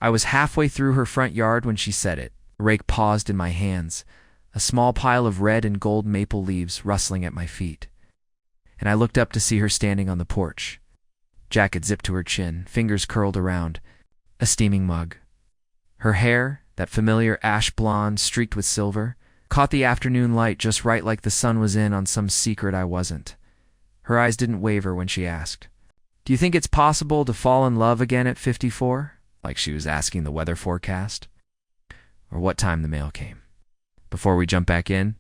I was halfway through her front yard when she said it. The rake paused in my hands, a small pile of red and gold maple leaves rustling at my feet. And I looked up to see her standing on the porch. Jacket zipped to her chin, fingers curled around a steaming mug. Her hair, that familiar ash blonde streaked with silver, caught the afternoon light just right, like the sun was in on some secret I wasn't. Her eyes didn't waver when she asked, "Do you think it's possible to fall in love again at 54? Like she was asking the weather forecast. Or what time the mail came. Before we jump back in,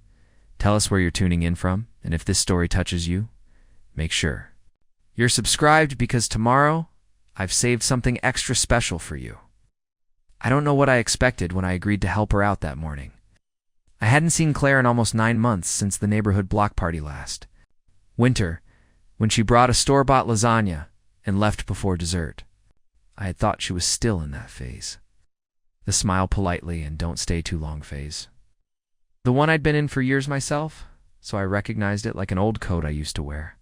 tell us where you're tuning in from, and if this story touches you, make sure you're subscribed, because tomorrow I've saved something extra special for you. I don't know what I expected when I agreed to help her out that morning. I hadn't seen Claire in almost 9 months, since the neighborhood block party last winter, when she brought a store-bought lasagna and left before dessert. I had thought she was still in that phase. The smile politely and don't stay too long phase. The one I'd been in for years myself, so I recognized it like an old coat I used to wear.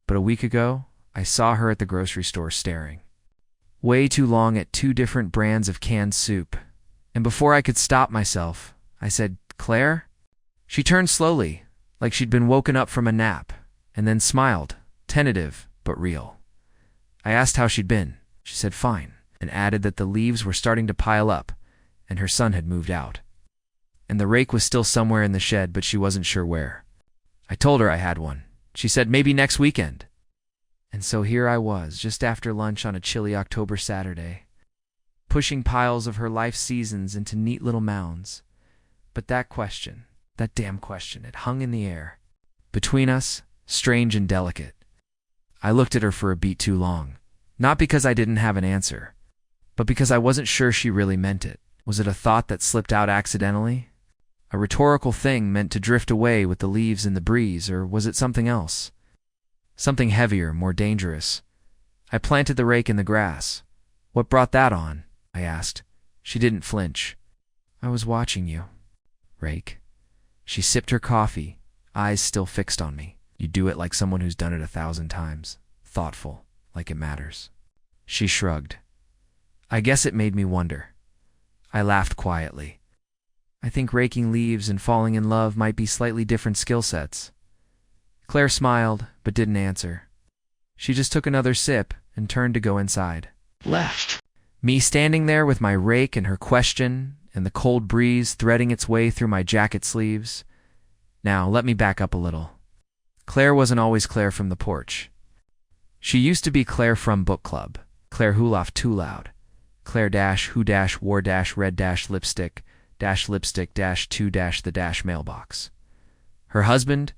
But a week ago, I saw her at the grocery store staring way too long at 2 different brands of canned soup. And before I could stop myself, I said, "Claire?" She turned slowly, like she'd been woken up from a nap, and then smiled, tentative but real. I asked how she'd been. She said fine, and added that the leaves were starting to pile up, and her son had moved out. And the rake was still somewhere in the shed, but she wasn't sure where. I told her I had one. She said maybe next weekend. And so here I was, just after lunch on a chilly October Saturday, pushing piles of her life seasons into neat little mounds. But that question, that damn question, it hung in the air. Between us, strange and delicate. I looked at her for a beat too long. Not because I didn't have an answer, but because I wasn't sure she really meant it. Was it a thought that slipped out accidentally? A rhetorical thing meant to drift away with the leaves in the breeze, or was it something else? Something heavier, more dangerous. I planted the rake in the grass. "What brought that on?" I asked. She didn't flinch. "I was watching you, Rake." She sipped her coffee, eyes still fixed on me. You do it like someone who's done it 1,000 times. Thoughtful, like it matters. She shrugged. I guess it made me wonder. I laughed quietly. I think raking leaves and falling in love might be slightly different skill sets. Claire smiled, but didn't answer. She just took another sip and turned to go inside. Left. Me standing there with my rake and her question, and the cold breeze threading its way through my jacket sleeves. Now, let me back up a little. Claire wasn't always Claire from the porch. She used to be Claire from book club, Claire who laughed too loud, Claire who wore red lipstick to the mailbox. Her husband,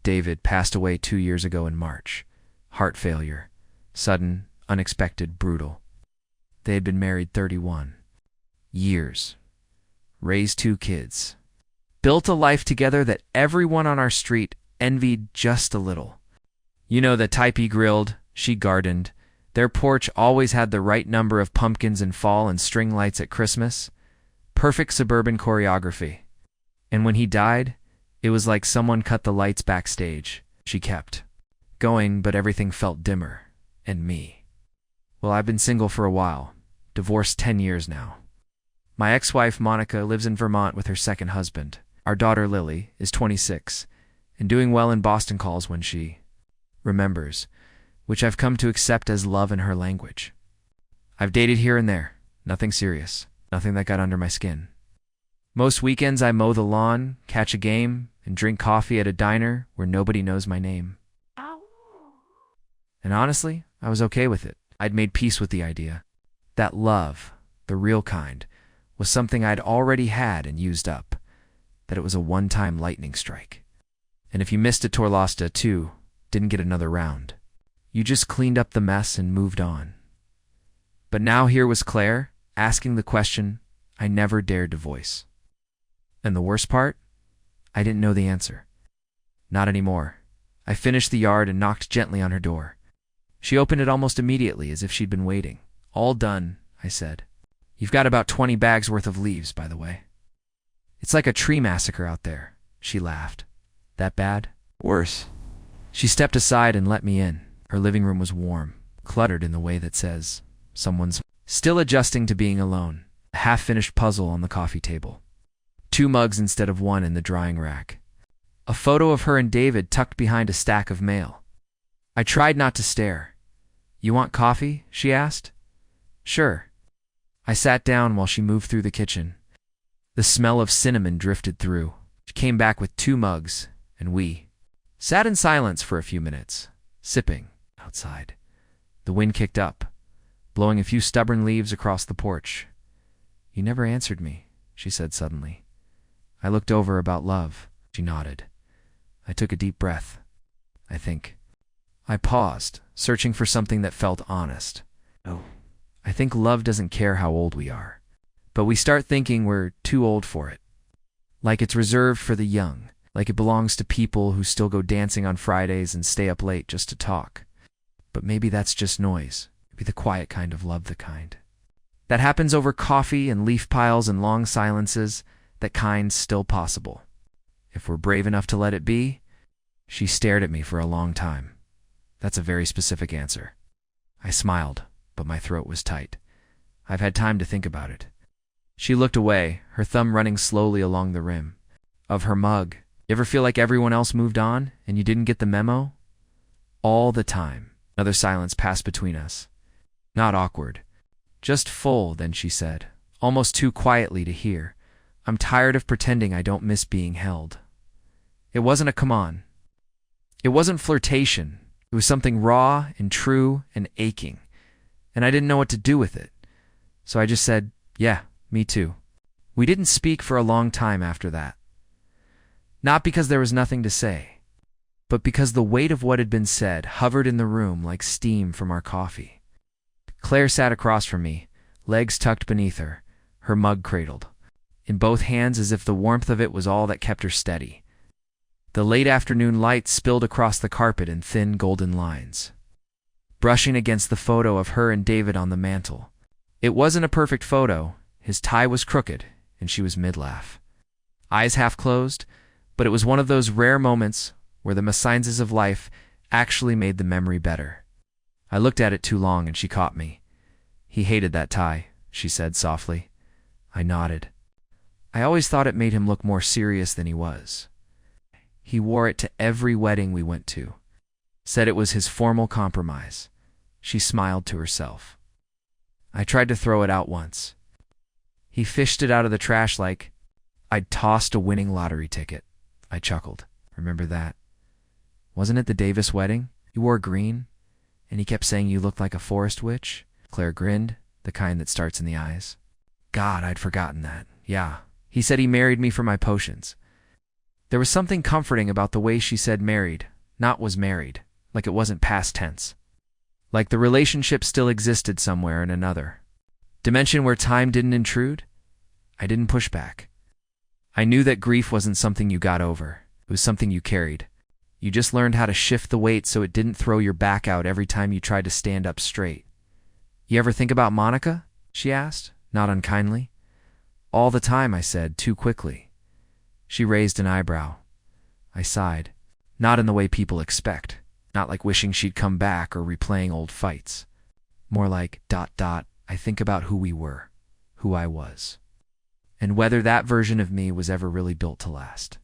David, passed away 2 years ago in March. Heart failure. Sudden, unexpected, brutal. They had been married 31 years. Raised 2 kids. Built a life together that everyone on our street envied just a little. You know, the type he grilled, she gardened. Their porch always had the right number of pumpkins in fall and string lights at Christmas. Perfect suburban choreography. And when he died, it was like someone cut the lights backstage. She kept going, but everything felt dimmer. And me. Well, I've been single for a while. Divorced 10 years now. My ex-wife, Monica, lives in Vermont with her second husband. Our daughter, Lily, is 26, and doing well in Boston calls when she remembers, which I've come to accept as love in her language. I've dated here and there. Nothing serious. Nothing that got under my skin. Most weekends I mow the lawn, catch a game, and drink coffee at a diner where nobody knows my name. And honestly, I was okay with it. I'd made peace with the idea. That love, the real kind, was something I'd already had and used up. That it was a one-time lightning strike. And if you missed a Torlosta too, didn't get another round. You just cleaned up the mess and moved on. But now here was Claire, asking the question I never dared to voice. And the worst part? I didn't know the answer. Not anymore. I finished the yard and knocked gently on her door. She opened it almost immediately, as if she'd been waiting. "All done," I said. "You've got about 20 bags worth of leaves, by the way." "It's like a tree massacre out there," she laughed. "That bad?" Worse. She stepped aside and let me in. Her living room was warm, cluttered in the way that says someone's still adjusting to being alone, a half-finished puzzle on the coffee table. 2 mugs instead of 1 in the drying rack. A photo of her and David tucked behind a stack of mail. I tried not to stare. "You want coffee?" she asked. "Sure." I sat down while she moved through the kitchen. The smell of cinnamon drifted through. She came back with 2 mugs, and we sat in silence for a few minutes, sipping outside. The wind kicked up, blowing a few stubborn leaves across the porch. "You never answered me," she said suddenly. I looked over about love. She nodded. I took a deep breath. I think. I paused, searching for something that felt honest. Oh, I think love doesn't care how old we are, but we start thinking we're too old for it. Like it's reserved for the young, like it belongs to people who still go dancing on Fridays and stay up late just to talk. But maybe that's just noise. Maybe the quiet kind of love, the kind that happens over coffee and leaf piles and long silences, that kind's still possible. If we're brave enough to let it be. She stared at me for a long time. That's a very specific answer. I smiled, but my throat was tight. I've had time to think about it. She looked away, her thumb running slowly along the rim of her mug. You ever feel like everyone else moved on and you didn't get the memo? All the time. Another silence passed between us. Not awkward. Just full, then she said, almost too quietly to hear. "I'm tired of pretending I don't miss being held." It wasn't a come on. It wasn't flirtation. It was something raw and true and aching. And I didn't know what to do with it. So I just said, "Yeah, me too." We didn't speak for a long time after that. Not because there was nothing to say, but because the weight of what had been said hovered in the room like steam from our coffee. Claire sat across from me, legs tucked beneath her, her mug cradled in both hands as if the warmth of it was all that kept her steady. The late afternoon light spilled across the carpet in thin golden lines, brushing against the photo of her and David on the mantel. It wasn't a perfect photo. His tie was crooked, and she was mid-laugh, eyes half closed, but it was one of those rare moments where the sciences of life actually made the memory better. I looked at it too long, and she caught me. "He hated that tie," she said softly. I nodded. I always thought it made him look more serious than he was. He wore it to every wedding we went to. Said it was his formal compromise. She smiled to herself. I tried to throw it out once. He fished it out of the trash like I'd tossed a winning lottery ticket. I chuckled. "Remember that? Wasn't it the Davis wedding? You wore green, and he kept saying you looked like a forest witch?" Claire grinned, the kind that starts in the eyes. "God, I'd forgotten that. Yeah. He said he married me for my potions." There was something comforting about the way she said married, not was married, like it wasn't past tense. Like the relationship still existed somewhere in another dimension where time didn't intrude. I didn't push back. I knew that grief wasn't something you got over. It was something you carried. You just learned how to shift the weight so it didn't throw your back out every time you tried to stand up straight. "You ever think about Monica?" she asked, not unkindly. "All the time," I said, too quickly. She raised an eyebrow. I sighed. Not in the way people expect. Not like wishing she'd come back or replaying old fights. More like ... I think about who we were, who I was, and whether that version of me was ever really built to last.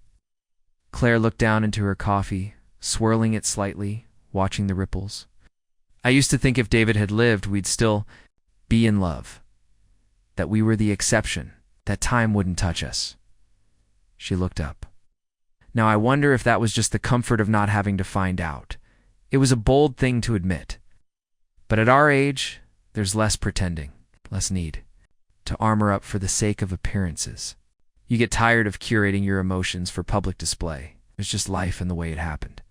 Claire looked down into her coffee, swirling it slightly, watching the ripples. "I used to think if David had lived, we'd still be in love. That we were the exception, that time wouldn't touch us." She looked up. Now I wonder if that was just the comfort of not having to find out. It was a bold thing to admit. But at our age, there's less pretending, less need to armor up for the sake of appearances. You get tired of curating your emotions for public display. It's just life and the way it happened.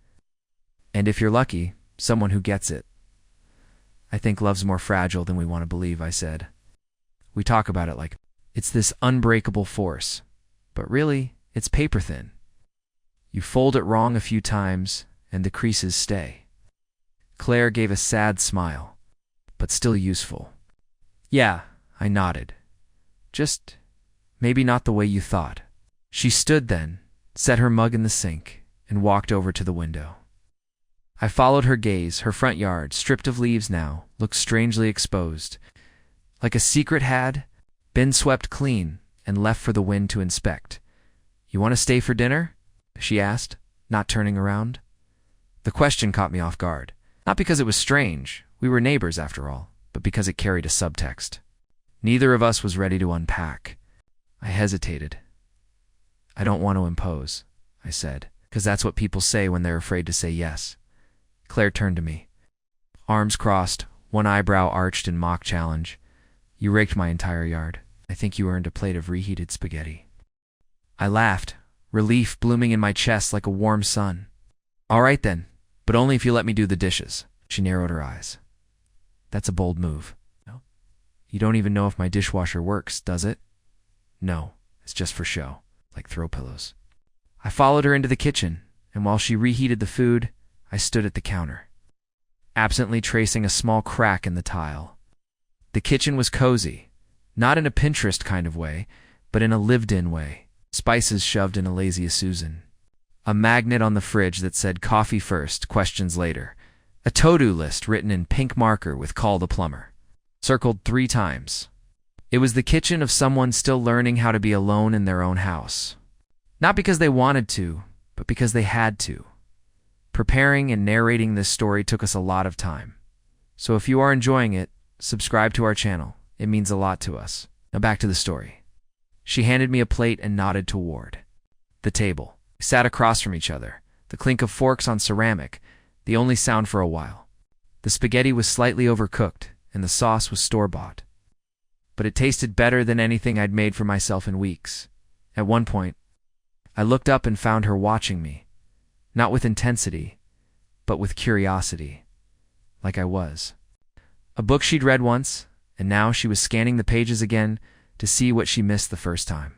And if you're lucky, someone who gets it. "I think love's more fragile than we want to believe," I said. "We talk about it like it's this unbreakable force. But really, it's paper thin. You fold it wrong a few times, and the creases stay." Claire gave a sad smile, but still useful. "Yeah," I nodded. "Just maybe not the way you thought." She stood then, set her mug in the sink, and walked over to the window. I followed her gaze. Her front yard, stripped of leaves now, looked strangely exposed. like a secret had been swept clean and left for the wind to inspect. "You want to stay for dinner?" she asked, not turning around. The question caught me off guard, not because it was strange, we were neighbors after all, but because it carried a subtext. Neither of us was ready to unpack. I hesitated. "I don't want to impose," I said, because that's what people say when they're afraid to say yes. Claire turned to me, arms crossed, one eyebrow arched in mock challenge. "You raked my entire yard. I think you earned a plate of reheated spaghetti." I laughed, relief blooming in my chest like a warm sun. "All right then, but only if you let me do the dishes." She narrowed her eyes. "That's a bold move. No? You don't even know if my dishwasher works, does it?" "No, it's just for show, like throw pillows." I followed her into the kitchen, and while she reheated the food, I stood at the counter, absently tracing a small crack in the tile. The kitchen was cozy, not in a Pinterest kind of way, but in a lived-in way, spices shoved in a lazy Susan. A magnet on the fridge that said "coffee first, questions later." A to-do list written in pink marker with "call the plumber," circled 3 times. It was the kitchen of someone still learning how to be alone in their own house. Not because they wanted to, but because they had to. Preparing and narrating this story took us a lot of time. So if you are enjoying it, subscribe to our channel. It means a lot to us. Now back to the story. She handed me a plate and nodded toward the table. We sat across from each other, the clink of forks on ceramic, the only sound for a while. The spaghetti was slightly overcooked, and the sauce was store-bought. But it tasted better than anything I'd made for myself in weeks. At one point, I looked up and found her watching me, not with intensity, but with curiosity, like I was. A book she'd read once, and now she was scanning the pages again to see what she missed the first time.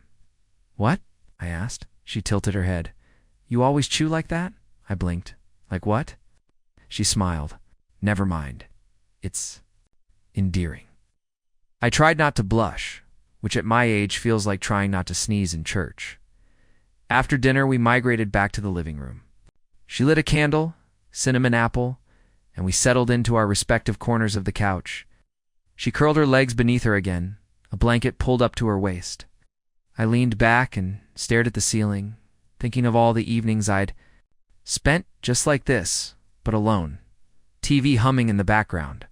"What?" I asked. She tilted her head. "You always chew like that?" I blinked. "Like what?" She smiled. "Never mind. It's endearing." I tried not to blush, which at my age feels like trying not to sneeze in church. After dinner, we migrated back to the living room. She lit a candle, cinnamon apple, and we settled into our respective corners of the couch. She curled her legs beneath her again, a blanket pulled up to her waist. I leaned back and stared at the ceiling, thinking of all the evenings I'd spent just like this, but alone, TV humming in the background.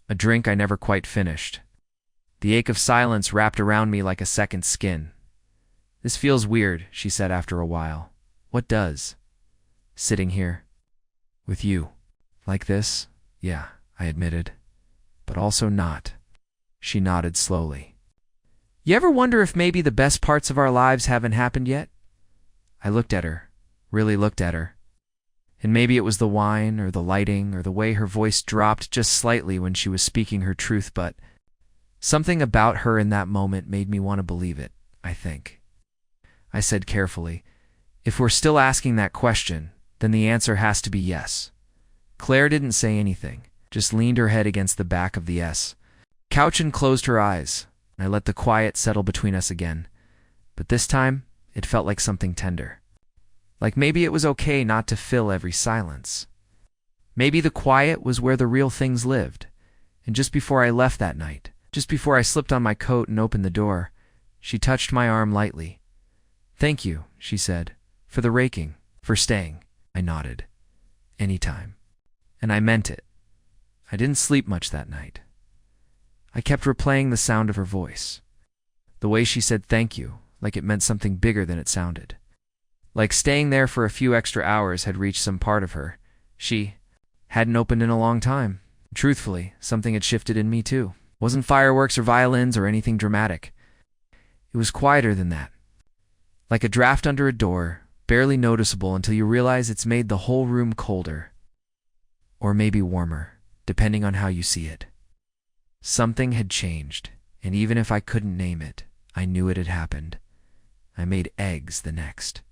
A drink I never quite finished. The ache of silence wrapped around me like a second skin. "This feels weird," she said after a while. "What does?" "Sitting here. With you. Like this? Yeah," I admitted. "But also not." She nodded slowly. "You ever wonder if maybe the best parts of our lives haven't happened yet?" I looked at her, really looked at her. And maybe it was the wine or the lighting or the way her voice dropped just slightly when she was speaking her truth, but something about her in that moment made me want to believe it, I think. I said carefully, "If we're still asking that question, then the answer has to be yes." Claire didn't say anything, just leaned her head against the back of the couch and closed her eyes. I let the quiet settle between us again, but this time it felt like something tender. Like maybe it was okay not to fill every silence. Maybe the quiet was where the real things lived. And just before I left that night, just before I slipped on my coat and opened the door, she touched my arm lightly. "Thank you," she said, "for the raking, for staying." I nodded. "Anytime." And I meant it. I didn't sleep much that night. I kept replaying the sound of her voice. The way she said thank you, like it meant something bigger than it sounded. Like staying there for a few extra hours had reached some part of her. She hadn't opened in a long time. Truthfully, something had shifted in me too. It wasn't fireworks or violins or anything dramatic. It was quieter than that. Like a draft under a door, barely noticeable until you realize it's made the whole room colder. Or maybe warmer, depending on how you see it. Something had changed, and even if I couldn't name it, I knew it had happened. I made eggs the next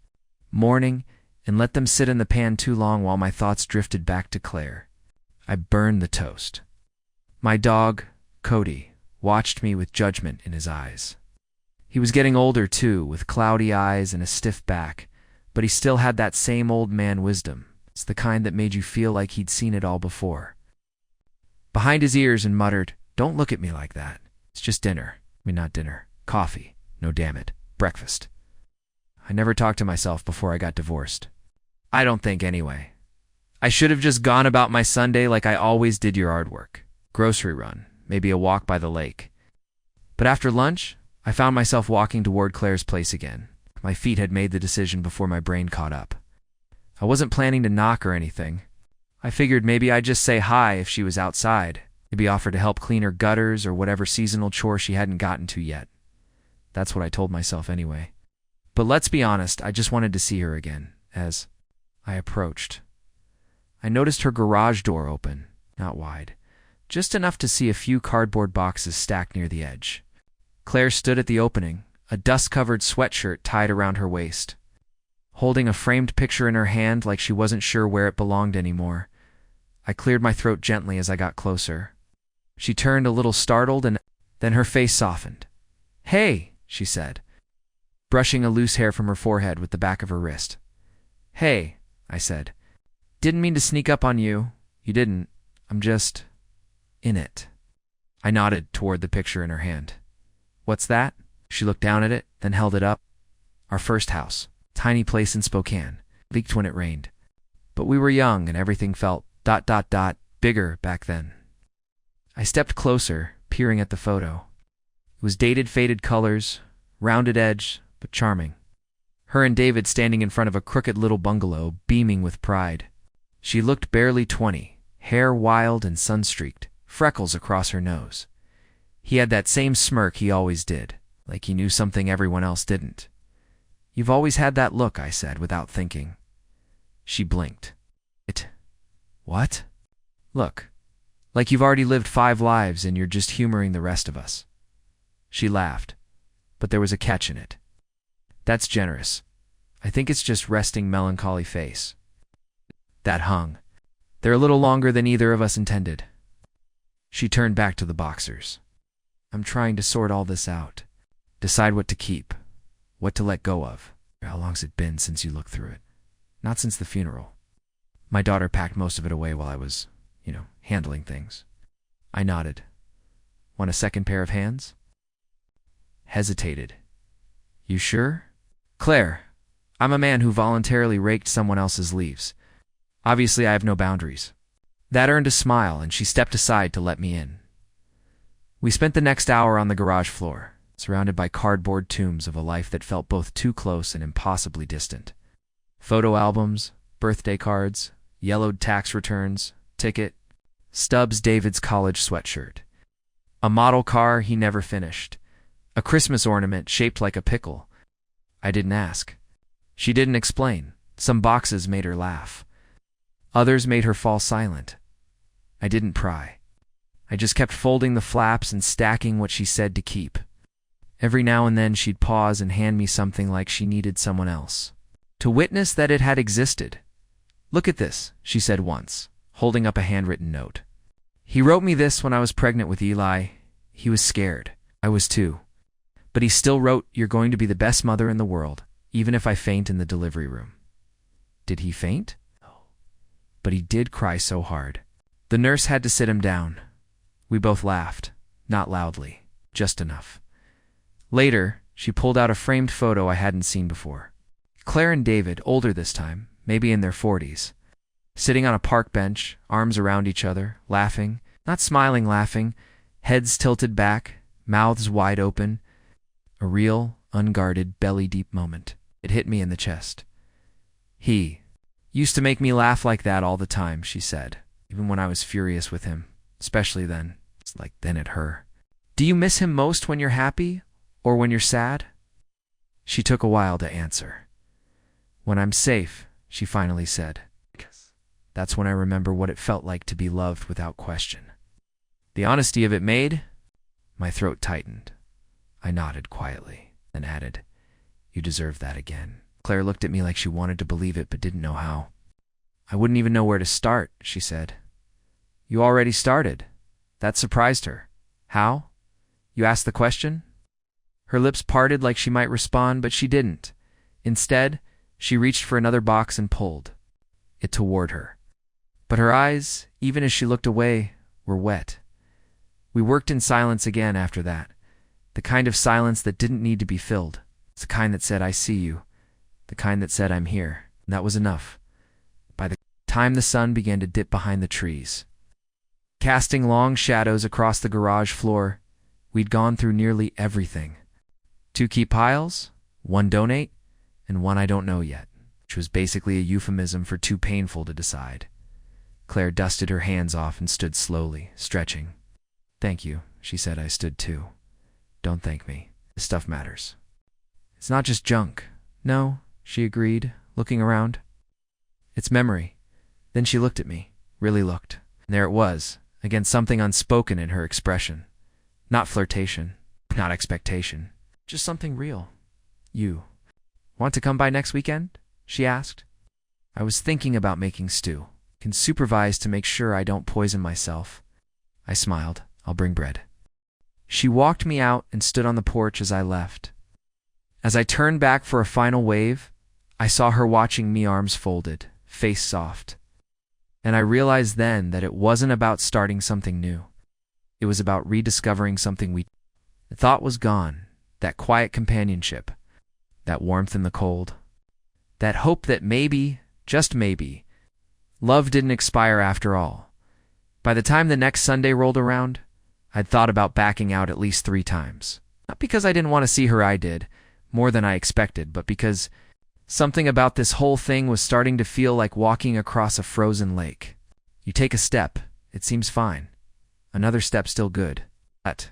morning and let them sit in the pan too long while my thoughts drifted back to Claire. I burned the toast. My dog, Cody, watched me with judgment in his eyes. He was getting older too, with cloudy eyes and a stiff back, but he still had that same old man wisdom. It's the kind that made you feel like he'd seen it all before. Behind his ears and muttered, "Don't look at me like that. It's just dinner. I mean, not dinner. Coffee. No, damn it. Breakfast. I never talked to myself before I got divorced. I don't think, anyway. I should have just gone about my Sunday like I always did. Yard work. Grocery run. Maybe a walk by the lake. But after lunch, I found myself walking toward Claire's place again. My feet had made the decision before my brain caught up. I wasn't planning to knock or anything. I figured maybe I'd just say hi if she was outside, maybe offer to help clean her gutters or whatever seasonal chore she hadn't gotten to yet. That's what I told myself anyway. But let's be honest, I just wanted to see her again. As I approached, I noticed her garage door open, not wide, just enough to see a few cardboard boxes stacked near the edge. Claire stood at the opening, a dust-covered sweatshirt tied around her waist, holding a framed picture in her hand like she wasn't sure where it belonged anymore. I cleared my throat gently as I got closer. She turned a little startled, and then her face softened. "Hey," she said, brushing a loose hair from her forehead with the back of her wrist. "Hey," I said. "Didn't mean to sneak up on you." "You didn't. I'm just in it." I nodded toward the picture in her hand. "What's that?" She looked down at it, then held it up. "Our first house. Tiny place in Spokane. Leaked when it rained. But we were young and everything felt ... bigger back then." I stepped closer, peering at the photo. It was dated, faded colors, rounded edge, but charming. Her and David standing in front of a crooked little bungalow, beaming with pride. She looked barely 20, hair wild and sun-streaked, freckles across her nose. He had that same smirk he always did, like he knew something everyone else didn't. "You've always had that look," I said, without thinking. She blinked. What? "Look, like you've already lived 5 lives and you're just humoring the rest of us." She laughed, but there was a catch in it. "That's generous. I think it's just resting melancholy face." That hung. "They're a little longer than either of us intended." She turned back to the boxers. "I'm trying to sort all this out. Decide what to keep, what to let go of." "How long's it been since you looked through it?" "Not since the funeral. My daughter packed most of it away while I was, handling things." I nodded. "Want a second pair of hands?" Hesitated. "You sure?" "Claire, I'm a man who voluntarily raked someone else's leaves. Obviously, I have no boundaries." That earned a smile, and she stepped aside to let me in. We spent the next hour on the garage floor, surrounded by cardboard tombs of a life that felt both too close and impossibly distant. Photo albums, birthday cards, yellowed tax returns, ticket, Stubbs David's college sweatshirt, a model car he never finished, a Christmas ornament shaped like a pickle. I didn't ask. She didn't explain. Some boxes made her laugh. Others made her fall silent. I didn't pry. I just kept folding the flaps and stacking what she said to keep. Every now and then she'd pause and hand me something like she needed someone else to witness that it had existed. "Look at this," she said once, holding up a handwritten note. "He wrote me this when I was pregnant with Eli. He was scared. I was too. But he still wrote, 'You're going to be the best mother in the world, even if I faint in the delivery room.'" Did he faint? No. But he did cry so hard. The nurse had to sit him down. We both laughed, not loudly, just enough. Later, she pulled out a framed photo I hadn't seen before. Claire and David, older this time, maybe in their 40s, sitting on a park bench, arms around each other, laughing, not smiling, laughing, heads tilted back, mouths wide open. A real, unguarded, belly-deep moment. It hit me in the chest. "He used to make me laugh like that all the time," she said, "even when I was furious with him, especially then. It's like then at her." "Do you miss him most when you're happy, or when you're sad?" She took a while to answer. "When I'm safe," she finally said. "That's when I remember what it felt like to be loved without question." The honesty of it made my throat tightened. I nodded quietly, then added, "You deserve that again." Claire looked at me like she wanted to believe it but didn't know how. "I wouldn't even know where to start," she said. "You already started." That surprised her. "How? You asked the question?" Her lips parted like she might respond, but she didn't. Instead, she reached for another box and pulled it toward her. But her eyes, even as she looked away, were wet. We worked in silence again after that. The kind of silence that didn't need to be filled. It's the kind that said, I see you. The kind that said, I'm here. And that was enough. By the time the sun began to dip behind the trees, casting long shadows across the garage floor, we'd gone through nearly everything. 2 key piles, 1 donate, and 1 I don't know yet, which was basically a euphemism for too painful to decide. Claire dusted her hands off and stood slowly, stretching. Thank you, she said. I stood too. Don't thank me. This stuff matters. It's not just junk. No, she agreed, looking around. It's memory. Then she looked at me, really looked. And there it was, again something unspoken in her expression. Not flirtation, not expectation, just something real. You. Want to come by next weekend? She asked. I was thinking about making stew. Can supervise to make sure I don't poison myself. I smiled. I'll bring bread. She walked me out and stood on the porch as I left. As I turned back for a final wave, I saw her watching me, arms folded, face soft. And I realized then that it wasn't about starting something new. It was about rediscovering something The thought was gone, that quiet companionship, that warmth in the cold, that hope that maybe, just maybe, love didn't expire after all. By the time the next Sunday rolled around, I'd thought about backing out at least 3 times. Not because I didn't want to see her, I did, more than I expected, but because something about this whole thing was starting to feel like walking across a frozen lake. You take a step, it seems fine. Another step still good. But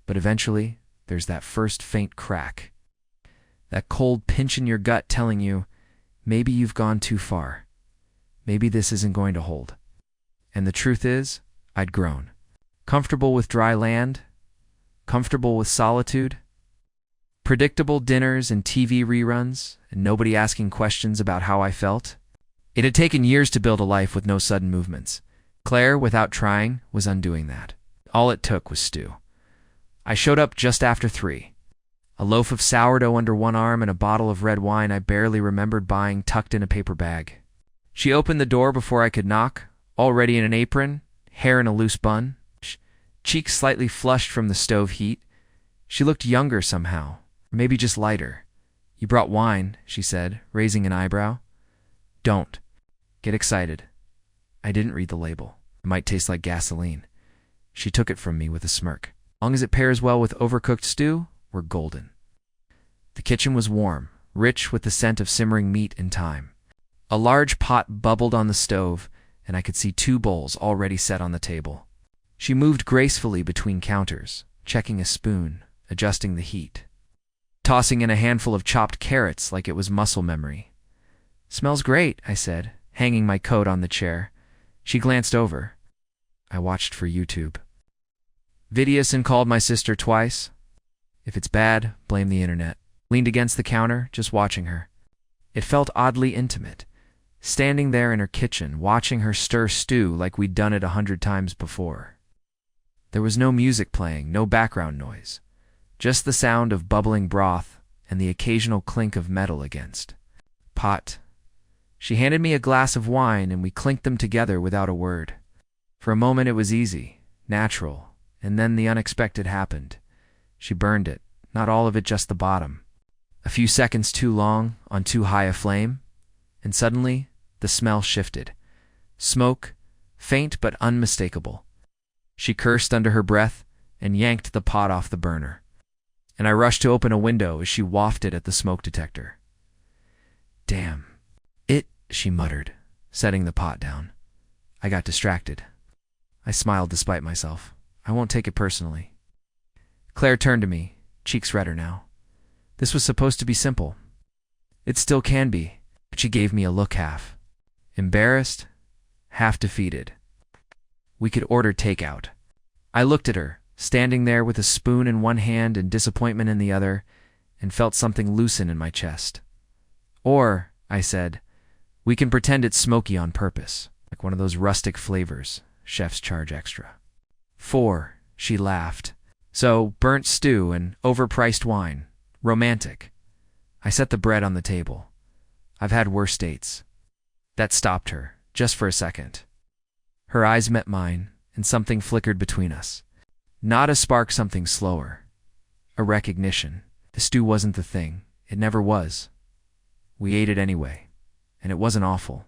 eventually, there's that first faint crack. That cold pinch in your gut telling you, maybe you've gone too far. Maybe this isn't going to hold. And the truth is, I'd grown. Comfortable with dry land, comfortable with solitude, predictable dinners and TV reruns, and nobody asking questions about how I felt. It had taken years to build a life with no sudden movements. Claire, without trying, was undoing that. All it took was stew. I showed up just after 3. A loaf of sourdough under one arm and a bottle of red wine I barely remembered buying tucked in a paper bag. She opened the door before I could knock, already in an apron, hair in a loose bun, cheeks slightly flushed from the stove heat. She looked younger somehow, or maybe just lighter. You brought wine, she said, raising an eyebrow. Don't. Get excited. I didn't read the label. It might taste like gasoline. She took it from me with a smirk. As long as it pairs well with overcooked stew, we're golden. The kitchen was warm, rich with the scent of simmering meat and thyme. A large pot bubbled on the stove, and I could see 2 bowls already set on the table. She moved gracefully between counters, checking a spoon, adjusting the heat, tossing in a handful of chopped carrots like it was muscle memory. Smells great, I said, hanging my coat on the chair. She glanced over. I watched for YouTube. Vidyason called my sister twice. If it's bad, blame the internet. Leaned against the counter, just watching her. It felt oddly intimate, standing there in her kitchen, watching her stir stew like we'd done it 100 times before. There was no music playing, no background noise, just the sound of bubbling broth and the occasional clink of metal against pot. She handed me a glass of wine and we clinked them together without a word. For a moment it was easy, natural, and then the unexpected happened. She burned it, not all of it, just the bottom. A few seconds too long, on too high a flame, and suddenly the smell shifted. Smoke, faint but unmistakable. She cursed under her breath and yanked the pot off the burner. And I rushed to open a window as she wafted at the smoke detector. Damn. She muttered, setting the pot down. I got distracted. I smiled despite myself. I won't take it personally. Claire turned to me, cheeks redder now. This was supposed to be simple. It still can be, but she gave me a look, half embarrassed, half defeated. We could order takeout. I looked at her, standing there with a spoon in one hand and disappointment in the other, and felt something loosen in my chest. Or, I said, we can pretend it's smoky on purpose, like one of those rustic flavors chefs charge extra. 4, she laughed. So, burnt stew and overpriced wine. Romantic. I set the bread on the table. I've had worse dates. That stopped her, just for a second. Her eyes met mine, and something flickered between us. Not a spark, something slower. a recognition. The stew wasn't the thing. It never was. We ate it anyway, and it wasn't awful.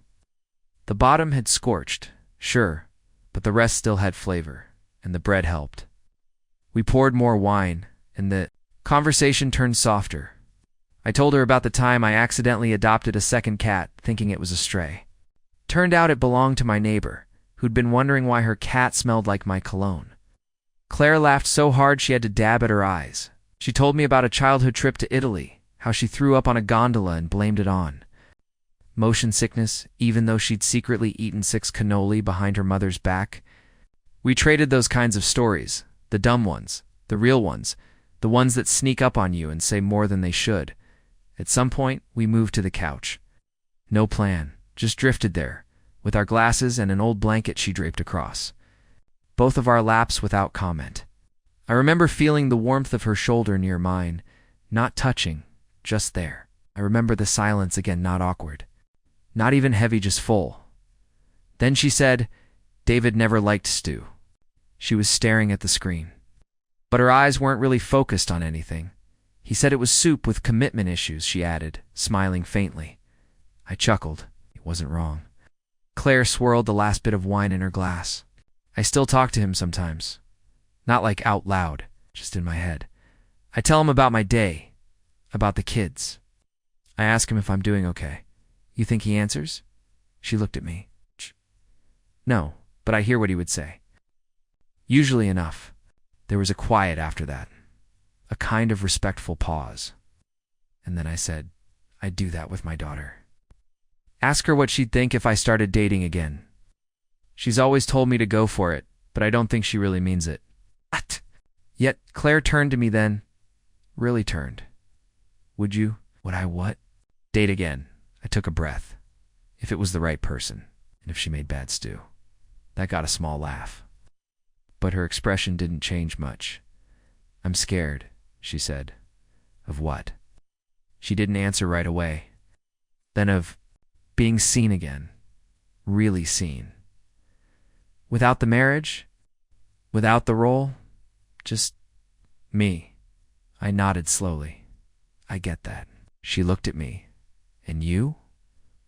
The bottom had scorched, sure, but the rest still had flavor, and the bread helped. We poured more wine, and the conversation turned softer. I told her about the time I accidentally adopted a second cat, thinking it was a stray. Turned out it belonged to my neighbor, who'd been wondering why her cat smelled like my cologne. Claire laughed so hard she had to dab at her eyes. She told me about a childhood trip to Italy, how she threw up on a gondola and blamed it on motion sickness, even though she'd secretly eaten 6 cannoli behind her mother's back. We traded those kinds of stories, the dumb ones, the real ones, the ones that sneak up on you and say more than they should. At some point, we moved to the couch. No plan, just drifted there, with our glasses and an old blanket she draped across. Both of our laps without comment. I remember feeling the warmth of her shoulder near mine, not touching, just there. I remember the silence again, not awkward. Not even heavy, just full. Then she said, David never liked stew. She was staring at the screen. But her eyes weren't really focused on anything. He said it was soup with commitment issues, she added, smiling faintly. I chuckled. It wasn't wrong. Claire swirled the last bit of wine in her glass. I still talk to him sometimes. Not like out loud, just in my head. I tell him about my day, about the kids. I ask him if I'm doing okay. You think he answers? She looked at me. No, but I hear what he would say. Usually enough. There was a quiet after that, a kind of respectful pause. And then I said, I'd do that with my daughter. Ask her what she'd think if I started dating again. She's always told me to go for it, but I don't think she really means it. What? Yet Claire turned to me then. Really turned. Would you? Would I what? Date again. I took a breath. If it was the right person, and if she made bad stew. That got a small laugh. But her expression didn't change much. I'm scared, she said. Of what? She didn't answer right away. Then of being seen again. Really seen. Without the marriage? Without the role? Just me. I nodded slowly. I get that. She looked at me. And you?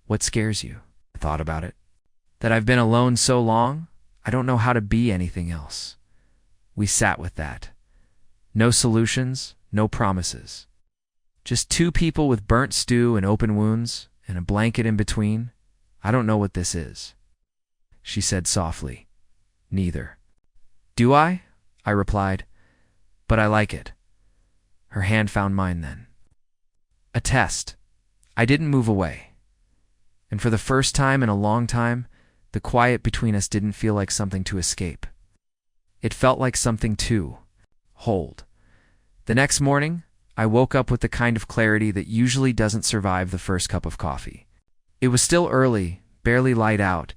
What scares you? I thought about it. That I've been alone so long, I don't know how to be anything else. We sat with that. No solutions, no promises. Just 2 people with burnt stew and open wounds, and a blanket in between. I don't know what this is. She said softly, Neither. Do I? I replied. But I like it. Her hand found mine then. A test. I didn't move away. And for the first time in a long time, the quiet between us didn't feel like something to escape. It felt like something to hold. The next morning, I woke up with the kind of clarity that usually doesn't survive the first cup of coffee. It was still early, barely light out,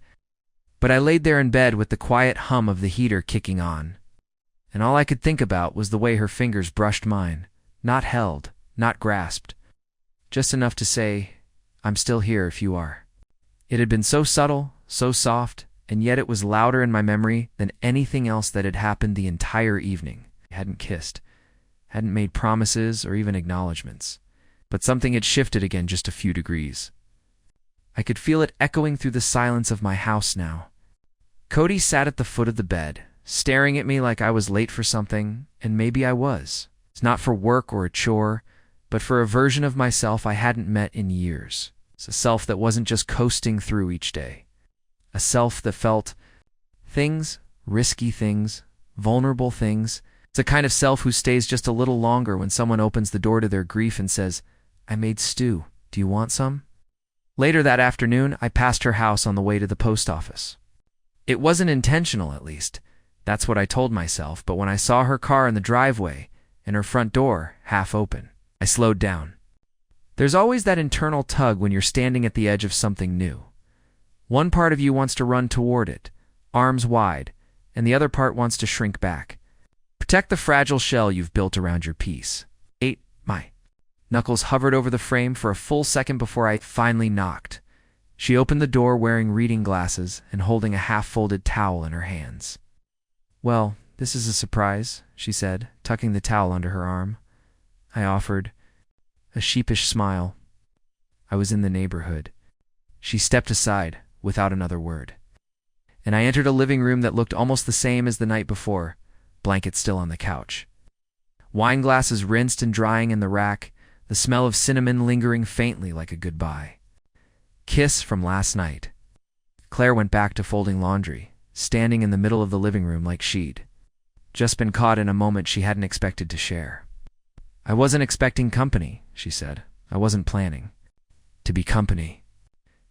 but I laid there in bed with the quiet hum of the heater kicking on. And all I could think about was the way her fingers brushed mine, not held, not grasped, just enough to say, I'm still here if you are. It had been so subtle, so soft, and yet it was louder in my memory than anything else that had happened the entire evening. I hadn't kissed, hadn't made promises or even acknowledgments, but something had shifted again just a few degrees. I could feel it echoing through the silence of my house now. Cody sat at the foot of the bed, staring at me like I was late for something, and maybe I was. It's not for work or a chore, but for a version of myself I hadn't met in years. It's a self that wasn't just coasting through each day. A self that felt things, risky things, vulnerable things. It's a kind of self who stays just a little longer when someone opens the door to their grief and says, I made stew. Do you want some? Later that afternoon, I passed her house on the way to the post office. It wasn't intentional, at least. That's what I told myself, but when I saw her car in the driveway and her front door half open, I slowed down. There's always that internal tug when you're standing at the edge of something new. One part of you wants to run toward it, arms wide, and the other part wants to shrink back. Protect the fragile shell you've built around your peace. My knuckles hovered over the frame for a full second before I finally knocked. She opened the door wearing reading glasses and holding a half-folded towel in her hands. Well, this is a surprise, she said, tucking the towel under her arm. I offered, a sheepish smile. I was in the neighborhood. She stepped aside, without another word. And I entered a living room that looked almost the same as the night before, blankets still on the couch. Wine glasses rinsed and drying in the rack, the smell of cinnamon lingering faintly like a goodbye. Kiss from last night. Claire went back to folding laundry, standing in the middle of the living room like she'd just been caught in a moment she hadn't expected to share. I wasn't expecting company, she said. I wasn't planning to be company.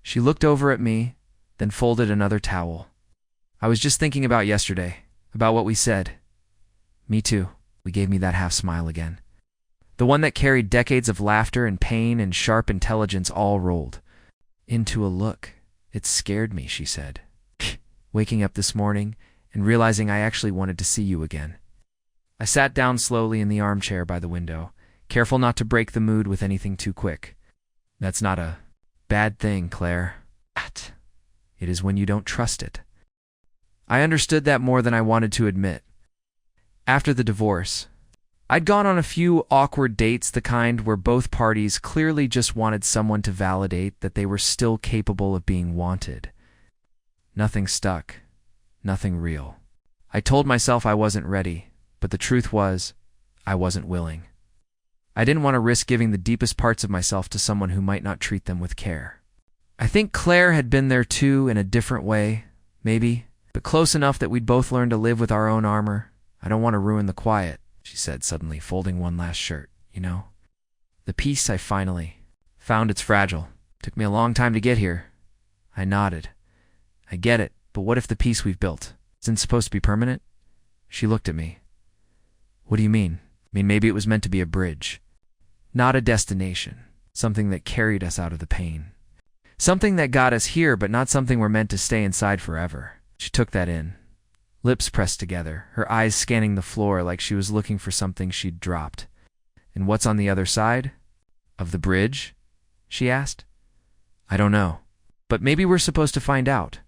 She looked over at me, then folded another towel. I was just thinking about yesterday, about what we said. Me too. We gave me that half smile again. The one that carried decades of laughter and pain and sharp intelligence all rolled into a look. It scared me, she said. Waking up this morning and realizing I actually wanted to see you again. I sat down slowly in the armchair by the window, careful not to break the mood with anything too quick. That's not a bad thing, Claire. It is when you don't trust it. I understood that more than I wanted to admit. After the divorce, I'd gone on a few awkward dates, the kind where both parties clearly just wanted someone to validate that they were still capable of being wanted. Nothing stuck. Nothing real. I told myself I wasn't ready, but the truth was, I wasn't willing. I didn't want to risk giving the deepest parts of myself to someone who might not treat them with care. I think Claire had been there too, in a different way, maybe, but close enough that we'd both learn to live with our own armor. I don't want to ruin the quiet, she said suddenly, folding one last shirt, you know. The peace I finally found, it's fragile. Took me a long time to get here. I nodded. I get it, but what if the peace we've built isn't supposed to be permanent? She looked at me. What do you mean? I mean, maybe it was meant to be a bridge. Not a destination. Something that carried us out of the pain. Something that got us here, but not something we're meant to stay inside forever. She took that in. Lips pressed together, her eyes scanning the floor like she was looking for something she'd dropped. And what's on the other side? Of the bridge? She asked. I don't know. But maybe we're supposed to find out.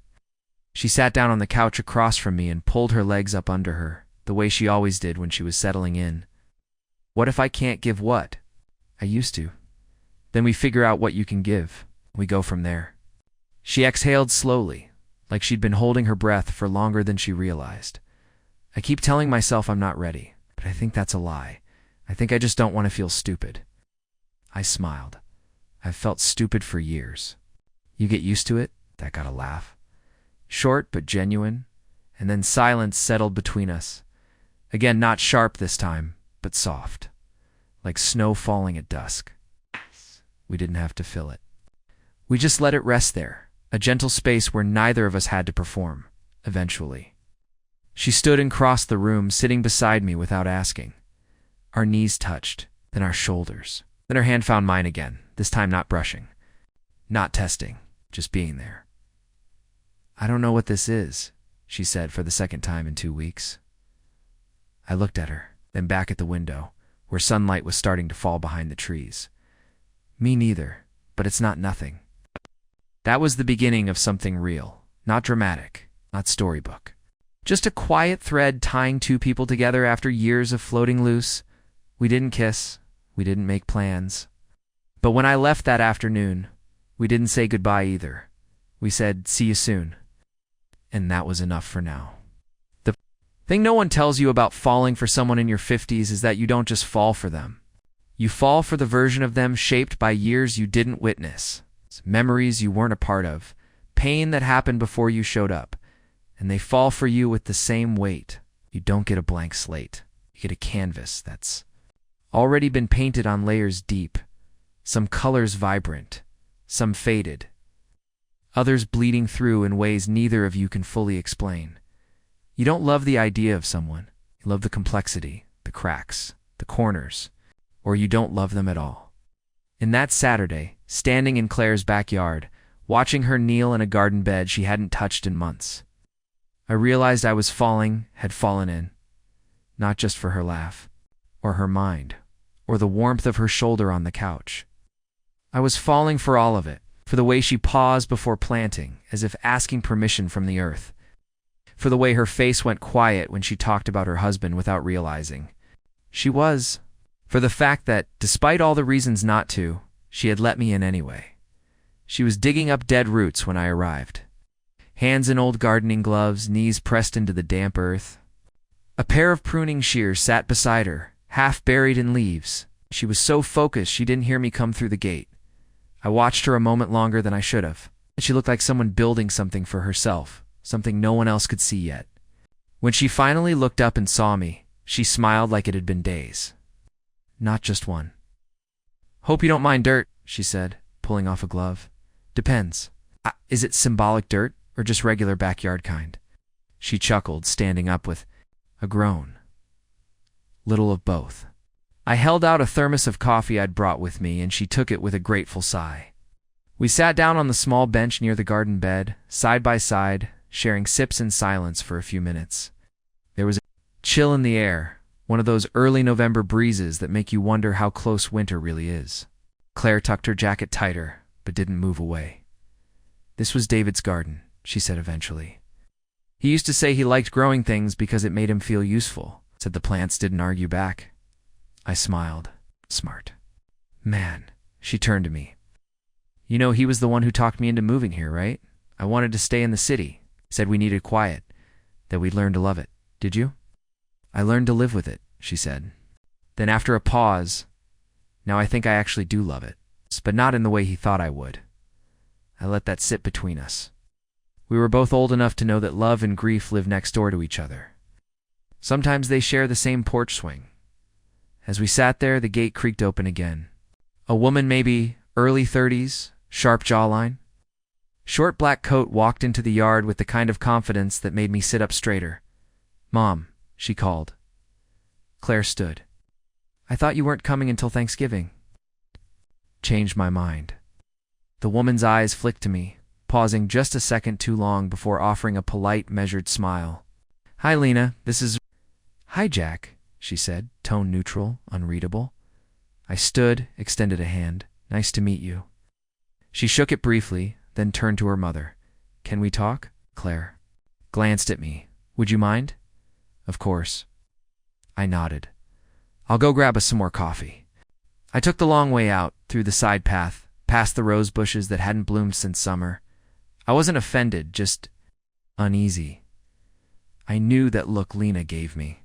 She sat down on the couch across from me and pulled her legs up under her, the way she always did when she was settling in. What if I can't give what? I used to. Then we figure out what you can give. We go from there. She exhaled slowly, like she'd been holding her breath for longer than she realized. I keep telling myself I'm not ready, but I think that's a lie. I think I just don't want to feel stupid. I smiled. I've felt stupid for years. You get used to it? That got a laugh. Short but genuine, and then silence settled between us. Again, not sharp this time, but soft, like snow falling at dusk. We didn't have to fill it. We just let it rest there, a gentle space where neither of us had to perform, eventually. She stood and crossed the room, sitting beside me without asking. Our knees touched, then our shoulders. Then her hand found mine again, this time not brushing, not testing, just being there. I don't know what this is, she said for the second time in 2 weeks. I looked at her, then back at the window, where sunlight was starting to fall behind the trees. Me neither, but it's not nothing. That was the beginning of something real, not dramatic, not storybook. Just a quiet thread tying two people together after years of floating loose. We didn't kiss, we didn't make plans. But when I left that afternoon, we didn't say goodbye either. We said, see you soon. And that was enough for now. The thing no one tells you about falling for someone in your 50s is that you don't just fall for them. You fall for the version of them shaped by years you didn't witness, memories you weren't a part of, pain that happened before you showed up. And they fall for you with the same weight. You don't get a blank slate. You get a canvas that's already been painted on layers deep, some colors vibrant, some faded, others bleeding through in ways neither of you can fully explain. You don't love the idea of someone. You love the complexity, the cracks, the corners, or you don't love them at all. And that Saturday, standing in Claire's backyard, watching her kneel in a garden bed she hadn't touched in months, I realized I was had fallen in, not just for her laugh, or her mind, or the warmth of her shoulder on the couch. I was falling for all of it, for the way she paused before planting, as if asking permission from the earth, for the way her face went quiet when she talked about her husband without realizing. She was For the fact that, despite all the reasons not to, she had let me in anyway. She was digging up dead roots when I arrived. Hands in old gardening gloves, knees pressed into the damp earth. A pair of pruning shears sat beside her, half buried in leaves. She was so focused she didn't hear me come through the gate. I watched her a moment longer than I should have. She looked like someone building something for herself, something no one else could see yet. When she finally looked up and saw me, she smiled like it had been days. Not just one. "Hope you don't mind dirt," she said, pulling off a glove. "Depends. Is it symbolic dirt or just regular backyard kind?" She chuckled, standing up with a groan. "Little of both." I held out a thermos of coffee I'd brought with me, and she took it with a grateful sigh. We sat down on the small bench near the garden bed, side by side, sharing sips in silence for a few minutes. There was a chill in the air, one of those early November breezes that make you wonder how close winter really is. Claire tucked her jacket tighter, but didn't move away. "This was David's garden," she said eventually. "He used to say he liked growing things because it made him feel useful," said the plants didn't argue back. I smiled. Smart. "Man," she turned to me. "You know he was the one who talked me into moving here, right? I wanted to stay in the city, said we needed quiet, that we'd learn to love it. Did you?" "I learned to live with it," she said. Then after a pause, "Now I think I actually do love it, but not in the way he thought I would. I let that sit between us. We were both old enough to know that love and grief live next door to each other. Sometimes they share the same porch swing." As we sat there, the gate creaked open again. A woman, maybe early 30s, sharp jawline, short black coat, walked into the yard with the kind of confidence that made me sit up straighter. "Mom," she called. Claire stood. "I thought you weren't coming until Thanksgiving." Changed my mind. The woman's eyes flicked to me, pausing just a second too long before offering a polite, measured smile. "Hi, Lena, this is—" "Hi, Jack," she said, tone neutral, unreadable. I stood, extended a hand. "Nice to meet you." She shook it briefly, then turned to her mother. "Can we talk?" Claire glanced at me. "Would you mind?" "Of course." I nodded. "I'll go grab us some more coffee." I took the long way out, through the side path, past the rose bushes that hadn't bloomed since summer. I wasn't offended, just uneasy. I knew that look Lena gave me.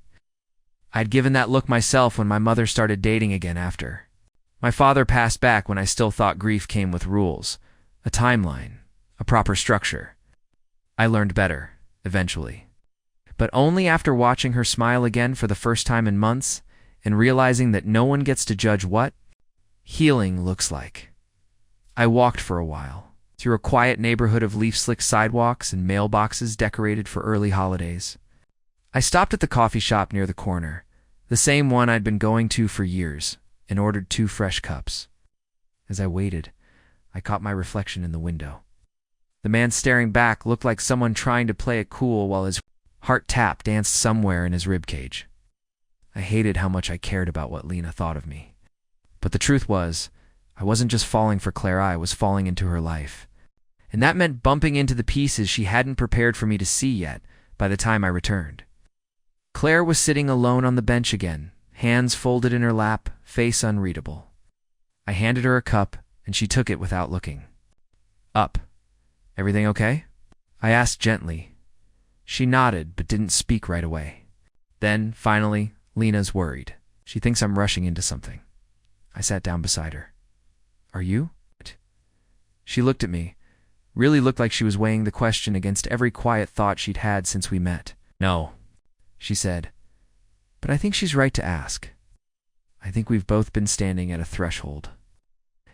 I'd given that look myself when my mother started dating again after. My father passed back when I still thought grief came with rules, a timeline, a proper structure. I learned better, eventually. But only after watching her smile again for the first time in months and realizing that no one gets to judge what healing looks like. I walked for a while, through a quiet neighborhood of leaf-slick sidewalks and mailboxes decorated for early holidays. I stopped at the coffee shop near the corner, the same one I'd been going to for years, and ordered 2 fresh cups. As I waited, I caught my reflection in the window. The man staring back looked like someone trying to play it cool while his heart tap danced somewhere in his ribcage. I hated how much I cared about what Lena thought of me. But the truth was, I wasn't just falling for Claire, I was falling into her life. And that meant bumping into the pieces she hadn't prepared for me to see yet by the time I returned. Claire was sitting alone on the bench again, hands folded in her lap, face unreadable. I handed her a cup, and she took it without looking up. "Everything okay?" I asked gently. She nodded, but didn't speak right away. Then, finally, "Lena's worried. She thinks I'm rushing into something." I sat down beside her. "Are you?" She looked at me, really looked like she was weighing the question against every quiet thought she'd had since we met. "No," she said, "but I think she's right to ask. I think we've both been standing at a threshold,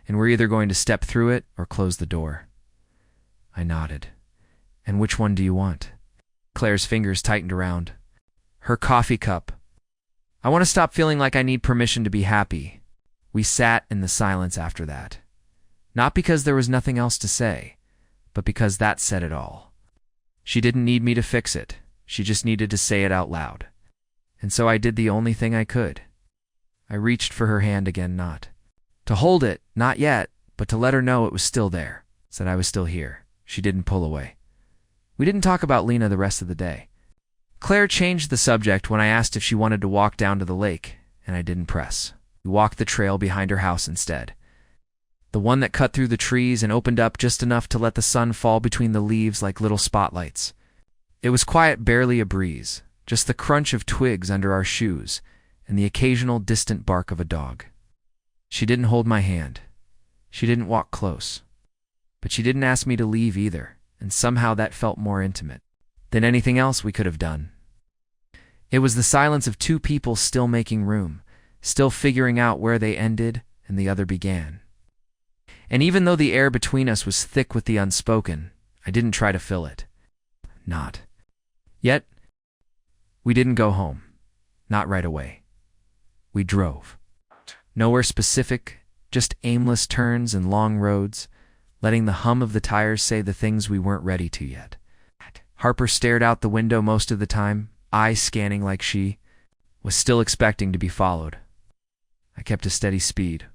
and we're either going to step through it or close the door." I nodded. "And which one do you want?" Claire's fingers tightened around her coffee cup. "I want to stop feeling like I need permission to be happy." We sat in the silence after that. Not because there was nothing else to say, but because that said it all. She didn't need me to fix it. She just needed to say it out loud. And so I did the only thing I could. I reached for her hand again, not to hold it, not yet, but to let her know it was still there, that I was still here. She didn't pull away. We didn't talk about Lena the rest of the day. Claire changed the subject when I asked if she wanted to walk down to the lake, and I didn't press. We walked the trail behind her house instead. The one that cut through the trees and opened up just enough to let the sun fall between the leaves like little spotlights. It was quiet, barely a breeze, just the crunch of twigs under our shoes and the occasional distant bark of a dog. She didn't hold my hand. She didn't walk close. But she didn't ask me to leave either, and somehow that felt more intimate than anything else we could have done. It was the silence of two people still making room, still figuring out where they ended and the other began. And even though the air between us was thick with the unspoken, I didn't try to fill it. Not. Yet, we didn't go home. Not right away. We drove. Nowhere specific, just aimless turns and long roads, letting the hum of the tires say the things we weren't ready to yet. Harper stared out the window most of the time, eyes scanning like she was still expecting to be followed. I kept a steady speed,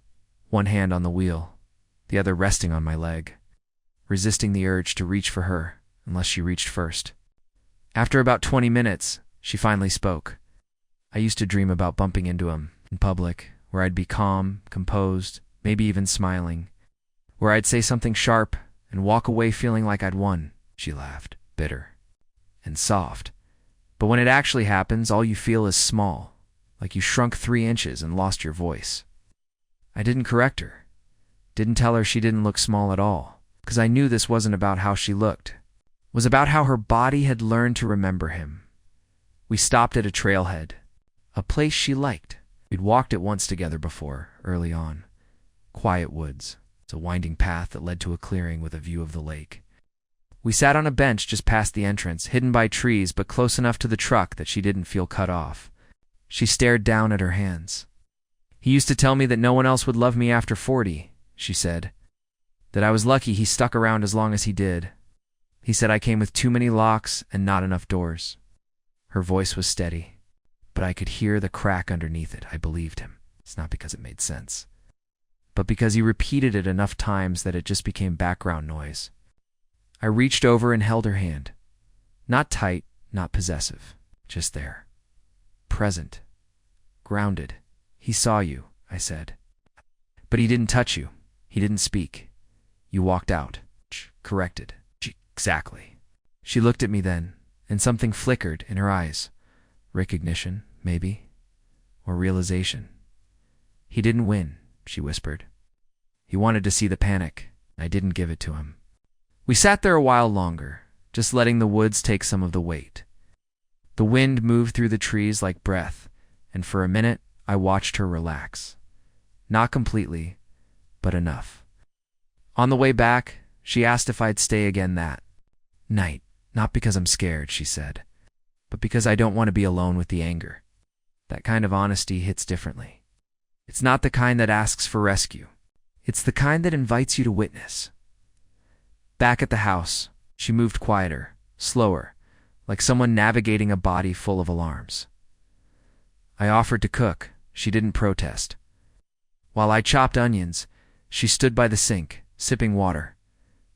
one hand on the wheel, the other resting on my leg, resisting the urge to reach for her unless she reached first. After about 20 minutes, she finally spoke. I used to dream about bumping into him in public, where I'd be calm, composed, maybe even smiling, where I'd say something sharp and walk away feeling like I'd won. She laughed, bitter and soft. But when it actually happens, all you feel is small, like you shrunk 3 inches and lost your voice. I didn't correct her. Didn't tell her she didn't look small at all, because I knew this wasn't about how she looked. It was about how her body had learned to remember him. We stopped at a trailhead, a place she liked. We'd walked it once together before, early on. Quiet woods. It's a winding path that led to a clearing with a view of the lake. We sat on a bench just past the entrance, hidden by trees but close enough to the truck that she didn't feel cut off. She stared down at her hands. He used to tell me that no one else would love me after 40, she said. That I was lucky he stuck around as long as he did. He said I came with too many locks and not enough doors. Her voice was steady, but I could hear the crack underneath it. I believed him. It's not because it made sense, but because he repeated it enough times that it just became background noise. I reached over and held her hand. Not tight, not possessive, just there. Present. Grounded. He saw you, I said. But he didn't touch you. He didn't speak. You walked out. Corrected. Exactly. She looked at me then, and something flickered in her eyes. Recognition, maybe. Or realization. He didn't win, she whispered. He wanted to see the panic. I didn't give it to him. We sat there a while longer, just letting the woods take some of the weight. The wind moved through the trees like breath, and for a minute I watched her relax. Not completely, but enough. On the way back, she asked if I'd stay again that night. Not because I'm scared, she said, but because I don't want to be alone with the anger. That kind of honesty hits differently. It's not the kind that asks for rescue. It's the kind that invites you to witness. Back at the house, she moved quieter, slower, like someone navigating a body full of alarms. I offered to cook. She didn't protest. While I chopped onions, she stood by the sink, sipping water,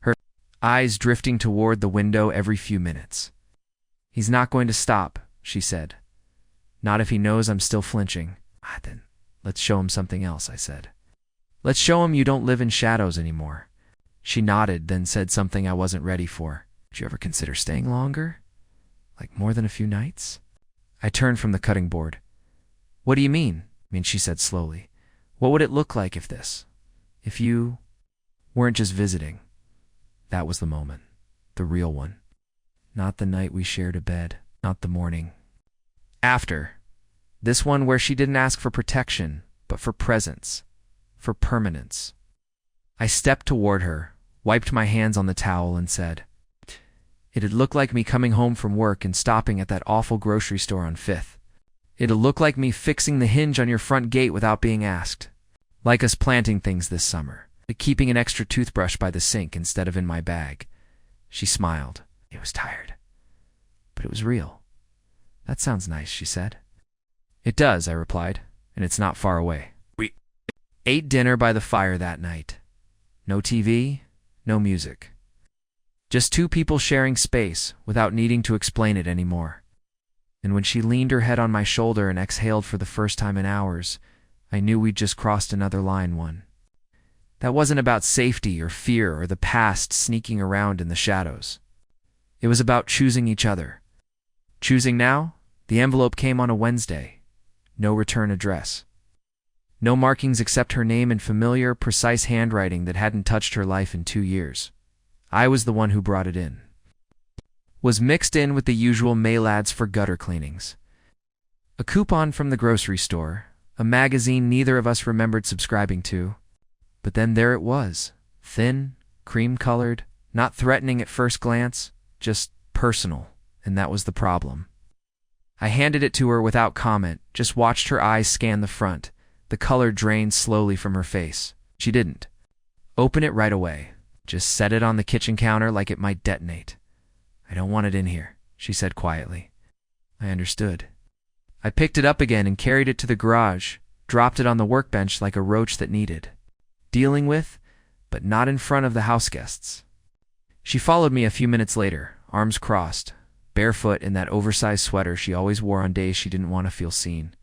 her eyes drifting toward the window every few minutes. He's not going to stop, she said. Not if he knows I'm still flinching. Then let's show him something else, I said. Let's show him you don't live in shadows anymore. She nodded, then said something I wasn't ready for. Did you ever consider staying longer? Like more than a few nights? I turned from the cutting board. What do you mean? She said slowly. What would it look like if you weren't just visiting? That was the moment. The real one. Not the night we shared a bed. Not the morning after. This one where she didn't ask for protection, but for presence. For permanence. I stepped toward her, wiped my hands on the towel, and said, It'd look like me coming home from work and stopping at that awful grocery store on 5th. It'd look like me fixing the hinge on your front gate without being asked. Like us planting things this summer. Like keeping an extra toothbrush by the sink instead of in my bag. She smiled. It was tired. But it was real. That sounds nice, she said. It does, I replied, and it's not far away. We ate dinner by the fire that night. No TV, no music. Just two people sharing space without needing to explain it anymore. And when she leaned her head on my shoulder and exhaled for the first time in hours, I knew we'd just crossed another line, one that wasn't about safety or fear or the past sneaking around in the shadows. It was about choosing each other. Choosing now, the envelope came on a Wednesday. No return address. No markings except her name in familiar, precise handwriting that hadn't touched her life in 2 years. I was the one who brought it in. Was mixed in with the usual mail ads for gutter cleanings. A coupon from the grocery store, a magazine neither of us remembered subscribing to. But then there it was, thin, cream-colored, not threatening at first glance, just personal, and that was the problem. I handed it to her without comment, just watched her eyes scan the front. The color drained slowly from her face. She didn't open it right away, just set it on the kitchen counter like it might detonate. "I don't want it in here," she said quietly. I understood. I picked it up again and carried it to the garage, dropped it on the workbench like a roach that needed dealing with, but not in front of the houseguests. She followed me a few minutes later, arms crossed, barefoot in that oversized sweater she always wore on days she didn't want to feel seen.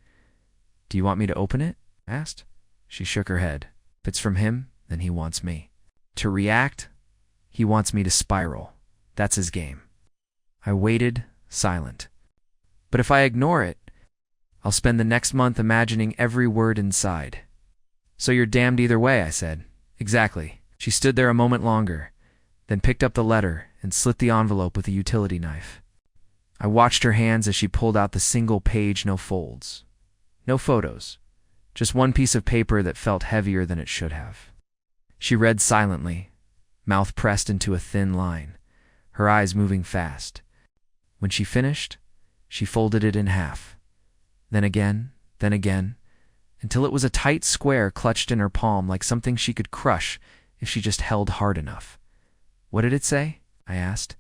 "Do you want me to open it?" I asked. She shook her head. "If it's from him, then he wants me to react. He wants me to spiral. That's his game." I waited, silent. "But if I ignore it, I'll spend the next month imagining every word inside." "So you're damned either way," I said. "Exactly." She stood there a moment longer, then picked up the letter and slit the envelope with a utility knife. I watched her hands as she pulled out the single page, no folds. No photos. Just one piece of paper that felt heavier than it should have. She read silently, mouth pressed into a thin line, her eyes moving fast. When she finished, she folded it in half. Then again, until it was a tight square clutched in her palm like something she could crush if she just held hard enough. "What did it say?" I asked.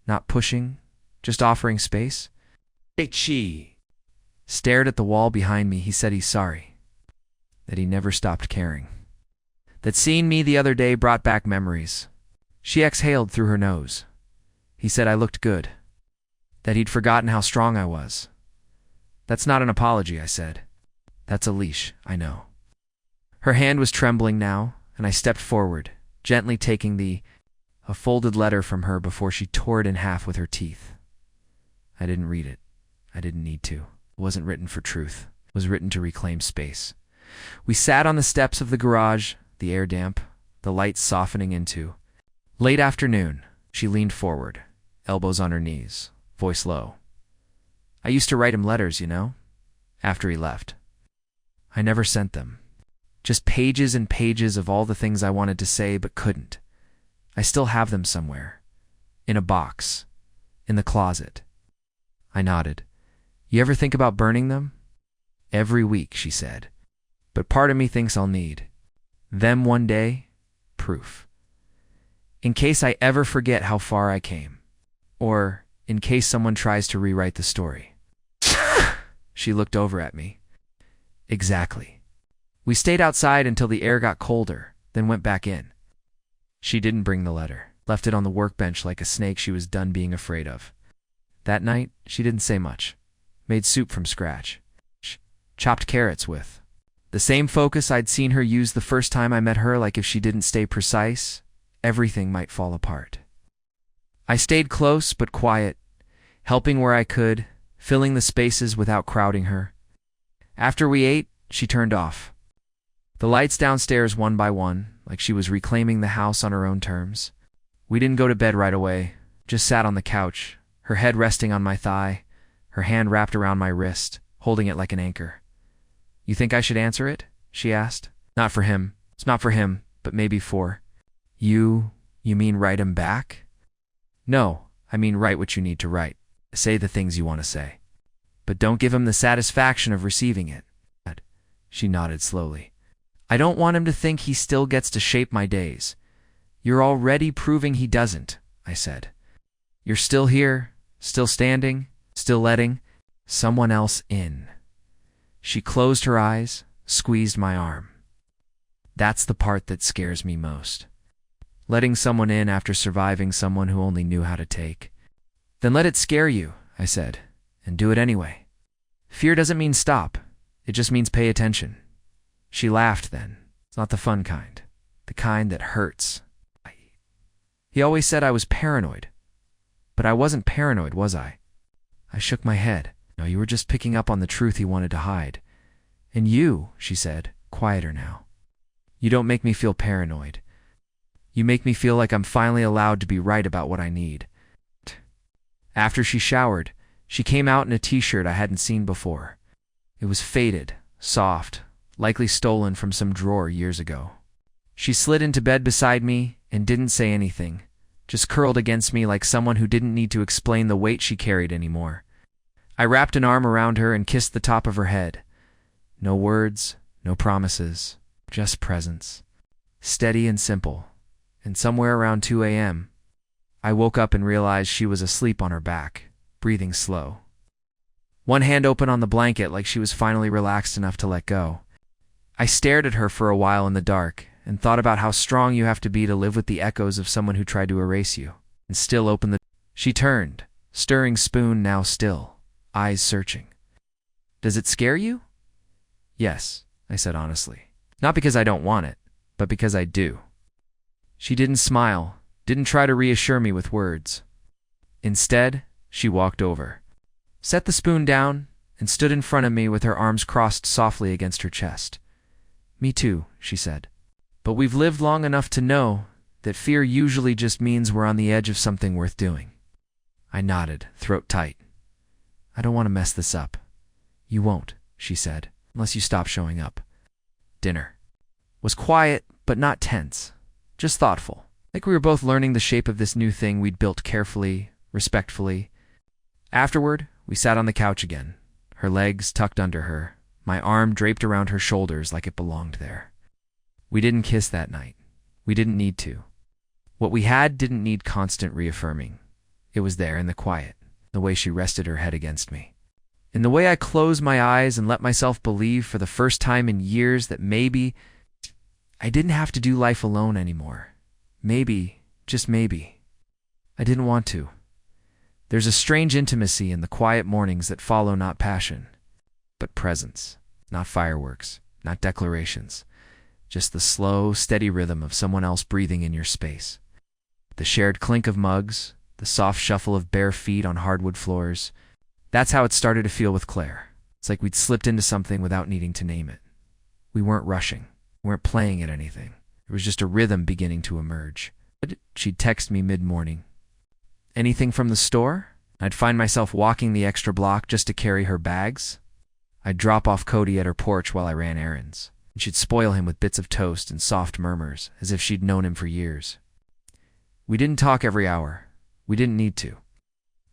Not pushing, just offering space. She stared at the wall behind me. He said he's sorry. That he never stopped caring. That seeing me the other day brought back memories. She exhaled through her nose. He said I looked good. That he'd forgotten how strong I was. "That's not an apology," I said. "That's a leash, I know." Her hand was trembling now, and I stepped forward, gently taking a folded letter from her before she tore it in half with her teeth. I didn't read it. I didn't need to. It wasn't written for truth. It was written to reclaim space. We sat on the steps of the garage, the air damp, the lights softening into. Late afternoon, she leaned forward, elbows on her knees, voice low. "I used to write him letters, you know, after he left. I never sent them. Just pages and pages of all the things I wanted to say but couldn't. I still have them somewhere. In a box. In the closet." I nodded. "You ever think about burning them?" "Every week," she said. "But part of me thinks I'll need them one day. Proof. In case I ever forget how far I came. Or in case someone tries to rewrite the story." She looked over at me. "Exactly." We stayed outside until the air got colder, then went back in. She didn't bring the letter, left it on the workbench like a snake she was done being afraid of. That night, she didn't say much. Made soup from scratch. Chopped carrots with the same focus I'd seen her use the first time I met her, like if she didn't stay precise, everything might fall apart. I stayed close but quiet, helping where I could, filling the spaces without crowding her. After we ate, she turned off the lights downstairs one by one, like she was reclaiming the house on her own terms. We didn't go to bed right away, just sat on the couch, her head resting on my thigh, her hand wrapped around my wrist, holding it like an anchor. "You think I should answer it?" she asked. "Not for him. It's not for him, but maybe for you. You mean write him back?" "No, I mean write what you need to write. Say the things you want to say. But don't give him the satisfaction of receiving it." She nodded slowly. "I don't want him to think he still gets to shape my days. You're already proving he doesn't," I said. "You're still here, still standing, still letting someone else in." She closed her eyes, squeezed my arm. "That's the part that scares me most. Letting someone in after surviving someone who only knew how to take." "Then let it scare you," I said, "and do it anyway. Fear doesn't mean stop. It just means pay attention. She laughed then. It's not the fun kind. The kind that hurts. He always said I was paranoid. But I wasn't paranoid, was I? I shook my head. No, you were just picking up on the truth he wanted to hide. And you, she said, quieter now. You don't make me feel paranoid. You make me feel like I'm finally allowed to be right about what I need. After she showered, she came out in a t-shirt I hadn't seen before. It was faded, soft, likely stolen from some drawer years ago. She slid into bed beside me and didn't say anything, just curled against me like someone who didn't need to explain the weight she carried anymore. I wrapped an arm around her and kissed the top of her head. No words, no promises, just presence. Steady and simple. And somewhere around 2 a.m., I woke up and realized she was asleep on her back, breathing slow. One hand open on the blanket like she was finally relaxed enough to let go. I stared at her for a while in the dark and thought about how strong you have to be to live with the echoes of someone who tried to erase you, and still open the... She turned, stirring spoon now still, eyes searching. Does it scare you? Yes, I said honestly. Not because I don't want it, but because I do. She didn't smile, didn't try to reassure me with words. Instead, she walked over, set the spoon down, and stood in front of me with her arms crossed softly against her chest. Me too, she said. But we've lived long enough to know that fear usually just means we're on the edge of something worth doing. I nodded, throat tight. I don't want to mess this up. You won't, she said, unless you stop showing up. Dinner was quiet, but not tense, just thoughtful, like we were both learning the shape of this new thing we'd built carefully, respectfully. Afterward, we sat on the couch again, her legs tucked under her, my arm draped around her shoulders like it belonged there. We didn't kiss that night. We didn't need to. What we had didn't need constant reaffirming. It was there in the quiet, the way she rested her head against me. In the way I closed my eyes and let myself believe for the first time in years that maybe I didn't have to do life alone anymore. Maybe, just maybe. I didn't want to. There's a strange intimacy in the quiet mornings that follow not passion, but presence, not fireworks, not declarations. Just the slow, steady rhythm of someone else breathing in your space. The shared clink of mugs, the soft shuffle of bare feet on hardwood floors. That's how it started to feel with Claire. It's like we'd slipped into something without needing to name it. We weren't rushing. We weren't playing at anything. It was just a rhythm beginning to emerge. She'd text me mid-morning. Anything from the store? I'd find myself walking the extra block just to carry her bags. I'd drop off Cody at her porch while I ran errands. And she'd spoil him with bits of toast and soft murmurs, as if she'd known him for years. We didn't talk every hour. We didn't need to.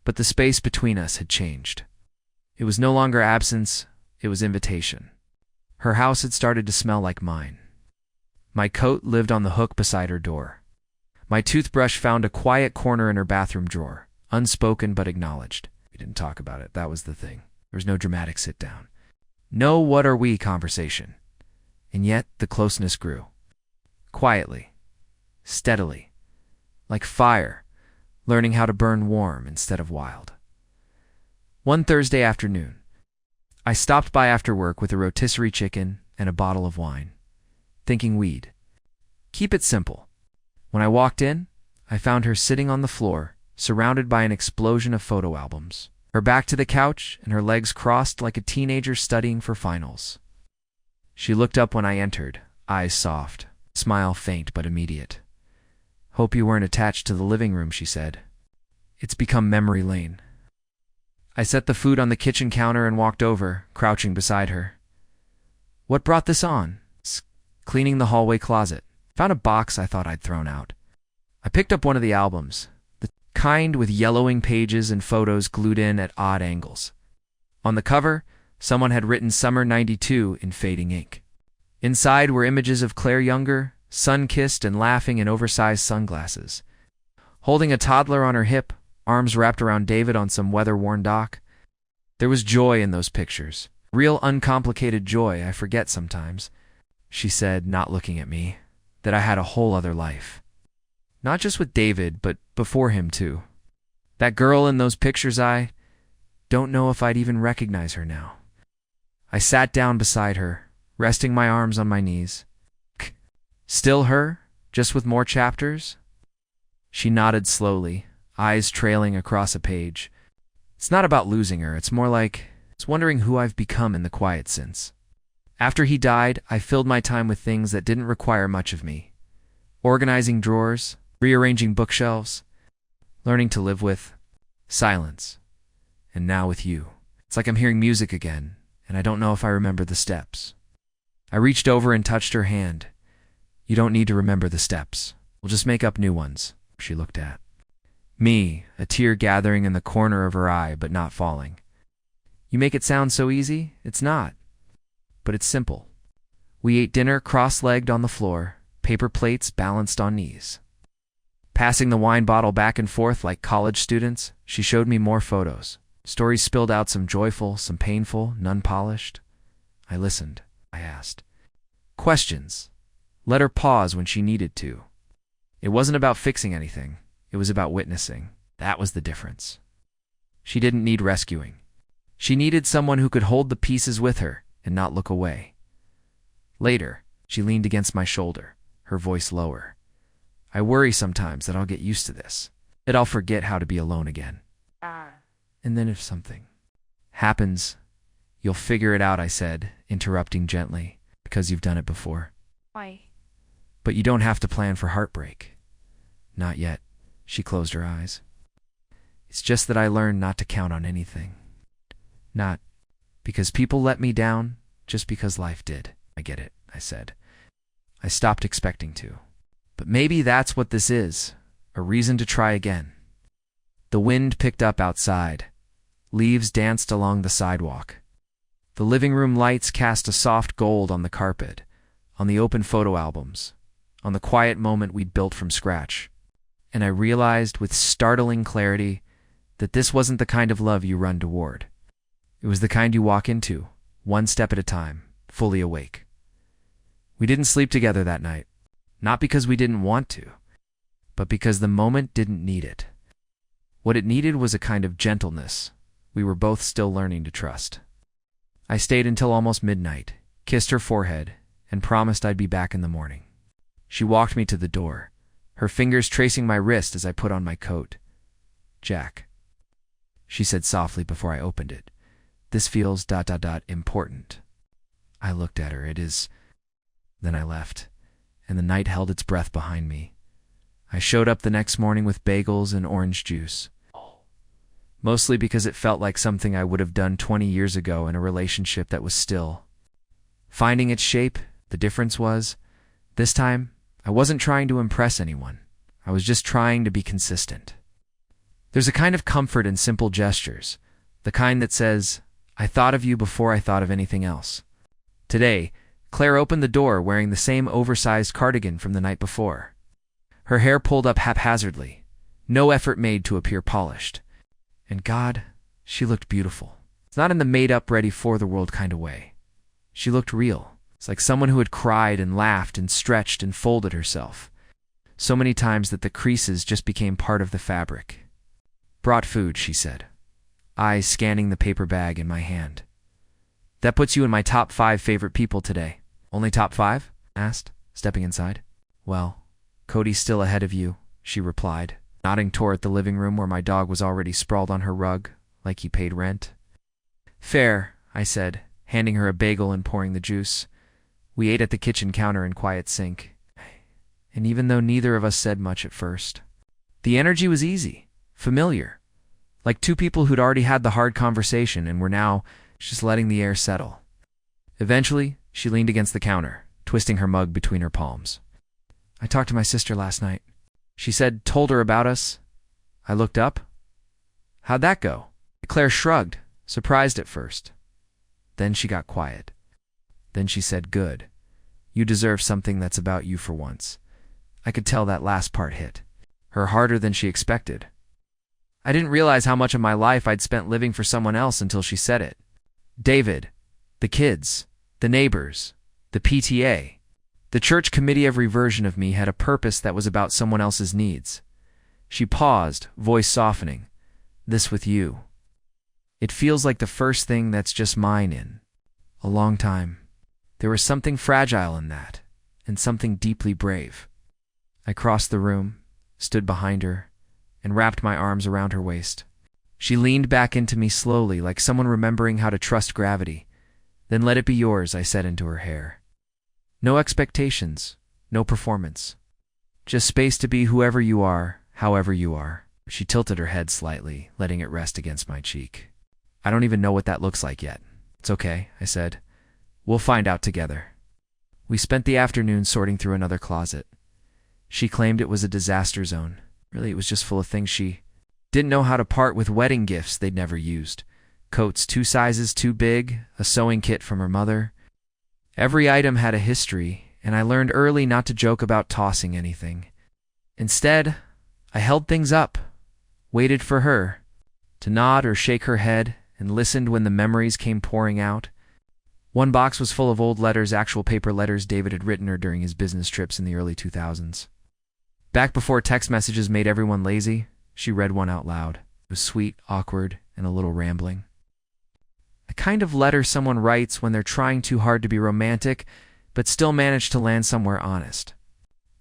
But the space between us had changed. It was no longer absence, it was invitation. Her house had started to smell like mine. My coat lived on the hook beside her door. My toothbrush found a quiet corner in her bathroom drawer, unspoken but acknowledged. We didn't talk about it, that was the thing. There was no dramatic sit-down. No what are we conversation. And yet the closeness grew. Quietly, steadily, like fire, learning how to burn warm instead of wild. One Thursday afternoon, I stopped by after work with a rotisserie chicken and a bottle of wine, thinking we'd keep it simple. When I walked in, I found her sitting on the floor, surrounded by an explosion of photo albums, her back to the couch and her legs crossed like a teenager studying for finals. She looked up when I entered, eyes soft, smile faint but immediate. Hope you weren't attached to the living room, she said. It's become memory lane. I set the food on the kitchen counter and walked over, crouching beside her. What brought this on? Cleaning the hallway closet. Found a box I thought I'd thrown out. I picked up one of the albums, the kind with yellowing pages and photos glued in at odd angles. On the cover, someone had written Summer '92 in fading ink. Inside were images of Claire younger, sun-kissed and laughing in oversized sunglasses. Holding a toddler on her hip, arms wrapped around David on some weather-worn dock. There was joy in those pictures. Real uncomplicated joy I forget sometimes. She said, not looking at me, that I had a whole other life. Not just with David, but before him too. That girl in those pictures, I don't know if I'd even recognize her now. I sat down beside her, resting my arms on my knees. Still her, just with more chapters? She nodded slowly, eyes trailing across a page. It's not about losing her, it's more like it's wondering who I've become in the quiet since. After he died, I filled my time with things that didn't require much of me. Organizing drawers, rearranging bookshelves, learning to live with silence. And now with you. It's like I'm hearing music again, and I don't know if I remember the steps. I reached over and touched her hand. You don't need to remember the steps. We'll just make up new ones, she looked at me, a tear gathering in the corner of her eye but not falling. You make it sound so easy. It's not. But it's simple. We ate dinner cross-legged on the floor, paper plates balanced on knees. Passing the wine bottle back and forth like college students, she showed me more photos. Stories spilled out, some joyful, some painful, none polished. I listened. I asked questions. Let her pause when she needed to. It wasn't about fixing anything. It was about witnessing. That was the difference. She didn't need rescuing. She needed someone who could hold the pieces with her and not look away. Later, she leaned against my shoulder, her voice lower. I worry sometimes that I'll get used to this, that I'll forget how to be alone again. And then if something happens, you'll figure it out, I said, interrupting gently, because you've done it before. Why? But you don't have to plan for heartbreak. Not yet. She closed her eyes. It's just that I learned not to count on anything. Not because people let me down, just because life did. I get it, I said. I stopped expecting to. But maybe that's what this is, a reason to try again. The wind picked up outside. Leaves danced along the sidewalk. The living room lights cast a soft gold on the carpet, on the open photo albums, on the quiet moment we'd built from scratch. And I realized with startling clarity that this wasn't the kind of love you run toward. It was the kind you walk into, one step at a time, fully awake. We didn't sleep together that night, not because we didn't want to, but because the moment didn't need it. What it needed was a kind of gentleness we were both still learning to trust. I stayed until almost midnight, kissed her forehead, and promised I'd be back in the morning. She walked me to the door, her fingers tracing my wrist as I put on my coat. Jack, she said softly before I opened it, this feels ... important. I looked at her. It is. Then I left, and the night held its breath behind me. I showed up the next morning with bagels and orange juice. Mostly because it felt like something I would have done 20 years ago in a relationship that was still finding its shape. The difference was, this time, I wasn't trying to impress anyone. I was just trying to be consistent. There's a kind of comfort in simple gestures, the kind that says, I thought of you before I thought of anything else. Today, Claire opened the door wearing the same oversized cardigan from the night before. Her hair pulled up haphazardly, no effort made to appear polished. And God, she looked beautiful. It's not in the made-up, ready-for-the-world kind of way. She looked real. It's like someone who had cried and laughed and stretched and folded herself, so many times that the creases just became part of the fabric. Brought food, she said, eyes scanning the paper bag in my hand. That puts you in my top 5 favorite people today. Only top 5? Asked, stepping inside. Well, Cody's still ahead of you, she replied, nodding toward the living room where my dog was already sprawled on her rug, like he paid rent. Fair, I said, handing her a bagel and pouring the juice. We ate at the kitchen counter in quiet sync. And even though neither of us said much at first, the energy was easy, familiar, like two people who'd already had the hard conversation and were now just letting the air settle. Eventually, she leaned against the counter, twisting her mug between her palms. I talked to my sister last night. She said, told her about us. I looked up. How'd that go? Claire shrugged, surprised at first. Then she got quiet. Then she said, good. You deserve something that's about you for once. I could tell that last part hit her harder than she expected. I didn't realize how much of my life I'd spent living for someone else until she said it. David, the kids, the neighbors, the PTA, the church committee. Every version of me had a purpose that was about someone else's needs. She paused, voice softening. This with you. It feels like the first thing that's just mine in a long time. There was something fragile in that, and something deeply brave. I crossed the room, stood behind her, and wrapped my arms around her waist. She leaned back into me slowly, like someone remembering how to trust gravity. Then let it be yours, I said into her hair. No expectations, no performance. Just space to be whoever you are, however you are. She tilted her head slightly, letting it rest against my cheek. I don't even know what that looks like yet. It's okay, I said. We'll find out together. We spent the afternoon sorting through another closet. She claimed it was a disaster zone. Really, it was just full of things she didn't know how to part with, wedding gifts they'd never used. Coats 2 sizes too big, a sewing kit from her mother. Every item had a history, and I learned early not to joke about tossing anything. Instead, I held things up, waited for her to nod or shake her head, and listened when the memories came pouring out. One box was full of old letters, actual paper letters David had written her during his business trips in the early 2000s. Back before text messages made everyone lazy, she read one out loud. It was sweet, awkward, and a little rambling. The kind of letter someone writes when they're trying too hard to be romantic, but still manage to land somewhere honest.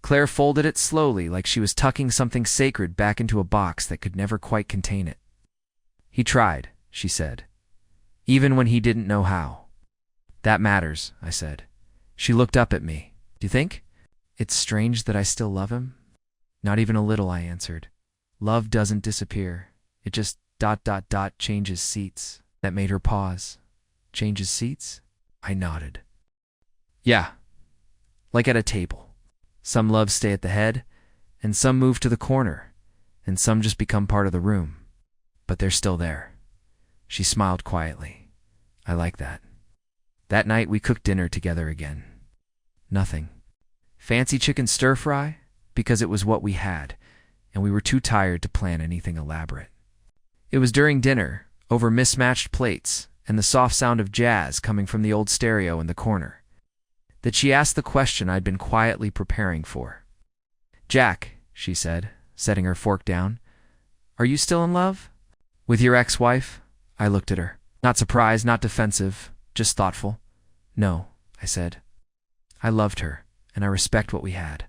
Claire folded it slowly, like she was tucking something sacred back into a box that could never quite contain it. He tried, she said, even when he didn't know how. That matters, I said. She looked up at me. Do you think it's strange that I still love him? Not even a little, I answered. Love doesn't disappear. It just ... changes seats. That made her pause. Changes seats? I nodded. Yeah, like at a table. Some loves stay at the head, and some move to the corner, and some just become part of the room. But they're still there. She smiled quietly. I like that. That night we cooked dinner together again. Nothing. Fancy chicken stir-fry? Because it was what we had, and we were too tired to plan anything elaborate. It was during dinner, over mismatched plates and the soft sound of jazz coming from the old stereo in the corner, that she asked the question I'd been quietly preparing for. Jack, she said, setting her fork down, are you still in love? With your ex-wife? I looked at her. Not surprised, not defensive, just thoughtful. No, I said. I loved her, and I respect what we had.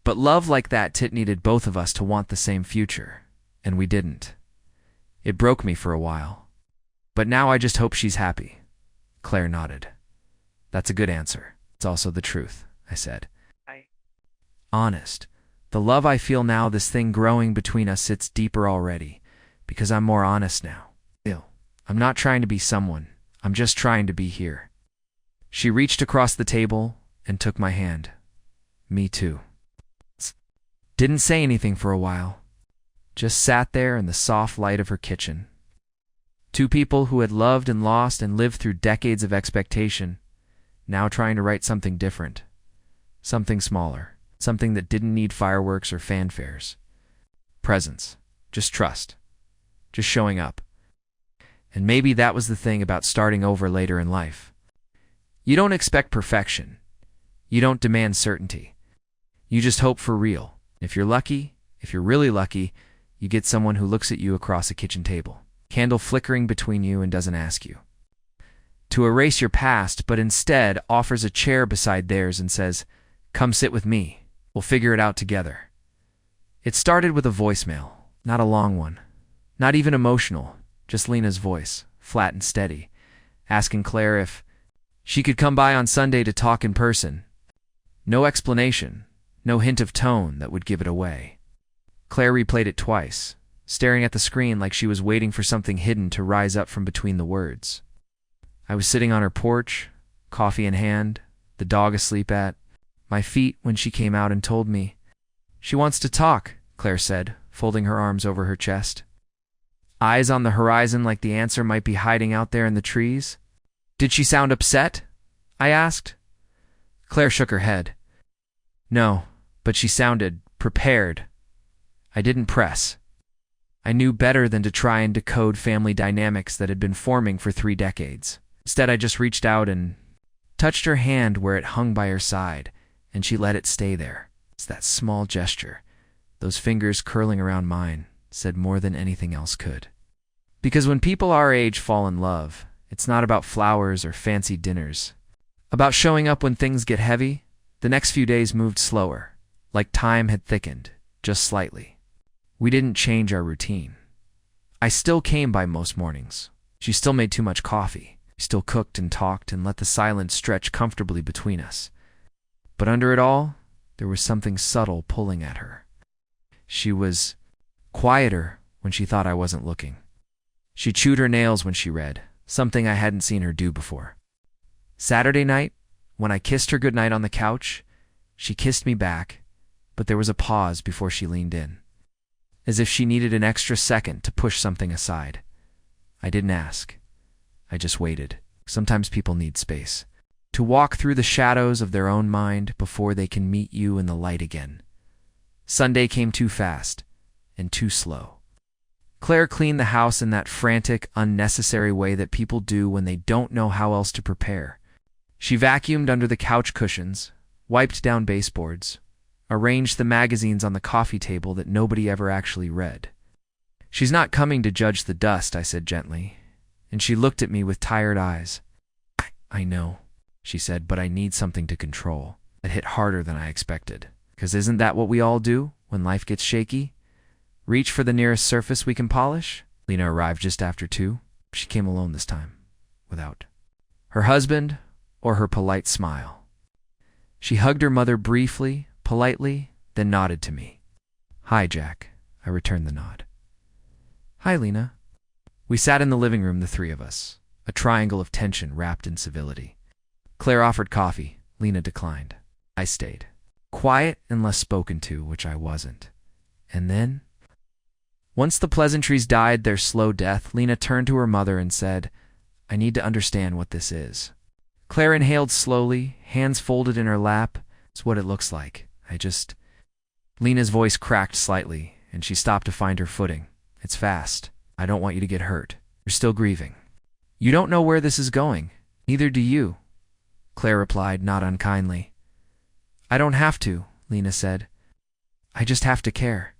But love like that needed both of us to want the same future, and we didn't. It broke me for a while. But now I just hope she's happy. Claire nodded. That's a good answer. It's also the truth, I said. Honest. The love I feel now, this thing growing between us, sits deeper already, because I'm more honest now. I'm not trying to be someone. I'm just trying to be here. She reached across the table and took my hand. Me too. Didn't say anything for a while. Just sat there in the soft light of her kitchen. Two people who had loved and lost and lived through decades of expectation, now trying to write something different. Something smaller. Something that didn't need fireworks or fanfares. Presence. Just trust. Just showing up. And maybe that was the thing about starting over later in life. You don't expect perfection. You don't demand certainty. You just hope for real. If you're lucky, if you're really lucky, you get someone who looks at you across a kitchen table, candle flickering between you, and doesn't ask you to erase your past, but instead offers a chair beside theirs and says, "Come sit with me. We'll figure it out together." It started with a voicemail, not a long one, not even emotional, just Lena's voice, flat and steady, asking Claire if she could come by on Sunday to talk in person. No explanation, no hint of tone that would give it away. Claire replayed it twice, staring at the screen like she was waiting for something hidden to rise up from between the words. I was sitting on her porch, coffee in hand, the dog asleep at my feet when she came out and told me. "She wants to talk," Claire said, folding her arms over her chest. Eyes on the horizon like the answer might be hiding out there in the trees. "Did she sound upset?" I asked. Claire shook her head. "No, but she sounded prepared." I didn't press. I knew better than to try and decode family dynamics that had been forming for 3 decades. Instead, I just reached out and touched her hand where it hung by her side, and she let it stay there. It's that small gesture, those fingers curling around mine, said more than anything else could. Because when people our age fall in love, it's not about flowers or fancy dinners. About showing up when things get heavy, the next few days moved slower, like time had thickened, just slightly. We didn't change our routine. I still came by most mornings. She still made too much coffee. We still cooked and talked and let the silence stretch comfortably between us. But under it all, there was something subtle pulling at her. She was quieter when she thought I wasn't looking. She chewed her nails when she read, something I hadn't seen her do before. Saturday night, when I kissed her goodnight on the couch, she kissed me back, but there was a pause before she leaned in, as if she needed an extra second to push something aside. I didn't ask. I just waited. Sometimes people need space, to walk through the shadows of their own mind before they can meet you in the light again. Sunday came too fast and too slow. Claire cleaned the house in that frantic, unnecessary way that people do when they don't know how else to prepare. She vacuumed under the couch cushions, wiped down baseboards, arranged the magazines on the coffee table that nobody ever actually read. "She's not coming to judge the dust," I said gently, and she looked at me with tired eyes. "I know," she said, "but I need something to control." It hit harder than I expected. Because isn't that what we all do when life gets shaky? Reach for the nearest surface we can polish? Lena arrived just after 2. She came alone this time, without her husband or her polite smile. She hugged her mother briefly, politely, then nodded to me. "Hi, Jack." I returned the nod. "Hi, Lena." We sat in the living room, the three of us, a triangle of tension wrapped in civility. Claire offered coffee. Lena declined. I stayed, quiet and less spoken to, which I wasn't. And then, once the pleasantries died their slow death, Lena turned to her mother and said, "I need to understand what this is." Claire inhaled slowly, hands folded in her lap. "It's what it looks like. Lena's voice cracked slightly, and she stopped to find her footing. "It's fast. I don't want you to get hurt. You're still grieving. You don't know where this is going. Neither do you," Claire replied, not unkindly. "I don't have to," Lena said. "I just have to care."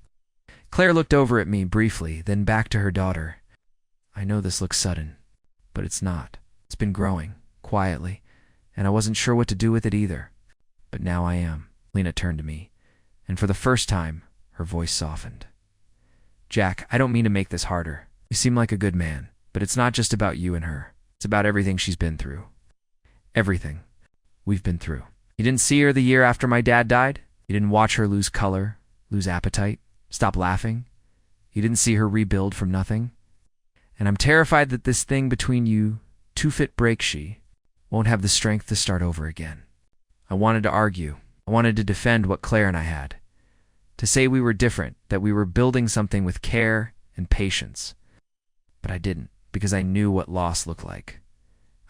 Claire looked over at me briefly, then back to her daughter. "I know this looks sudden, but it's not. It's been growing, quietly, and I wasn't sure what to do with it either. But now I am." Lena turned to me, and for the first time, her voice softened. "Jack, I don't mean to make this harder. You seem like a good man, but it's not just about you and her. It's about everything she's been through. Everything we've been through. You didn't see her the year after my dad died? You didn't watch her lose color, lose appetite, stop laughing? You didn't see her rebuild from nothing? And I'm terrified that this thing between you, two-fit break she, won't have the strength to start over again." I wanted to argue. I wanted to defend what Claire and I had. To say we were different, that we were building something with care and patience. But I didn't, because I knew what loss looked like.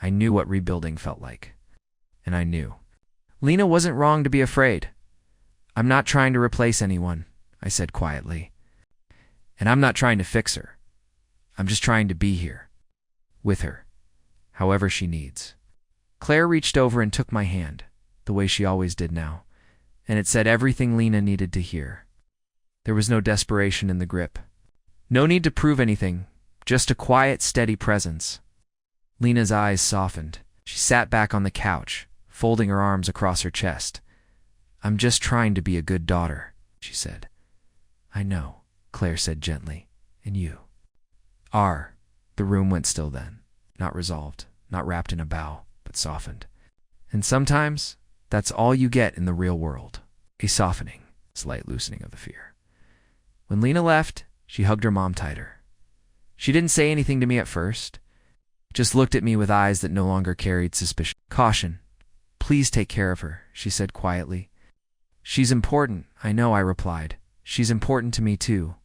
I knew what rebuilding felt like. And I knew. Lena wasn't wrong to be afraid. "I'm not trying to replace anyone," I said quietly. "And I'm not trying to fix her. I'm just trying to be here. With her. However she needs." Claire reached over and took my hand, the way she always did now, and it said everything Lena needed to hear. There was no desperation in the grip. No need to prove anything, just a quiet, steady presence. Lena's eyes softened. She sat back on the couch, folding her arms across her chest. "I'm just trying to be a good daughter," she said. "I know," Claire said gently. "And you are." The room went still then, not resolved, not wrapped in a bow, but softened. And sometimes that's all you get in the real world, a softening, slight loosening of the fear. When Lena left, she hugged her mom tighter. She didn't say anything to me at first, just looked at me with eyes that no longer carried suspicion. "Caution. Please take care of her," she said quietly. "She's important, I know," I replied. "She's important to me too."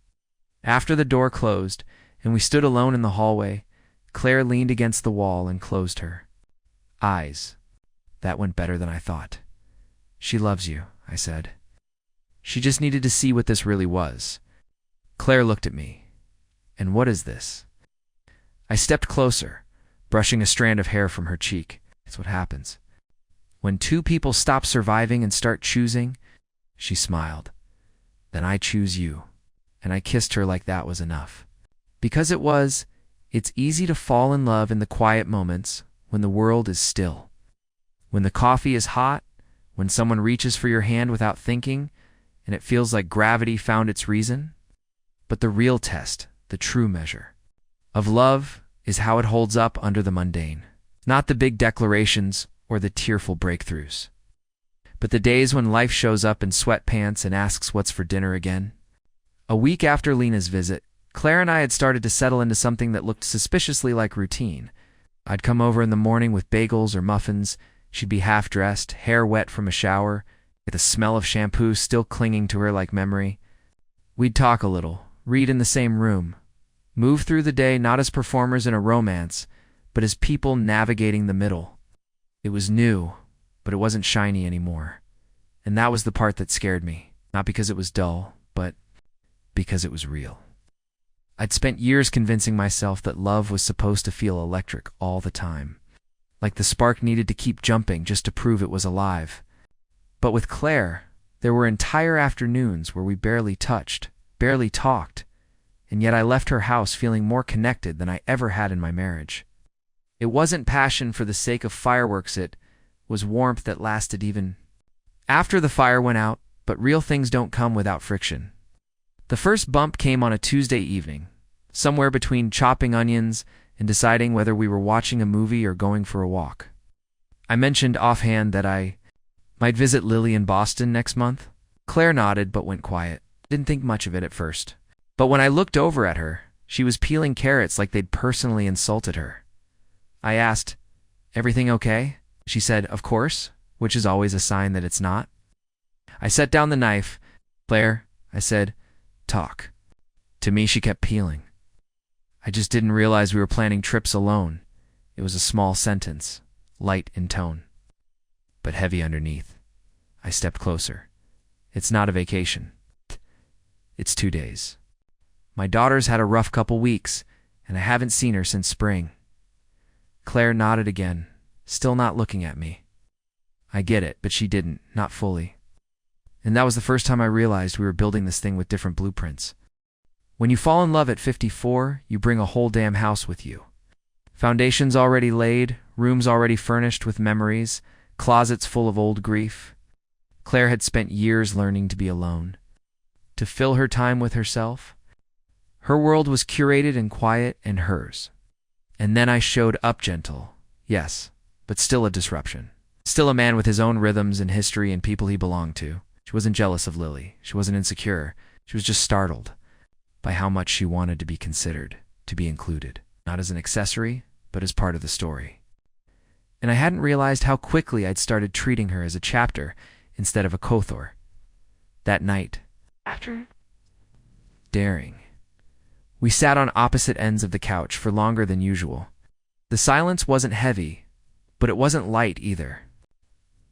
After the door closed, and we stood alone in the hallway, Claire leaned against the wall and closed her eyes. That went better than I thought. "She loves you," I said. She just needed to see what this really was. Claire looked at me. "And what is this?" I stepped closer, brushing a strand of hair from her cheek. "It's what happens when two people stop surviving and start choosing." She smiled. "Then I choose you." And I kissed her like that was enough. Because it was. It's easy to fall in love in the quiet moments when the world is still. When the coffee is hot, when someone reaches for your hand without thinking, and it feels like gravity found its reason. But the real test, the true measure of love, is how it holds up under the mundane. Not the big declarations or the tearful breakthroughs, but the days when life shows up in sweatpants and asks what's for dinner again. A week after Lena's visit, Claire and I had started to settle into something that looked suspiciously like routine. I'd come over in the morning with bagels or muffins. She'd be half-dressed, hair wet from a shower, with the smell of shampoo still clinging to her like memory. We'd talk a little, read in the same room, move through the day not as performers in a romance, but as people navigating the middle. It was new, but it wasn't shiny anymore. And that was the part that scared me, not because it was dull, but because it was real. I'd spent years convincing myself that love was supposed to feel electric all the time, like the spark needed to keep jumping just to prove it was alive. But with Claire, there were entire afternoons where we barely touched, barely talked, and yet I left her house feeling more connected than I ever had in my marriage. It wasn't passion for the sake of fireworks, it was warmth that lasted even after the fire went out, but real things don't come without friction. The first bump came on a Tuesday evening, somewhere between chopping onions and deciding whether we were watching a movie or going for a walk. I mentioned offhand that I might visit Lily in Boston next month. Claire nodded but went quiet. Didn't think much of it at first. But when I looked over at her, she was peeling carrots like they'd personally insulted her. I asked, "Everything okay?" She said, "Of course," which is always a sign that it's not. I set down the knife. "Claire," I said, "talk." To me, she kept peeling. I just didn't realize we were planning trips alone. It was a small sentence, light in tone, but heavy underneath. I stepped closer. "It's not a vacation. It's 2 days. My daughter's had a rough couple weeks, and I haven't seen her since spring." Claire nodded again, still not looking at me. I get it, but she didn't, not fully. And that was the first time I realized we were building this thing with different blueprints. When you fall in love at 54, you bring a whole damn house with you. Foundations already laid, rooms already furnished with memories, closets full of old grief. Claire had spent years learning to be alone, to fill her time with herself. Her world was curated and quiet, and hers. And then I showed up gentle, yes, but still a disruption. Still a man with his own rhythms and history and people he belonged to. She wasn't jealous of Lily. She wasn't insecure. She was just startled by how much she wanted to be considered, to be included, not as an accessory, but as part of the story. And I hadn't realized how quickly I'd started treating her as a chapter instead of a Kothor. That night, after daring, we sat on opposite ends of the couch for longer than usual. The silence wasn't heavy, but it wasn't light either.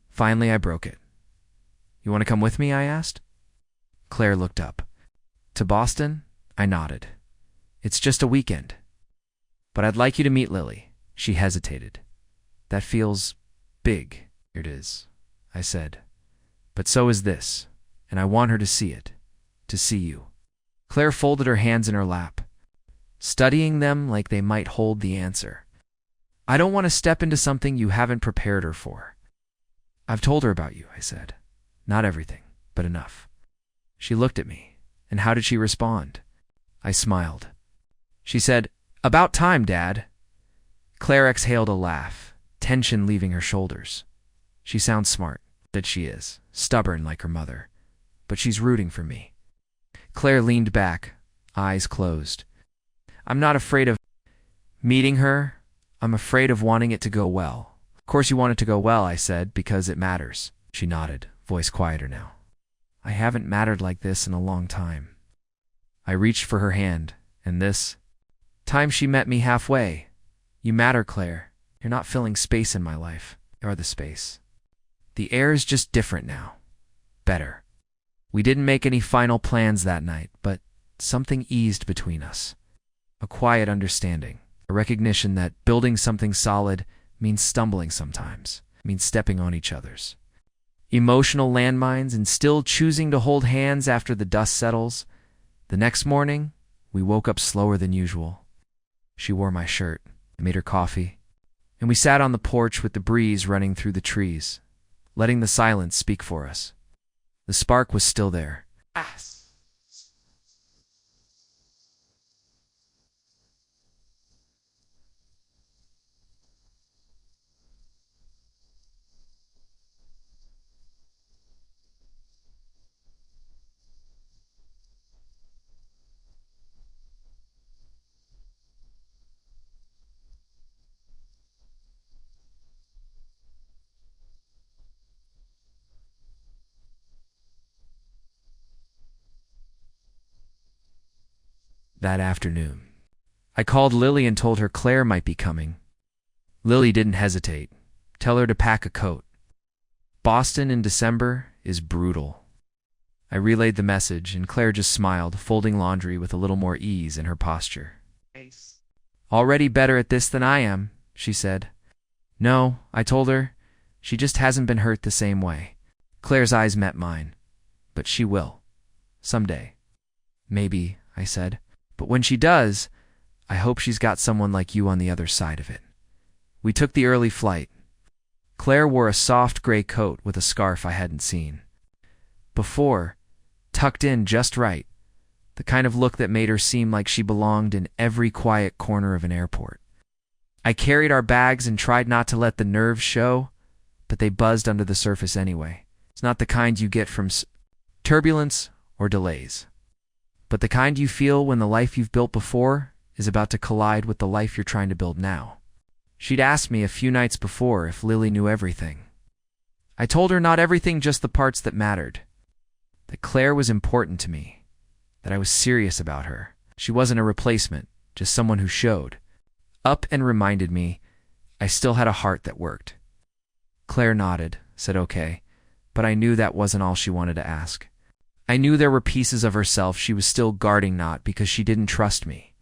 Finally, I broke it. "You want to come with me?" I asked. Claire looked up. "To Boston?" I nodded. "It's just a weekend. But I'd like you to meet Lily." She hesitated. "That feels big." "It is," I said. "But so is this, and I want her to see it, to see you." Claire folded her hands in her lap, studying them like they might hold the answer. "I don't want to step into something you haven't prepared her for." "I've told her about you," I said. "Not everything, but enough." She looked at me. And how did she respond? I smiled. She said, "About time, Dad." Claire exhaled a laugh, tension leaving her shoulders. "She sounds smart," that she is, stubborn like her mother, but she's rooting for me. Claire leaned back, eyes closed. "I'm not afraid of meeting her. I'm afraid of wanting it to go well." "Of course you want it to go well," I said, "because it matters." She nodded, voice quieter now. "I haven't mattered like this in a long time." I reached for her hand, and this time she met me halfway. "You matter, Claire. You're not filling space in my life. You're the space. The air is just different now. Better." We didn't make any final plans that night, but something eased between us. A quiet understanding, a recognition that building something solid means stumbling sometimes, means stepping on each other's emotional landmines and still choosing to hold hands after the dust settles. The next morning, we woke up slower than usual. She wore my shirt. I made her coffee, and we sat on the porch with the breeze running through the trees, letting the silence speak for us. The spark was still there. That afternoon, I called Lily and told her Claire might be coming. Lily didn't hesitate. Tell her to pack a coat. Boston in December is brutal. I relayed the message, and Claire just smiled, folding laundry with a little more ease in her posture. Already better at this than I am, she said. No, I told her. She just hasn't been hurt the same way. Claire's eyes met mine. But she will. Someday. Maybe, I said. But when she does, I hope she's got someone like you on the other side of it. We took the early flight. Claire wore a soft gray coat with a scarf I hadn't seen before, tucked in just right, the kind of look that made her seem like she belonged in every quiet corner of an airport. I carried our bags and tried not to let the nerves show, but they buzzed under the surface anyway. It's not the kind you get from turbulence or delays, but the kind you feel when the life you've built before is about to collide with the life you're trying to build now. She'd asked me a few nights before if Lily knew everything. I told her not everything, just the parts that mattered. That Claire was important to me. That I was serious about her. She wasn't a replacement, just someone who showed up and reminded me I still had a heart that worked. Claire nodded, said okay, but I knew that wasn't all she wanted to ask. I knew there were pieces of herself she was still guarding, not because she didn't trust me,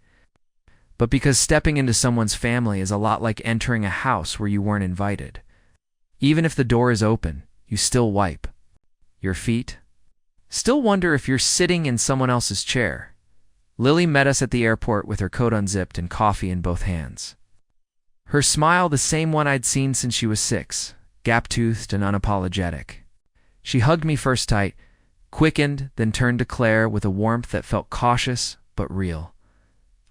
but because stepping into someone's family is a lot like entering a house where you weren't invited. Even if the door is open, you still wipe your feet. Still wonder if you're sitting in someone else's chair. Lily met us at the airport with her coat unzipped and coffee in both hands. Her smile the same one I'd seen since she was 6, gap-toothed and unapologetic. She hugged me first tight, quickened, then turned to Claire with a warmth that felt cautious but real.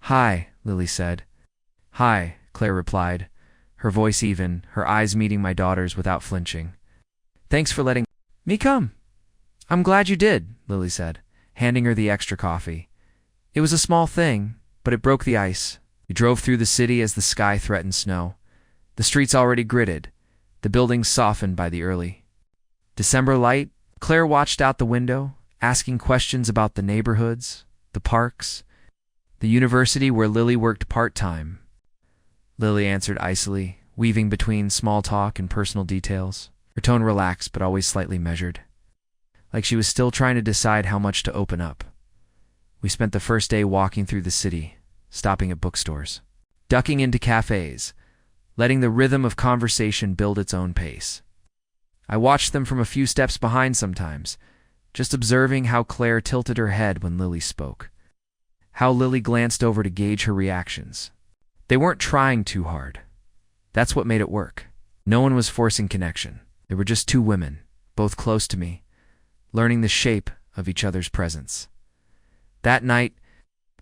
Hi, Lily said. Hi, Claire replied, her voice even, her eyes meeting my daughter's without flinching. Thanks for letting me come. I'm glad you did, Lily said, handing her the extra coffee. It was a small thing, but it broke the ice. We drove through the city as the sky threatened snow. The streets already gritted, the buildings softened by the early December light. Claire watched out the window, asking questions about the neighborhoods, the parks, the university where Lily worked part-time. Lily answered icily, weaving between small talk and personal details, her tone relaxed but always slightly measured, like she was still trying to decide how much to open up. We spent the first day walking through the city, stopping at bookstores, ducking into cafes, letting the rhythm of conversation build its own pace. I watched them from a few steps behind sometimes, just observing how Claire tilted her head when Lily spoke, how Lily glanced over to gauge her reactions. They weren't trying too hard. That's what made it work. No one was forcing connection. They were just two women, both close to me, learning the shape of each other's presence. That night,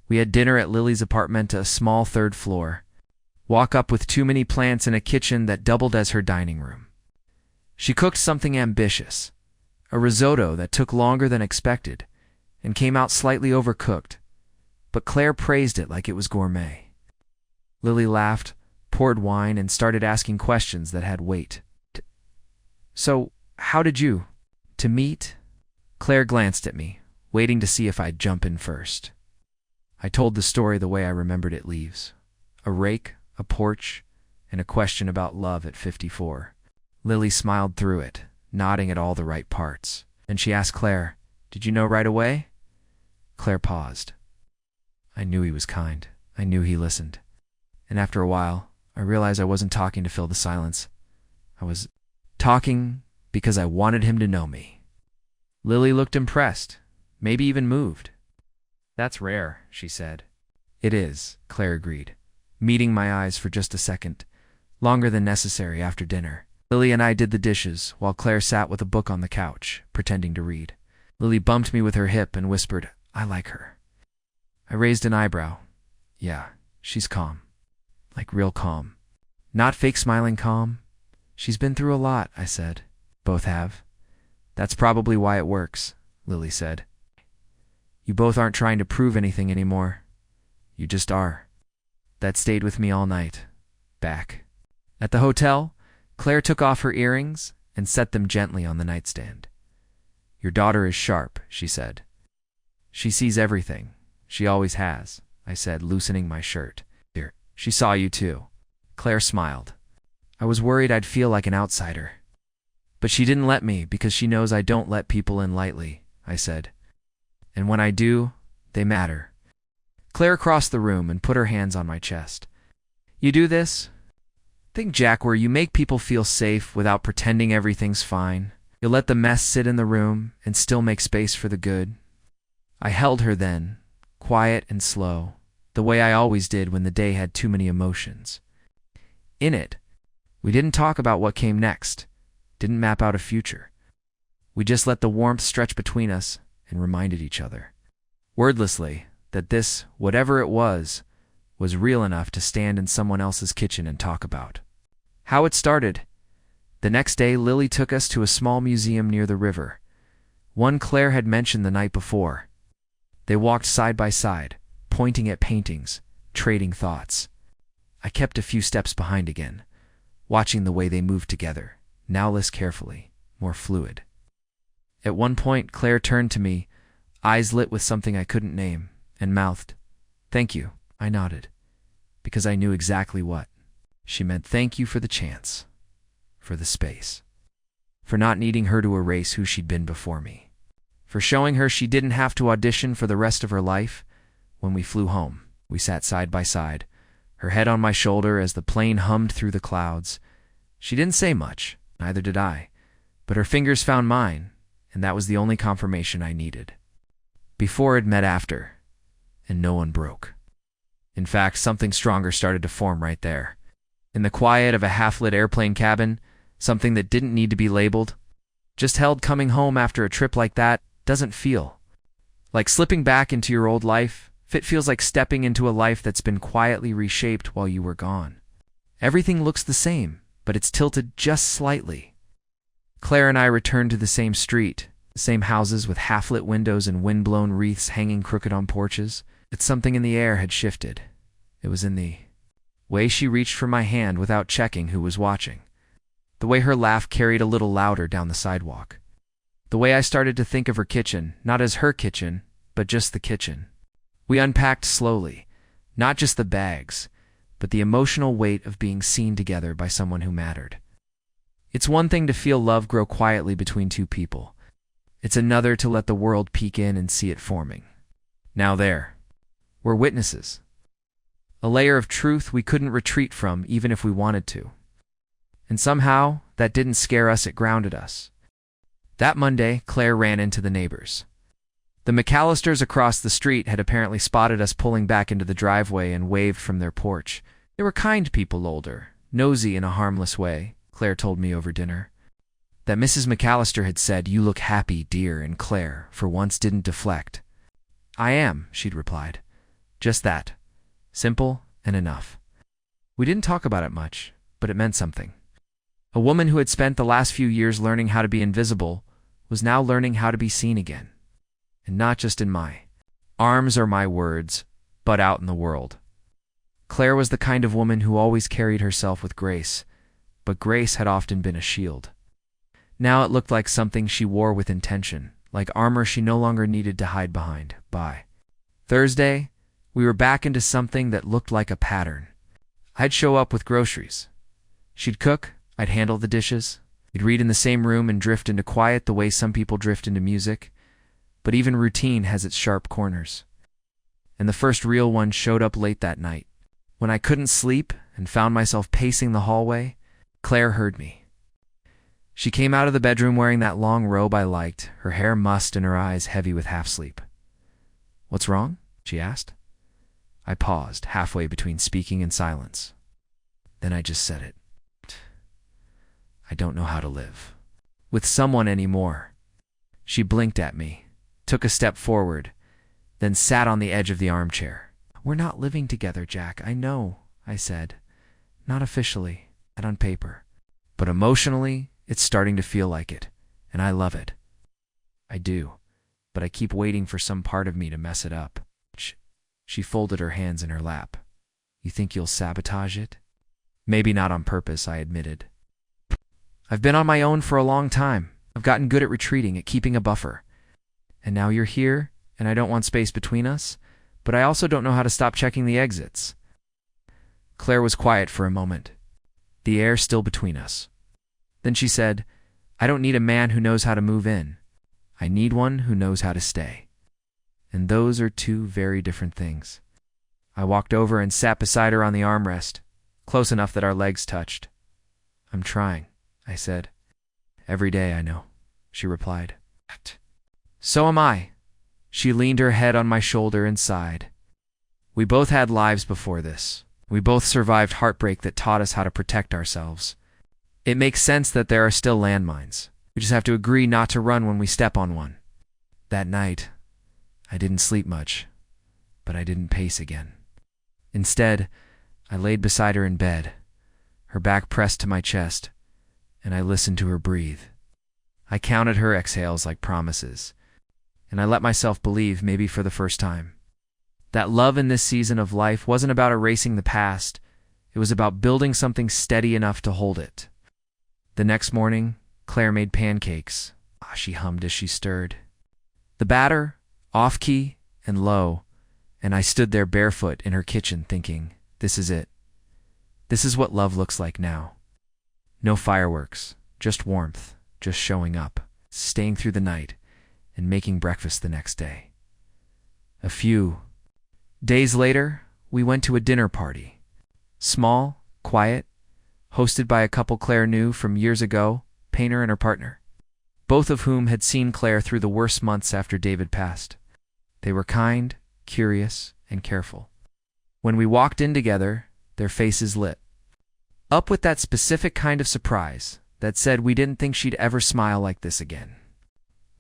we had dinner at Lily's apartment, a small third floor, walk up with too many plants in a kitchen that doubled as her dining room. She cooked something ambitious, a risotto that took longer than expected and came out slightly overcooked, but Claire praised it like it was gourmet. Lily laughed, poured wine, and started asking questions that had weight. So, how did you to meet? Claire glanced at me, waiting to see if I'd jump in first. I told the story the way I remembered it leaves. A rake, a porch, and a question about love at 54. Lily smiled through it, nodding at all the right parts. Then she asked Claire, "Did you know right away?" Claire paused. I knew he was kind. I knew he listened. And after a while, I realized I wasn't talking to fill the silence. I was talking because I wanted him to know me. Lily looked impressed, maybe even moved. That's rare, she said. It is, Claire agreed, meeting my eyes for just a second, longer than necessary after dinner. Lily and I did the dishes, while Claire sat with a book on the couch, pretending to read. Lily bumped me with her hip and whispered, "I like her." I raised an eyebrow. Yeah, she's calm. Like real calm. Not fake smiling calm. She's been through a lot, I said. Both have. That's probably why it works, Lily said. You both aren't trying to prove anything anymore. You just are. That stayed with me all night. Back. At the hotel, Claire took off her earrings and set them gently on the nightstand. Your daughter is sharp, she said. She sees everything. She always has, I said, loosening my shirt. Here, she saw you too. Claire smiled. I was worried I'd feel like an outsider. But she didn't let me because she knows I don't let people in lightly, I said. And when I do, they matter. Claire crossed the room and put her hands on my chest. You do this? Think, Jack, where you make people feel safe without pretending everything's fine. You'll let the mess sit in the room and still make space for the good. I held her then, quiet and slow, the way I always did when the day had too many emotions. In it, we didn't talk about what came next, didn't map out a future. We just let the warmth stretch between us and reminded each other, wordlessly, that this, whatever it was real enough to stand in someone else's kitchen and talk about. How it started. The next day, Lily took us to a small museum near the river, one Claire had mentioned the night before. They walked side by side, pointing at paintings, trading thoughts. I kept a few steps behind again, watching the way they moved together, now less carefully, more fluid. At one point, Claire turned to me, eyes lit with something I couldn't name, and mouthed, "Thank you." I nodded, because I knew exactly what. She meant thank you for the chance, for the space, for not needing her to erase who she'd been before me, for showing her she didn't have to audition for the rest of her life. When we flew home, we sat side by side, her head on my shoulder as the plane hummed through the clouds. She didn't say much, neither did I, but her fingers found mine, and that was the only confirmation I needed. Before it met after, and no one broke. In fact, something stronger started to form right there. In the quiet of a half-lit airplane cabin, something that didn't need to be labeled, just held. Coming home after a trip like that doesn't feel like slipping back into your old life. It feels like stepping into a life that's been quietly reshaped while you were gone. Everything looks the same, but it's tilted just slightly. Claire and I returned to the same street, the same houses with half-lit windows and wind-blown wreaths hanging crooked on porches. But something in the air had shifted. It was in the way she reached for my hand without checking who was watching. The way her laugh carried a little louder down the sidewalk. The way I started to think of her kitchen, not as her kitchen, but just the kitchen. We unpacked slowly, not just the bags, but the emotional weight of being seen together by someone who mattered. It's one thing to feel love grow quietly between two people. It's another to let the world peek in and see it forming. Now there. We're witnesses. A layer of truth we couldn't retreat from even if we wanted to. And somehow, that didn't scare us, it grounded us. That Monday, Claire ran into the neighbors. The McAllisters across the street had apparently spotted us pulling back into the driveway and waved from their porch. They were kind people, older, nosy in a harmless way, Claire told me over dinner. That Mrs. McAllister had said, "You look happy, dear," and Claire, for once, didn't deflect. "I am," she'd replied. Just that. Simple and enough. We didn't talk about it much, but it meant something. A woman who had spent the last few years learning how to be invisible was now learning how to be seen again. And not just in my arms or my words, but out in the world. Claire was the kind of woman who always carried herself with grace, but grace had often been a shield. Now it looked like something she wore with intention, like armor she no longer needed to hide behind. By Thursday, we were back into something that looked like a pattern. I'd show up with groceries. She'd cook, I'd handle the dishes. We'd read in the same room and drift into quiet the way some people drift into music. But even routine has its sharp corners. And the first real one showed up late that night. When I couldn't sleep and found myself pacing the hallway, Claire heard me. She came out of the bedroom wearing that long robe I liked, her hair mussed and her eyes heavy with half-sleep. "What's wrong?" she asked. I paused, halfway between speaking and silence. Then I just said it. I don't know how to live with someone anymore. She blinked at me, took a step forward, then sat on the edge of the armchair. We're not living together, Jack, I know, I said. Not officially, not on paper. But emotionally, it's starting to feel like it, and I love it. I do, but I keep waiting for some part of me to mess it up. She folded her hands in her lap. You think you'll sabotage it? Maybe not on purpose, I admitted. I've been on my own for a long time. I've gotten good at retreating, at keeping a buffer. And now you're here, and I don't want space between us, but I also don't know how to stop checking the exits. Claire was quiet for a moment, the air still between us. Then she said, I don't need a man who knows how to move in. I need one who knows how to stay. And those are two very different things. I walked over and sat beside her on the armrest, close enough that our legs touched. I'm trying, I said. Every day, I know, she replied. So am I. She leaned her head on my shoulder and sighed. We both had lives before this. We both survived heartbreak that taught us how to protect ourselves. It makes sense that there are still landmines. We just have to agree not to run when we step on one. That night, I didn't sleep much, but I didn't pace again. Instead, I laid beside her in bed, her back pressed to my chest, and I listened to her breathe. I counted her exhales like promises, and I let myself believe, maybe for the first time, that love in this season of life wasn't about erasing the past. It was about building something steady enough to hold it. The next morning, Claire made pancakes. She hummed as she stirred. The batter, off-key and low, and I stood there barefoot in her kitchen thinking, this is it. This is what love looks like now. No fireworks, just warmth, just showing up, staying through the night, and making breakfast the next day. A few days later, we went to a dinner party. Small, quiet, hosted by a couple Claire knew from years ago, Painter and her partner, both of whom had seen Claire through the worst months after David passed. They were kind, curious, and careful. When we walked in together, their faces lit up with that specific kind of surprise that said we didn't think she'd ever smile like this again.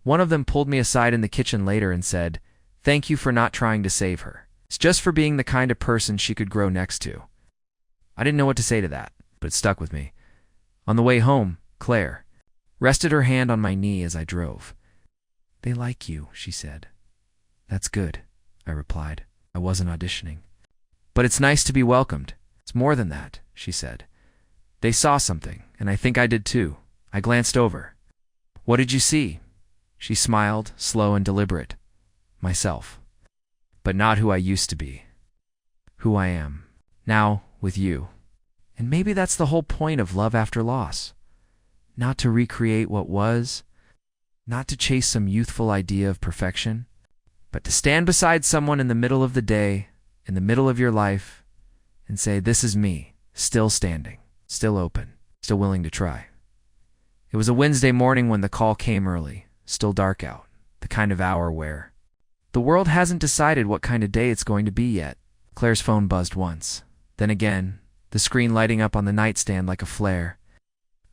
One of them pulled me aside in the kitchen later and said, "Thank you for not trying to save her. It's just for being the kind of person she could grow next to." I didn't know what to say to that, but it stuck with me. On the way home, Claire rested her hand on my knee as I drove. "They like you," she said. "That's good," I replied. I wasn't auditioning. "But it's nice to be welcomed. It's more than that," she said. "They saw something, and I think I did too." I glanced over. "What did you see?" She smiled, slow and deliberate. "Myself. But not who I used to be. Who I am. Now, with you. And maybe that's the whole point of love after loss. Not to recreate what was, not to chase some youthful idea of perfection, but to stand beside someone in the middle of the day, in the middle of your life, and say, this is me, still standing, still open, still willing to try." It was a Wednesday morning when the call came early, still dark out, the kind of hour where the world hasn't decided what kind of day it's going to be yet. Claire's phone buzzed once, then again, the screen lighting up on the nightstand like a flare.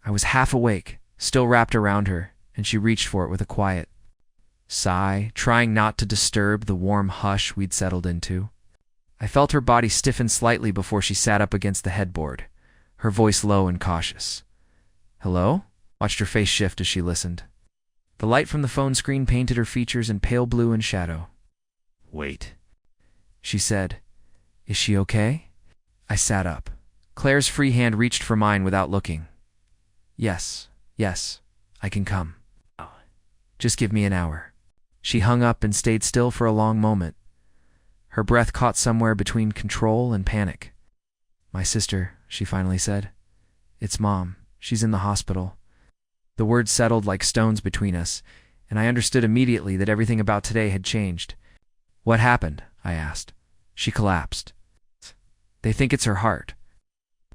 I was half awake, still wrapped around her, and she reached for it with a quiet sigh, trying not to disturb the warm hush we'd settled into. I felt her body stiffen slightly before she sat up against the headboard, her voice low and cautious. "Hello?" Watched her face shift as she listened. The light from the phone screen painted her features in pale blue and shadow. "Wait," she said. "Is she okay?" I sat up. Claire's free hand reached for mine without looking. Yes, I can come. Just give me an hour." She hung up and stayed still for a long moment. Her breath caught somewhere between control and panic. "My sister," she finally said. "It's Mom. She's in the hospital." The words settled like stones between us, and I understood immediately that everything about today had changed. "What happened?" I asked. She collapsed. "They think it's her heart."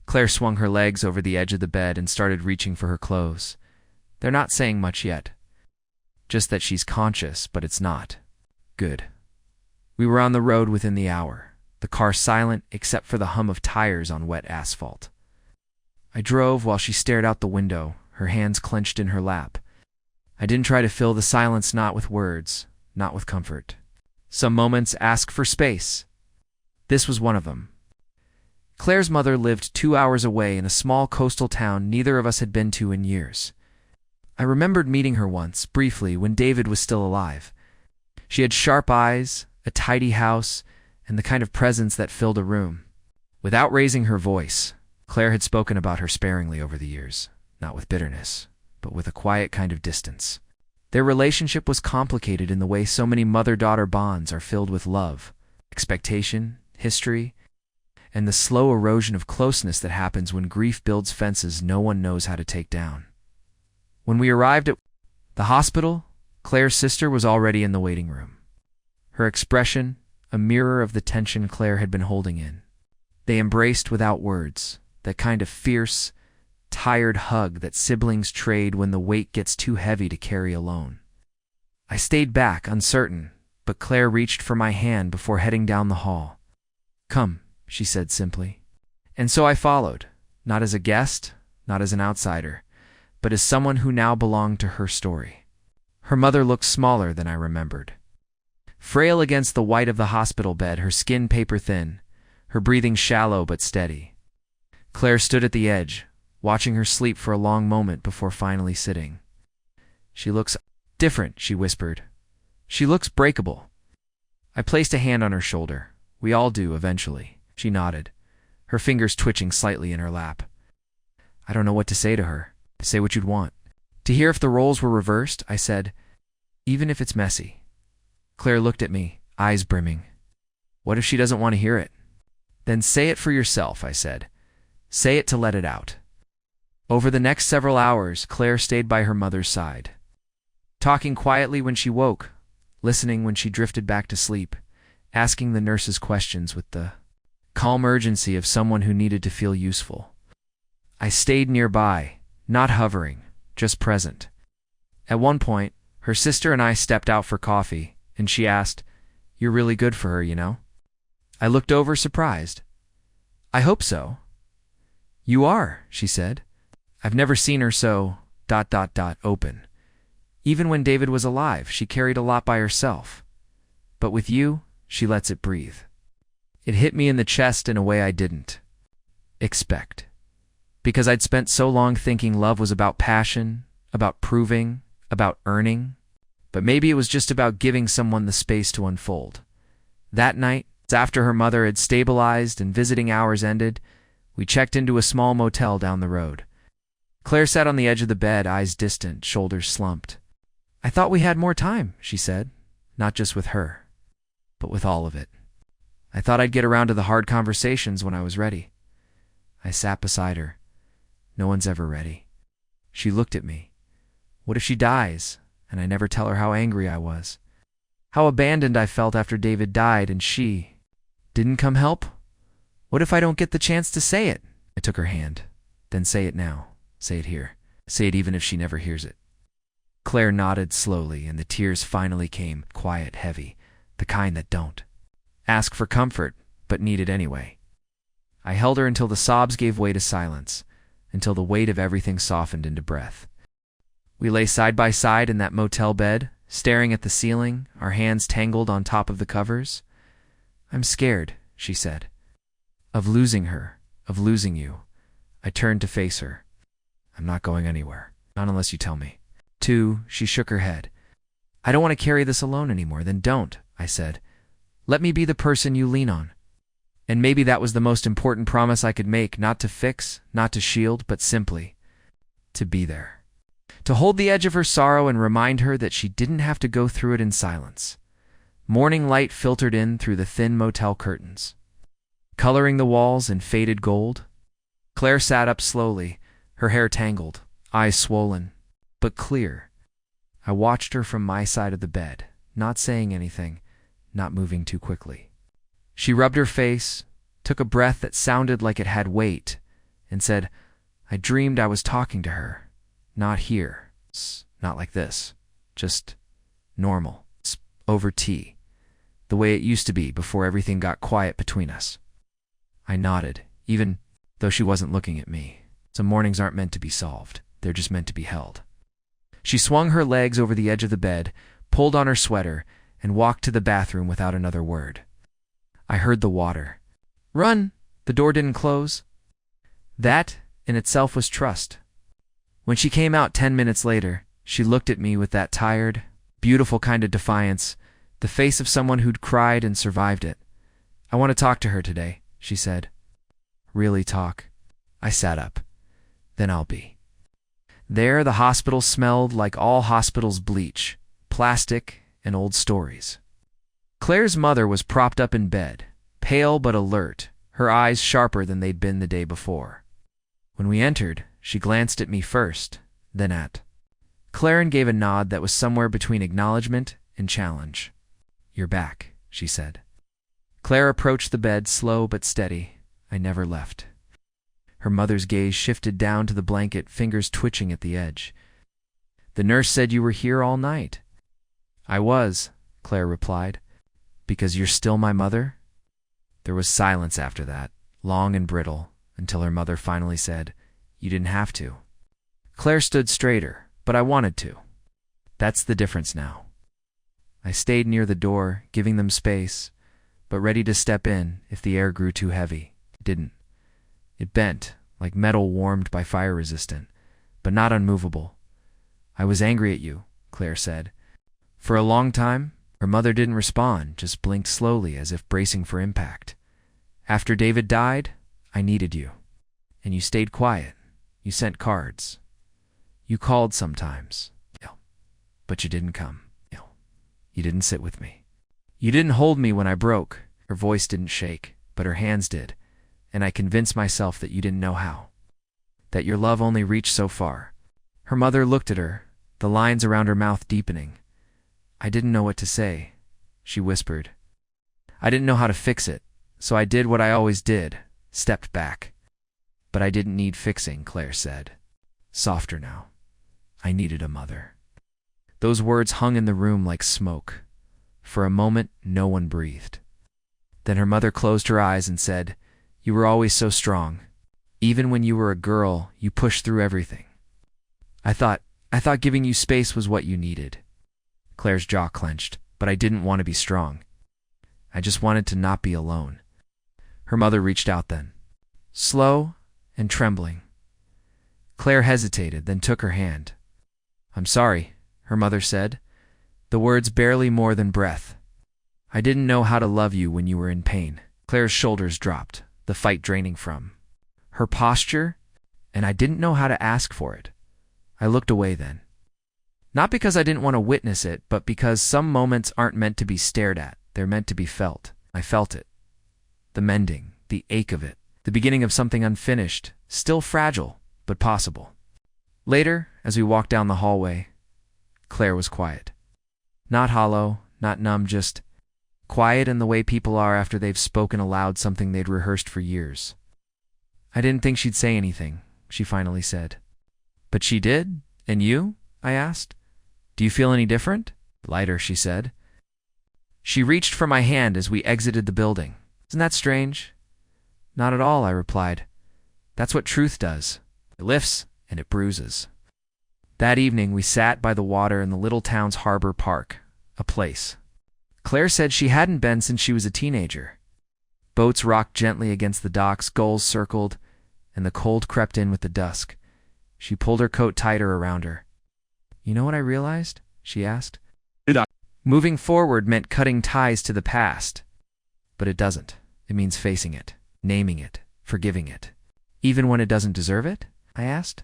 Claire swung her legs over the edge of the bed and started reaching for her clothes. "They're not saying much yet. Just that she's conscious, but it's not." "Good." We were on the road within the hour, the car silent except for the hum of tires on wet asphalt. I drove while she stared out the window, her hands clenched in her lap. I didn't try to fill the silence, not with words, not with comfort. Some moments ask for space. This was one of them. Claire's mother lived 2 hours away in a small coastal town neither of us had been to in years. I remembered meeting her once, briefly, when David was still alive. She had sharp eyes, a tidy house, and the kind of presence that filled a room. Without raising her voice, Claire had spoken about her sparingly over the years, not with bitterness, but with a quiet kind of distance. Their relationship was complicated in the way so many mother-daughter bonds are filled with love, expectation, history, and the slow erosion of closeness that happens when grief builds fences no one knows how to take down. When we arrived at the hospital, Claire's sister was already in the waiting room. Her expression, a mirror of the tension Claire had been holding in. They embraced without words, that kind of fierce, tired hug that siblings trade when the weight gets too heavy to carry alone. I stayed back, uncertain, but Claire reached for my hand before heading down the hall. "Come," she said simply. And so I followed, not as a guest, not as an outsider, but as someone who now belonged to her story. Her mother looked smaller than I remembered. Frail against the white of the hospital bed, her skin paper-thin, her breathing shallow but steady. Claire stood at the edge, watching her sleep for a long moment before finally sitting. "She looks different," she whispered. "She looks breakable." I placed a hand on her shoulder. "We all do, eventually." She nodded, her fingers twitching slightly in her lap. "I don't know what to say to her." "Say what you'd want." "To hear if the roles were reversed," I said, "even if it's messy." Claire looked at me, eyes brimming. "What if she doesn't want to hear it?" "Then say it for yourself," I said. "Say it to let it out." Over the next several hours, Claire stayed by her mother's side, talking quietly when she woke, listening when she drifted back to sleep, asking the nurses questions with the calm urgency of someone who needed to feel useful. I stayed nearby, not hovering, just present. At one point, her sister and I stepped out for coffee, and she asked, "You're really good for her, you know?" I looked over, surprised. "I hope so." "You are," she said. "I've never seen her so ... open. Even when David was alive, she carried a lot by herself. But with you, she lets it breathe." It hit me in the chest in a way I didn't expect. Because I'd spent so long thinking love was about passion, about proving, about earning. But maybe it was just about giving someone the space to unfold. That night, after her mother had stabilized and visiting hours ended, we checked into a small motel down the road. Claire sat on the edge of the bed, eyes distant, shoulders slumped. "I thought we had more time," she said, not just with her, but with all of it. "I thought I'd get around to the hard conversations when I was ready." I sat beside her. No one's ever ready. She looked at me. What if she dies, and I never tell her how angry I was? How abandoned I felt after David died and she didn't come help? What if I don't get the chance to say it? I took her hand. "Then say it now. Say it here. Say it even if she never hears it." Claire nodded slowly, and the tears finally came, quiet, heavy, the kind that don't ask for comfort, but need it anyway. I held her until the sobs gave way to silence, until the weight of everything softened into breath. We lay side by side in that motel bed, staring at the ceiling, our hands tangled on top of the covers. "I'm scared," she said. "Of losing her, of losing you." I turned to face her. "I'm not going anywhere. Not unless you tell me." She shook her head. "I don't want to carry this alone anymore." "Then don't," I said. "Let me be the person you lean on." And maybe that was the most important promise I could make, not to fix, not to shield, but simply to be there. To hold the edge of her sorrow and remind her that she didn't have to go through it in silence. Morning light filtered in through the thin motel curtains, coloring the walls in faded gold. Claire sat up slowly, her hair tangled, eyes swollen, but clear. I watched her from my side of the bed, not saying anything, not moving too quickly. She rubbed her face, took a breath that sounded like it had weight, and said, "I dreamed I was talking to her. Not here. Not like this. Just normal. Over tea. The way it used to be before everything got quiet between us." I nodded, even though she wasn't looking at me. Some mornings aren't meant to be solved. they're just meant to be held. She swung her legs over the edge of the bed, pulled on her sweater, and walked to the bathroom without another word. I heard the water. Run! The door didn't close. That, in itself, was trust. When she came out 10 minutes later, she looked at me with that tired, beautiful kind of defiance, the face of someone who'd cried and survived it. I want to talk to her today, she said. Really talk? I sat up. Then I'll be. There, the hospital smelled like all hospitals bleach, plastic, and old stories. Claire's mother was propped up in bed, pale but alert, her eyes sharper than they'd been the day before. When we entered, she glanced at me first, then at Claire, and gave a nod that was somewhere between acknowledgement and challenge. You're back, she said. Claire approached the bed, slow but steady. I never left. Her mother's gaze shifted down to the blanket, fingers twitching at the edge. The nurse said you were here all night. I was, Claire replied. Because you're still my mother? There was silence after that, long and brittle, until her mother finally said, You didn't have to. Claire stood straighter, but I wanted to. That's the difference now. I stayed near the door, giving them space, but ready to step in if the air grew too heavy. It didn't. It bent, like metal warmed by fire resistant, but not unmovable. I was angry at you, Claire said. For a long time, her mother didn't respond, just blinked slowly as if bracing for impact. After David died, I needed you. And you stayed quiet. You sent cards. You called sometimes. But you didn't come. You didn't sit with me. You didn't hold me when I broke. Her voice didn't shake, but her hands did. And I convinced myself that you didn't know how. That your love only reached so far. Her mother looked at her, the lines around her mouth deepening. I didn't know what to say, she whispered. I didn't know how to fix it, so I did what I always did, stepped back. But I didn't need fixing, Claire said. Softer now. I needed a mother. Those words hung in the room like smoke. For a moment, no one breathed. Then her mother closed her eyes and said, You were always so strong. Even when you were a girl, you pushed through everything. I thought giving you space was what you needed. Claire's jaw clenched, but I didn't want to be strong. I just wanted to not be alone. Her mother reached out then, slow and trembling. Claire hesitated, then took her hand. I'm sorry, her mother said, the words barely more than breath. I didn't know how to love you when you were in pain. Claire's shoulders dropped, the fight draining from her posture, and I didn't know how to ask for it. I looked away then. Not because I didn't want to witness it, but because some moments aren't meant to be stared at. They're meant to be felt. I felt it. The mending, the ache of it, the beginning of something unfinished, still fragile, but possible. Later, as we walked down the hallway, Claire was quiet. Not hollow, not numb, just quiet in the way people are after they've spoken aloud something they'd rehearsed for years. I didn't think she'd say anything, she finally said. But she did? And you? I asked. Do you feel any different? Lighter, she said. She reached for my hand as we exited the building. Isn't that strange? Not at all, I replied. That's what truth does. It lifts and it bruises. That evening we sat by the water in the little town's harbor park, a place Claire said she hadn't been since she was a teenager. Boats rocked gently against the docks, gulls circled, and the cold crept in with the dusk. She pulled her coat tighter around her. You know what I realized? She asked. Moving forward meant cutting ties to the past. But it doesn't. It means facing it, naming it, forgiving it. Even when it doesn't deserve it? I asked.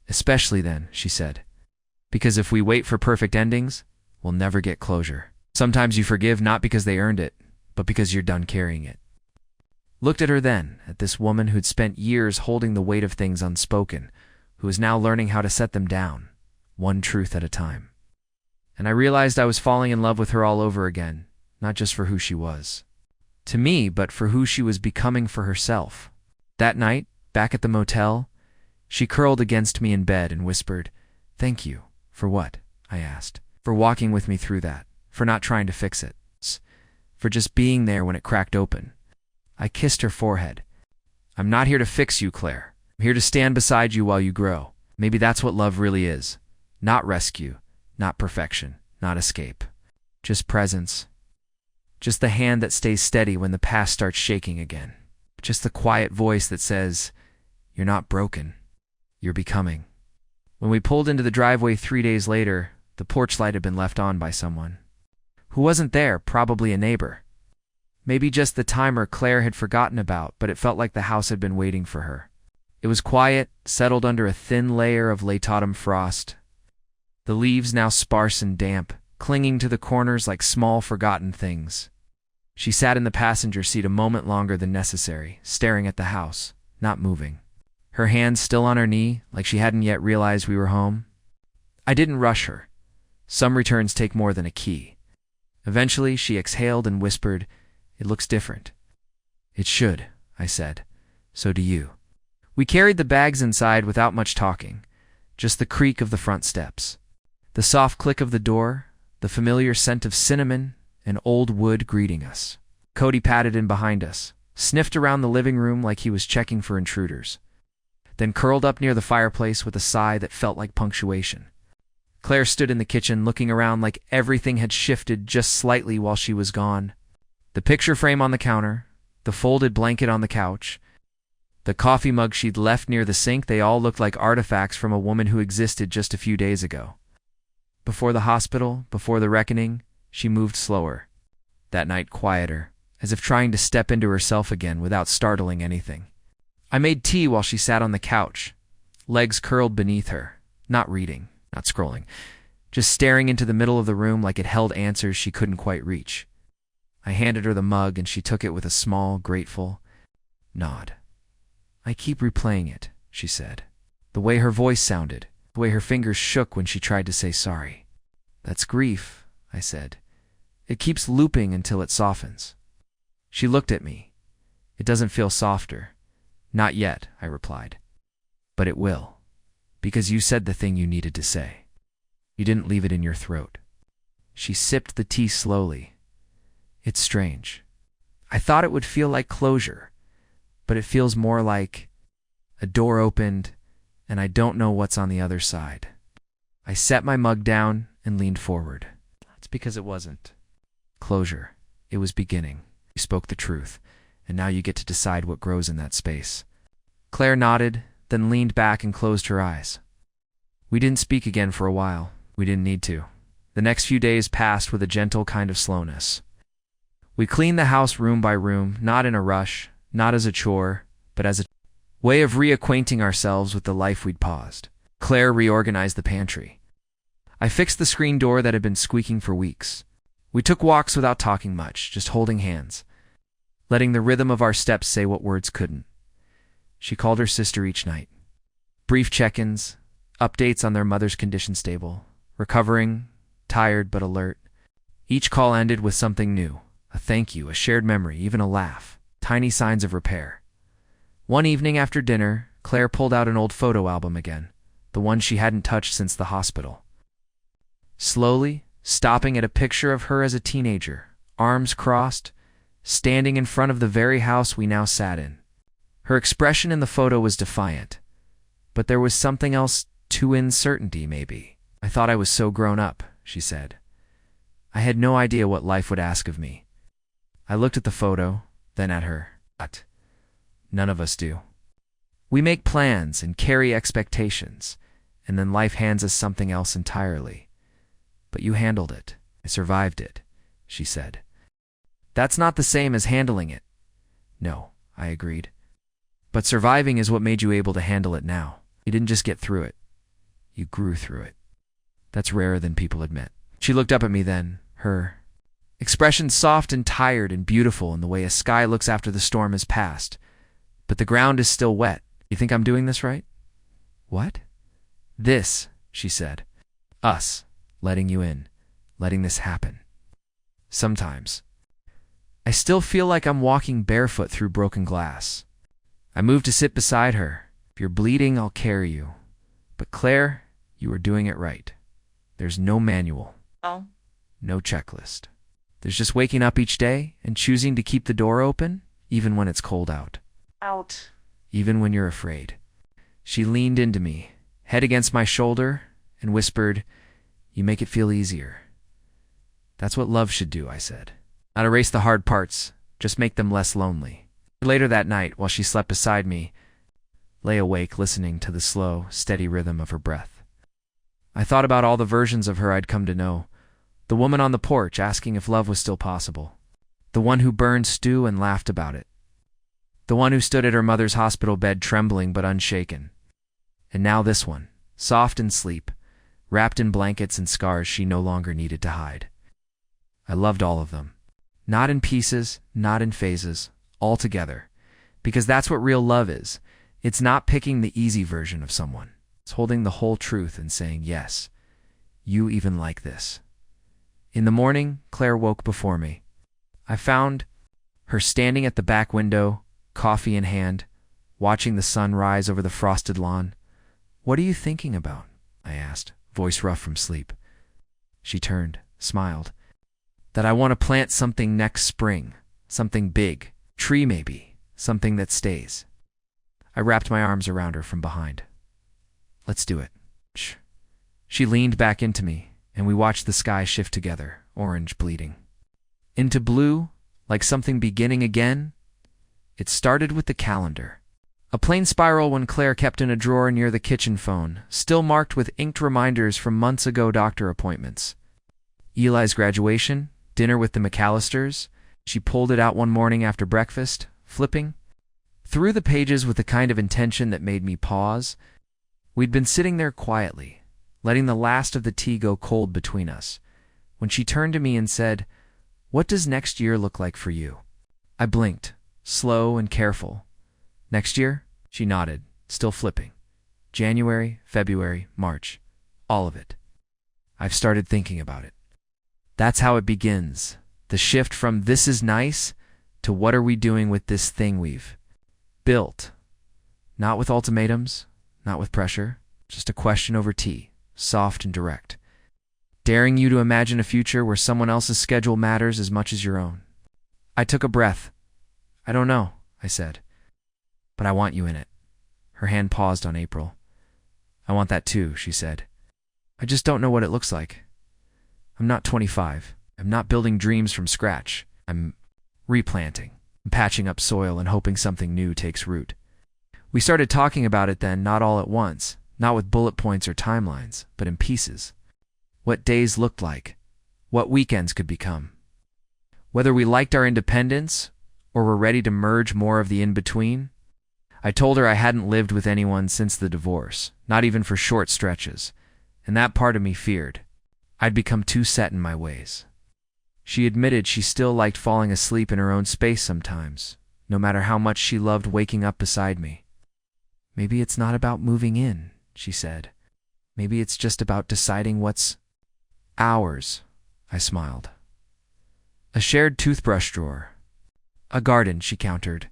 Especially then, she said. Because if we wait for perfect endings, we'll never get closure. Sometimes you forgive not because they earned it, but because you're done carrying it. Looked at her then, at this woman who'd spent years holding the weight of things unspoken, who was now learning how to set them down, one truth at a time. And I realized I was falling in love with her all over again, not just for who she was to me, but for who she was becoming for herself. That night, back at the motel, she curled against me in bed and whispered, Thank you. For what? I asked. For walking with me through that, for not trying to fix it, for just being there when it cracked open. I kissed her forehead. I'm not here to fix you, Claire. I'm here to stand beside you while you grow. Maybe that's what love really is. Not rescue, not perfection, not escape. Just presence. Just the hand that stays steady when the past starts shaking again. Just the quiet voice that says, "You're not broken. You're becoming." When we pulled into the driveway 3 days later, the porch light had been left on by someone. Who wasn't there, probably a neighbor. Maybe just the timer Claire had forgotten about, but it felt like the house had been waiting for her. It was quiet, settled under a thin layer of late autumn frost. The leaves now sparse and damp, clinging to the corners like small forgotten things. She sat in the passenger seat a moment longer than necessary, staring at the house, not moving. Her hand still on her knee, like she hadn't yet realized we were home. I didn't rush her. Some returns take more than a key. Eventually, she exhaled and whispered, "It looks different." "It should," I said. "So do you." We carried the bags inside without much talking, just the creak of the front steps, the soft click of the door, the familiar scent of cinnamon and old wood greeting us. Cody padded in behind us, sniffed around the living room like he was checking for intruders, then curled up near the fireplace with a sigh that felt like punctuation. Claire stood in the kitchen looking around like everything had shifted just slightly while she was gone. The picture frame on the counter, the folded blanket on the couch, the coffee mug she'd left near the sink, they all looked like artifacts from a woman who existed just a few days ago. Before the hospital, before the reckoning, she moved slower. That night quieter, as if trying to step into herself again without startling anything. I made tea while she sat on the couch, legs curled beneath her, not reading, not scrolling, just staring into the middle of the room like it held answers she couldn't quite reach. I handed her the mug and she took it with a small, grateful nod. "I keep replaying it," she said. The way her voice sounded, the way her fingers shook when she tried to say sorry. "That's grief," I said. "It keeps looping until it softens." She looked at me. "It doesn't feel softer." "Not yet," I replied. "But it will. Because you said the thing you needed to say. You didn't leave it in your throat." She sipped the tea slowly. "It's strange. I thought it would feel like closure, but it feels more like a door opened and I don't know what's on the other side." I set my mug down and leaned forward. "It's because it wasn't closure. It was beginning. You spoke the truth, and now you get to decide what grows in that space." Claire nodded, then leaned back and closed her eyes. We didn't speak again for a while. We didn't need to. The next few days passed with a gentle kind of slowness. We cleaned the house room by room, not in a rush, not as a chore, but as a way of reacquainting ourselves with the life we'd paused. Claire reorganized the pantry. I fixed the screen door that had been squeaking for weeks. We took walks without talking much, just holding hands, letting the rhythm of our steps say what words couldn't. She called her sister each night. Brief check-ins, updates on their mother's condition stable, recovering, tired but alert. Each call ended with something new, a thank you, a shared memory, even a laugh, tiny signs of repair. One evening after dinner, Claire pulled out an old photo album again, the one she hadn't touched since the hospital. Slowly, stopping at a picture of her as a teenager, arms crossed, standing in front of the very house we now sat in. Her expression in the photo was defiant, but there was something else to uncertainty, maybe. "I thought I was so grown up," she said. "I had no idea what life would ask of me." I looked at the photo, then at her. But none of us do. We make plans and carry expectations, and then life hands us something else entirely. "But you handled it. I survived it," she said. "That's not the same as handling it." "No," I agreed. "But surviving is what made you able to handle it now. You didn't just get through it. You grew through it. That's rarer than people admit." She looked up at me then, her expression soft and tired and beautiful in the way a sky looks after the storm has passed. "But the ground is still wet. You think I'm doing this right?" "What?" "This," she said. "Us. Letting you in. Letting this happen. Sometimes. I still feel like I'm walking barefoot through broken glass." I moved to sit beside her. "If you're bleeding, I'll carry you. But Claire, you are doing it right. There's no manual. Oh. No checklist. There's just waking up each day and choosing to keep the door open, even when it's cold out. Out. Even when you're afraid." She leaned into me, head against my shoulder, and whispered, "You make it feel easier." "That's what love should do," I said. "Not erase the hard parts, just make them less lonely." Later that night, while she slept beside me, lay awake listening to the slow, steady rhythm of her breath. I thought about all the versions of her I'd come to know. The woman on the porch asking if love was still possible. The one who burned stew and laughed about it. The one who stood at her mother's hospital bed trembling but unshaken. And now this one, soft in sleep, wrapped in blankets and scars she no longer needed to hide. I loved all of them. Not in pieces, not in phases, all together. Because that's what real love is. It's not picking the easy version of someone. It's holding the whole truth and saying, yes, you even like this. In the morning, Claire woke before me. I found her standing at the back window, coffee in hand, watching the sun rise over the frosted lawn. "What are you thinking about?" I asked, voice rough from sleep. She turned, smiled. "That I want to plant something next spring, something big, tree maybe, something that stays." I wrapped my arms around her from behind. "Let's do it." Shh. She leaned back into me, and we watched the sky shift together, orange bleeding into blue, like something beginning again. It started with the calendar. A plain spiral one Claire kept in a drawer near the kitchen phone, still marked with inked reminders from months ago doctor appointments. Eli's graduation, dinner with the McAllisters. She pulled it out one morning after breakfast, flipping through the pages with the kind of intention that made me pause. We'd been sitting there quietly, letting the last of the tea go cold between us, when she turned to me and said, "What does next year look like for you?" I blinked, slow and careful. "Next year?" She nodded, still flipping. "January, February, March. All of it. I've started thinking about it." That's how it begins. The shift from "this is nice" to "what are we doing with this thing we've built?" Not with ultimatums, not with pressure, just a question over tea, soft and direct. Daring you to imagine a future where someone else's schedule matters as much as your own. I took a breath. "I don't know," I said. "But I want you in it." Her hand paused on April. "I want that too," she said. "I just don't know what it looks like. I'm not 25. I'm not building dreams from scratch. I'm replanting, patching up soil and hoping something new takes root." We started talking about it then, not all at once, not with bullet points or timelines, but in pieces. What days looked like, what weekends could become. Whether we liked our independence or were ready to merge more of the in-between. I told her I hadn't lived with anyone since the divorce, not even for short stretches, and that part of me feared I'd become too set in my ways. She admitted she still liked falling asleep in her own space sometimes, no matter how much she loved waking up beside me. "Maybe it's not about moving in," she said. "Maybe it's just about deciding what's ours." I smiled. "A shared toothbrush drawer. A garden," she countered.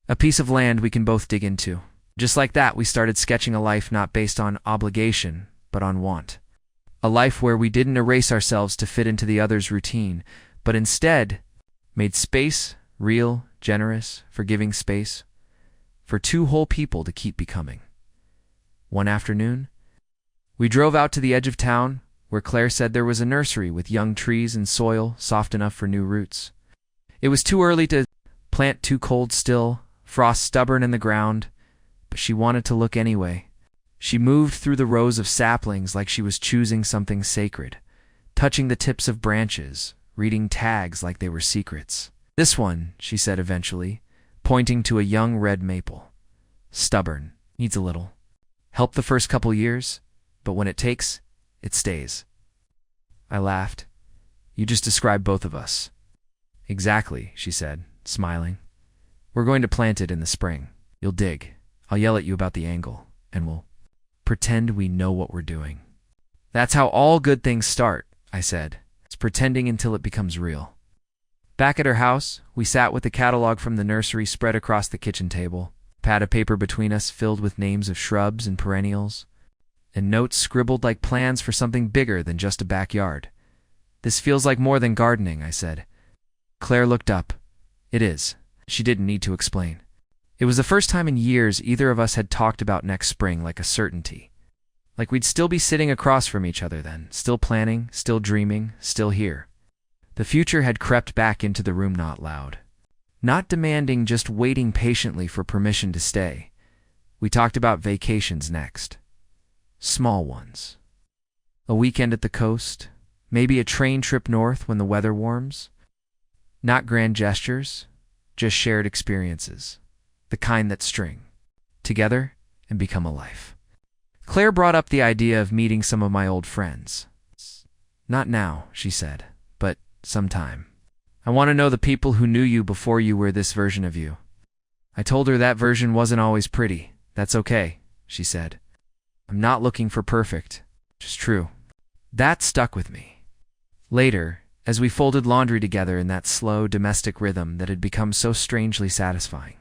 "A piece of land we can both dig into." Just like that, we started sketching a life not based on obligation, but on want. A life where we didn't erase ourselves to fit into the other's routine, but instead made space, real, generous, forgiving space, for two whole people to keep becoming. One afternoon, we drove out to the edge of town, where Claire said there was a nursery with young trees and soil soft enough for new roots. It was too early to plant, too cold still, frost stubborn in the ground, but she wanted to look anyway. She moved through the rows of saplings like she was choosing something sacred, touching the tips of branches, reading tags like they were secrets. "This one," she said eventually, pointing to a young red maple. "Stubborn, needs a little help the first couple years, but when it takes, it stays." I laughed. "You just described both of us." "Exactly," she said, smiling. "We're going to plant it in the spring. You'll dig. I'll yell at you about the angle, and we'll pretend we know what we're doing." "That's how all good things start," I said. "It's pretending until it becomes real." Back at her house, we sat with the catalog from the nursery spread across the kitchen table, a pad of paper between us filled with names of shrubs and perennials, and notes scribbled like plans for something bigger than just a backyard. "This feels like more than gardening," I said. Claire looked up. "It is." She didn't need to explain. It was the first time in years either of us had talked about next spring like a certainty. Like we'd still be sitting across from each other then, still planning, still dreaming, still here. The future had crept back into the room, not loud, not demanding, just waiting patiently for permission to stay. We talked about vacations next. Small ones. A weekend at the coast, maybe a train trip north when the weather warms. Not grand gestures, just shared experiences. The kind that string together and become a life. Claire brought up the idea of meeting some of my old friends. Not now, she said, but sometime. I want to know the people who knew you before you were this version of you. I told her that version wasn't always pretty. That's okay, she said. I'm not looking for perfect, just true. That stuck with me. Later, as we folded laundry together in that slow, domestic rhythm that had become so strangely satisfying.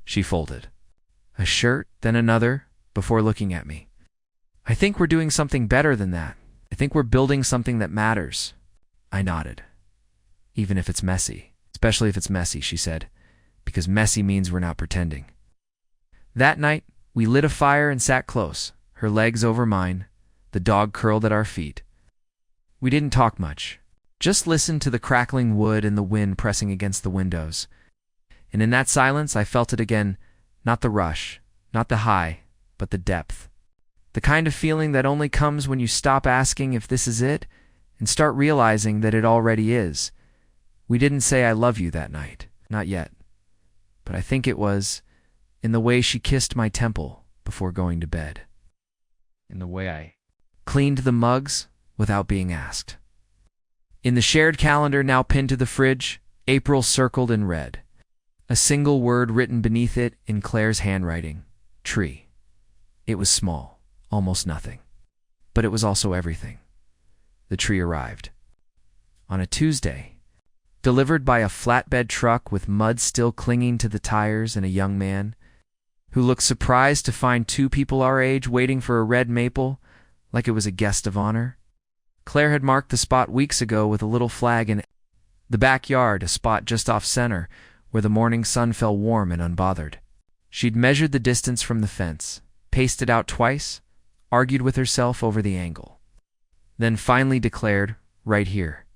She folded a shirt, then another, before looking at me. I think we're doing something better than that. I think we're building something that matters. I nodded. Even if it's messy. Especially if it's messy, she said, because messy means we're not pretending. That night, we lit a fire and sat close, her legs over mine, the dog curled at our feet. We didn't talk much, just listened to the crackling wood and the wind pressing against the windows. And in that silence, I felt it again, not the rush, not the high, but the depth. The kind of feeling that only comes when you stop asking if this is it and start realizing that it already is. We didn't say I love you that night, not yet. But I think it was in the way she kissed my temple before going to bed. In the way I cleaned the mugs without being asked. In the shared calendar now pinned to the fridge, April circled in red. A single word written beneath it in Claire's handwriting. Tree. It was small, almost nothing. But it was also everything. The tree arrived. On a Tuesday. Delivered by a flatbed truck with mud still clinging to the tires and a young man who looked surprised to find two people our age waiting for a red maple like it was a guest of honor. Claire had marked the spot weeks ago with a little flag in the backyard, a spot just off center, where the morning sun fell warm and unbothered. She'd measured the distance from the fence, paced it out twice, argued with herself over the angle. Then finally declared, right here,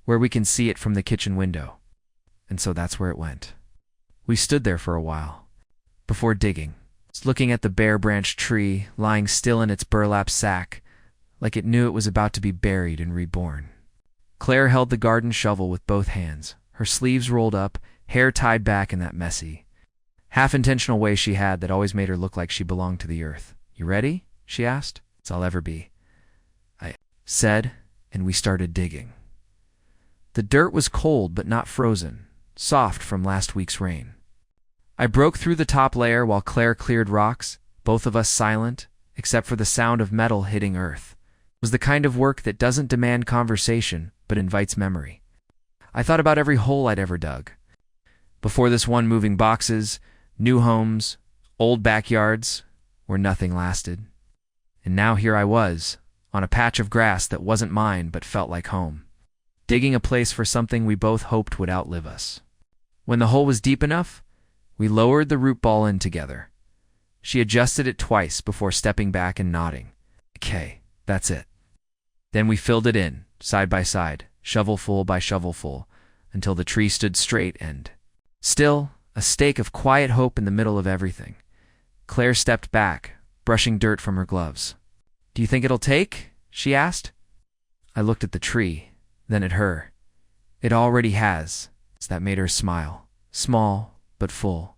where we can see it from the kitchen window. And so that's where it went. We stood there for a while, before digging, looking at the bare-branched tree lying still in its burlap sack, like it knew it was about to be buried and reborn. Claire held the garden shovel with both hands, her sleeves rolled up, hair tied back in that messy, half-intentional way she had that always made her look like she belonged to the earth. You ready? She asked. It's I'll ever be. I said, and we started digging. The dirt was cold but not frozen, soft from last week's rain. I broke through the top layer while Claire cleared rocks, both of us silent, except for the sound of metal hitting earth. It was the kind of work that doesn't demand conversation, but invites memory. I thought about every hole I'd ever dug. Before this one, moving boxes, new homes, old backyards, where nothing lasted. And now here I was, on a patch of grass that wasn't mine but felt like home, digging a place for something we both hoped would outlive us. When the hole was deep enough, we lowered the root ball in together. She adjusted it twice before stepping back and nodding. Okay, that's it. Then we filled it in, side by side, shovelful by shovelful, until the tree stood straight and still, a stake of quiet hope in the middle of everything. Claire stepped back, brushing dirt from her gloves. Do you think it'll take? She asked. I looked at the tree, then at her. It already has. That made her smile. Small, but full.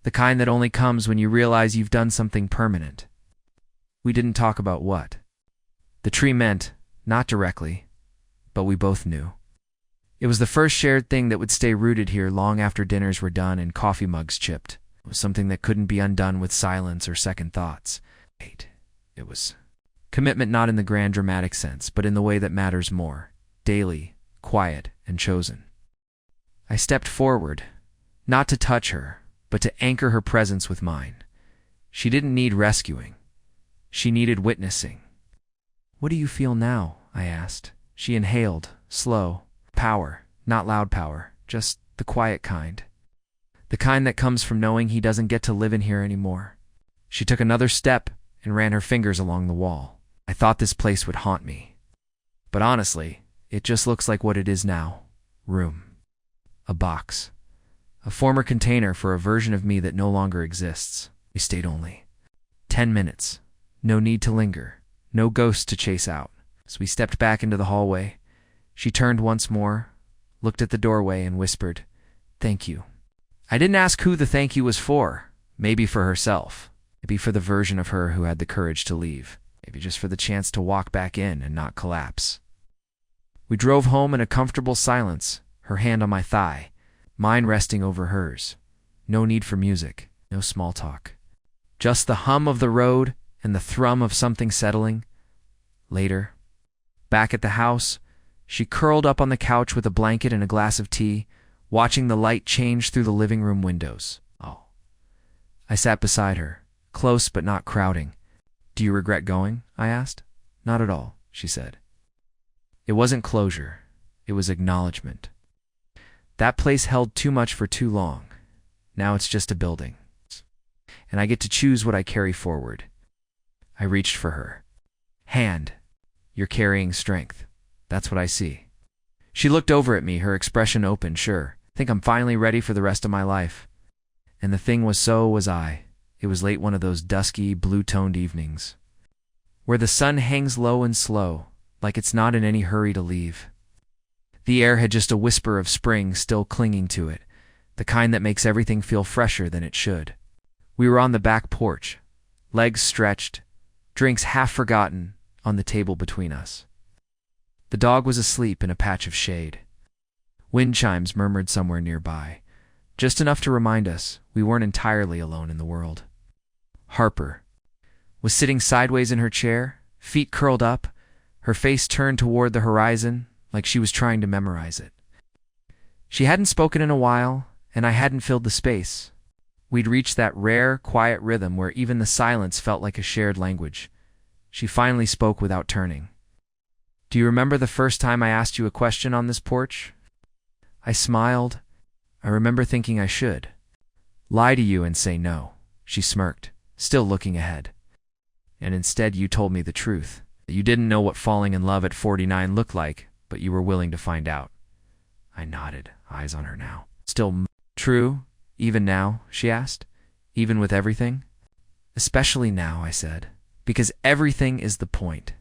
The kind that only comes when you realize you've done something permanent. We didn't talk about what the tree meant, not directly, but we both knew. It was the first shared thing that would stay rooted here long after dinners were done and coffee mugs chipped. It was something that couldn't be undone with silence or second thoughts. It was commitment, not in the grand dramatic sense, but in the way that matters more. Daily, quiet, and chosen. I stepped forward, not to touch her, but to anchor her presence with mine. She didn't need rescuing. She needed witnessing. "What do you feel now?" I asked. She inhaled, slow. Power, not loud power, just the quiet kind. The kind that comes from knowing he doesn't get to live in here anymore. She took another step and ran her fingers along the wall. I thought this place would haunt me. But honestly, it just looks like what it is now. Room. A box. A former container for a version of me that no longer exists. We stayed only 10 minutes. No need to linger. No ghost to chase out. As we stepped back into the hallway, she turned once more, looked at the doorway, and whispered, "Thank you." I didn't ask who the thank you was for. Maybe for herself. Maybe for the version of her who had the courage to leave. Maybe just for the chance to walk back in and not collapse. We drove home in a comfortable silence, her hand on my thigh, mine resting over hers. No need for music, no small talk. Just the hum of the road and the thrum of something settling. Later, back at the house, she curled up on the couch with a blanket and a glass of tea, watching the light change through the living room windows. Oh. I sat beside her, close but not crowding. "Do you regret going?" I asked. "Not at all," she said. It wasn't closure. It was acknowledgement. That place held too much for too long. Now it's just a building. And I get to choose what I carry forward. I reached for her. "Hand, you're carrying strength. That's what I see." She looked over at me, her expression open. "Sure. Think I'm finally ready for the rest of my life." And the thing was, so was I. It was late one of those dusky, blue-toned evenings, where the sun hangs low and slow, like it's not in any hurry to leave. The air had just a whisper of spring still clinging to it, the kind that makes everything feel fresher than it should. We were on the back porch, legs stretched, drinks half forgotten on the table between us. The dog was asleep in a patch of shade. Wind chimes murmured somewhere nearby, just enough to remind us we weren't entirely alone in the world. Harper was sitting sideways in her chair, feet curled up, her face turned toward the horizon like she was trying to memorize it. She hadn't spoken in a while, and I hadn't filled the space. We'd reached that rare, quiet rhythm where even the silence felt like a shared language. She finally spoke without turning. "Do you remember the first time I asked you a question on this porch?" I smiled. I remember thinking I should lie to you and say no. She smirked, still looking ahead. "And instead you told me the truth. You didn't know what falling in love at 49 looked like, but you were willing to find out." I nodded, eyes on her now. "Still true, even now?" she asked. "Even with everything?" "Especially now," I said, "because everything is the point.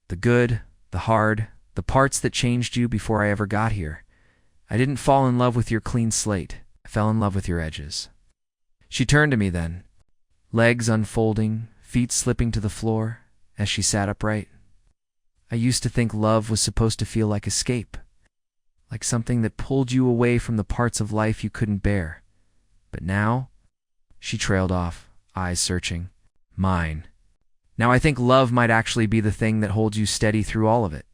The good, the hard, the parts that changed you before I ever got here. I didn't fall in love with your clean slate. I fell in love with your edges." She turned to me then, legs unfolding, feet slipping to the floor as she sat upright. "I used to think love was supposed to feel like escape, like something that pulled you away from the parts of life you couldn't bear. But now," she trailed off, eyes searching, mine. "Now I think love might actually be the thing that holds you steady through all of it.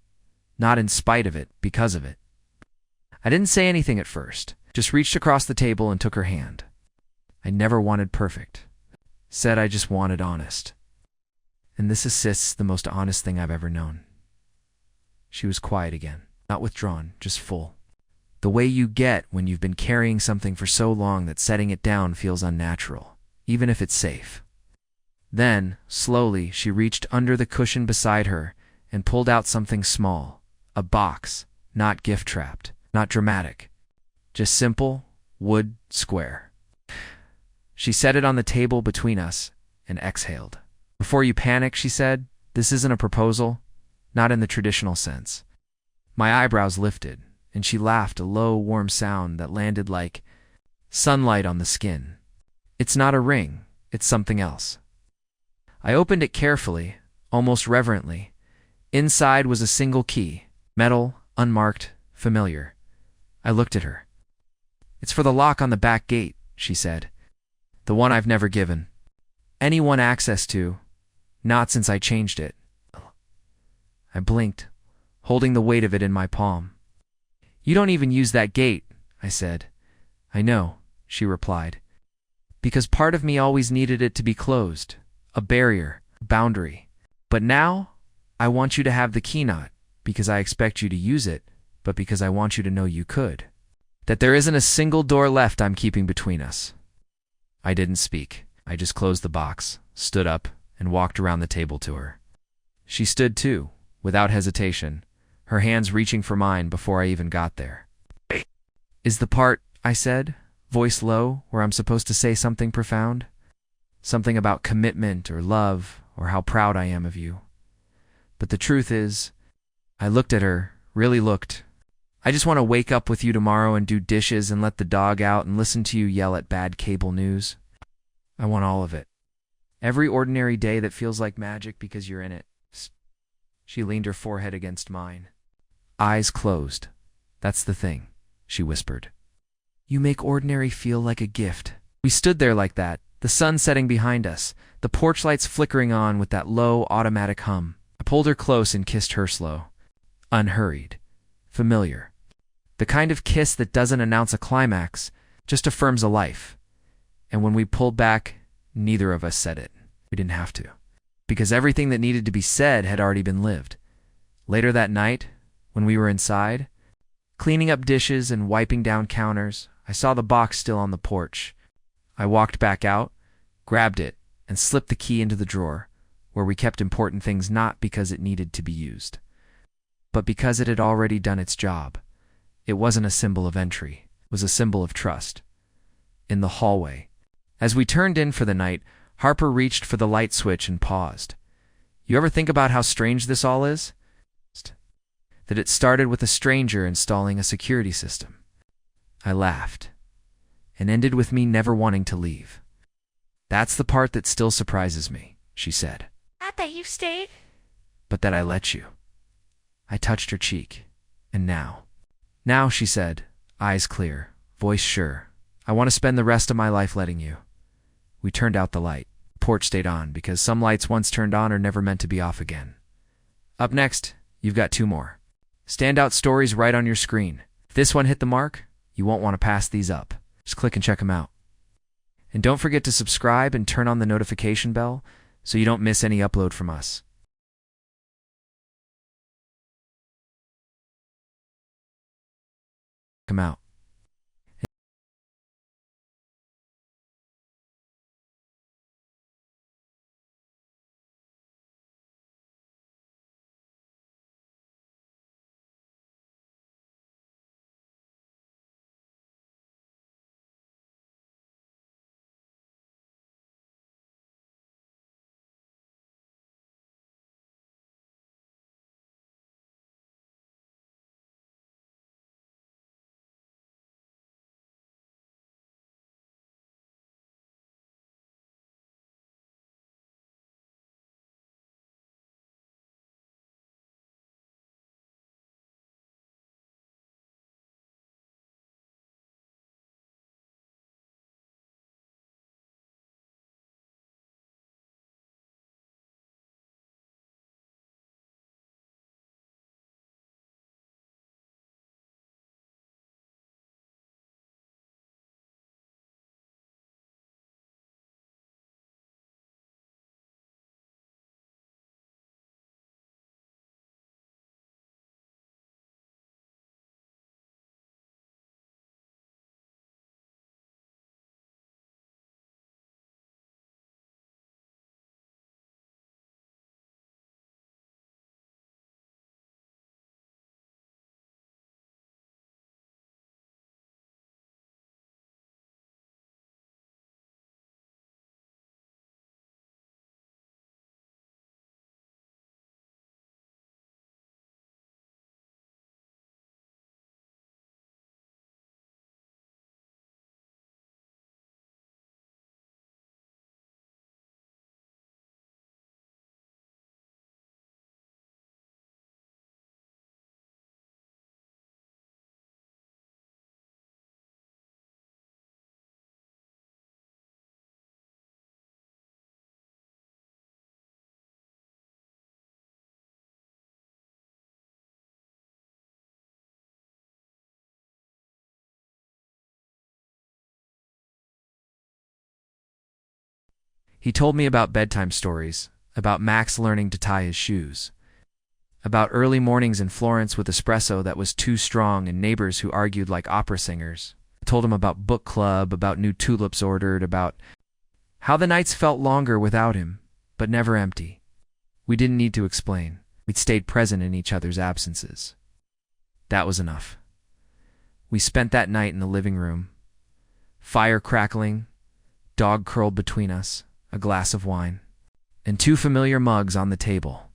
Not in spite of it, because of it." I didn't say anything at first, just reached across the table and took her hand. I never wanted perfect. Said I just wanted honest. And this assists the most honest thing I've ever known. She was quiet again, not withdrawn, just full. The way you get when you've been carrying something for so long that setting it down feels unnatural, even if it's safe. Then, slowly, she reached under the cushion beside her and pulled out something small, a box, not gift-trapped, not dramatic, just simple, wood, square. She set it on the table between us and exhaled. "Before you panic," she said, "this isn't a proposal, not in the traditional sense." My eyebrows lifted, and she laughed, a low, warm sound that landed like sunlight on the skin. "It's not a ring, it's something else." I opened it carefully, almost reverently. Inside was a single key, metal, unmarked, familiar. I looked at her. "It's for the lock on the back gate," she said. "The one I've never given anyone access to, not since I changed it." I blinked, holding the weight of it in my palm. "You don't even use that gate," I said. "I know," she replied. "Because part of me always needed it to be closed, a barrier, a boundary. But now, I want you to have the key, not because I expect you to use it, but because I want you to know you could. That there isn't a single door left I'm keeping between us." I didn't speak. I just closed the box, stood up, and walked around the table to her. She stood too, without hesitation, her hands reaching for mine before I even got there. "Is the part," I said, voice low, "where I'm supposed to say something profound? Something about commitment or love or how proud I am of you. But the truth is," I looked at her, really looked, "I just want to wake up with you tomorrow and do dishes and let the dog out and listen to you yell at bad cable news. I want all of it. Every ordinary day that feels like magic because you're in it." She leaned her forehead against mine. Eyes closed. "That's the thing," she whispered. "You make ordinary feel like a gift." We stood there like that, the sun setting behind us, the porch lights flickering on with that low, automatic hum. I pulled her close and kissed her slow. Unhurried. Familiar. The kind of kiss that doesn't announce a climax, just affirms a life. And when we pulled back, neither of us said it. We didn't have to. Because everything that needed to be said had already been lived. Later that night, when we were inside, cleaning up dishes and wiping down counters, I saw the box still on the porch. I walked back out, grabbed it, and slipped the key into the drawer, where we kept important things not because it needed to be used, but because it had already done its job. It wasn't a symbol of entry, it was a symbol of trust. In the hallway, as we turned in for the night, Harper reached for the light switch and paused. "You ever think about how strange this all is? That it started with a stranger installing a security system." I laughed, and ended with me never wanting to leave. "That's the part that still surprises me," she said. "Not that you stayed." "But that I let you." I touched her cheek. "And now?" "Now," she said, eyes clear, voice sure, "I want to spend the rest of my life letting you." We turned out the light. The porch stayed on, because some lights once turned on are never meant to be off again. Up next, you've got 2 more. Standout stories right on your screen. If this one hit the mark, you won't want to pass these up. Just click and check them out. And don't forget to subscribe and turn on the notification bell so you don't miss any upload from us. Come out. He told me about bedtime stories, about Max learning to tie his shoes, about early mornings in Florence with espresso that was too strong and neighbors who argued like opera singers. I told him about book club, about new tulips ordered, about how the nights felt longer without him, but never empty. We didn't need to explain. We'd stayed present in each other's absences. That was enough. We spent that night in the living room, fire crackling, dog curled between us, a glass of wine, and two familiar mugs on the table.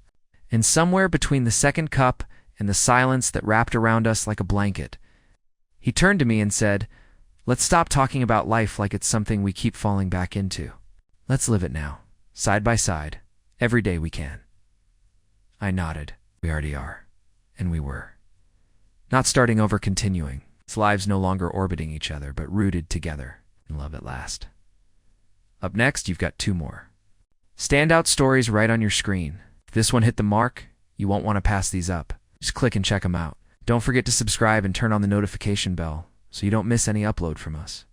And somewhere between the second cup and the silence that wrapped around us like a blanket, he turned to me and said, "Let's stop talking about life like it's something we keep falling back into. Let's live it now, side by side, every day we can." I nodded. We already are. And we were. Not starting over, continuing. It's lives no longer orbiting each other, but rooted together in love at last. Up next, you've got two more. Standout stories right on your screen. If this one hit the mark, you won't want to pass these up. Just click and check them out. Don't forget to subscribe and turn on the notification bell so you don't miss any upload from us.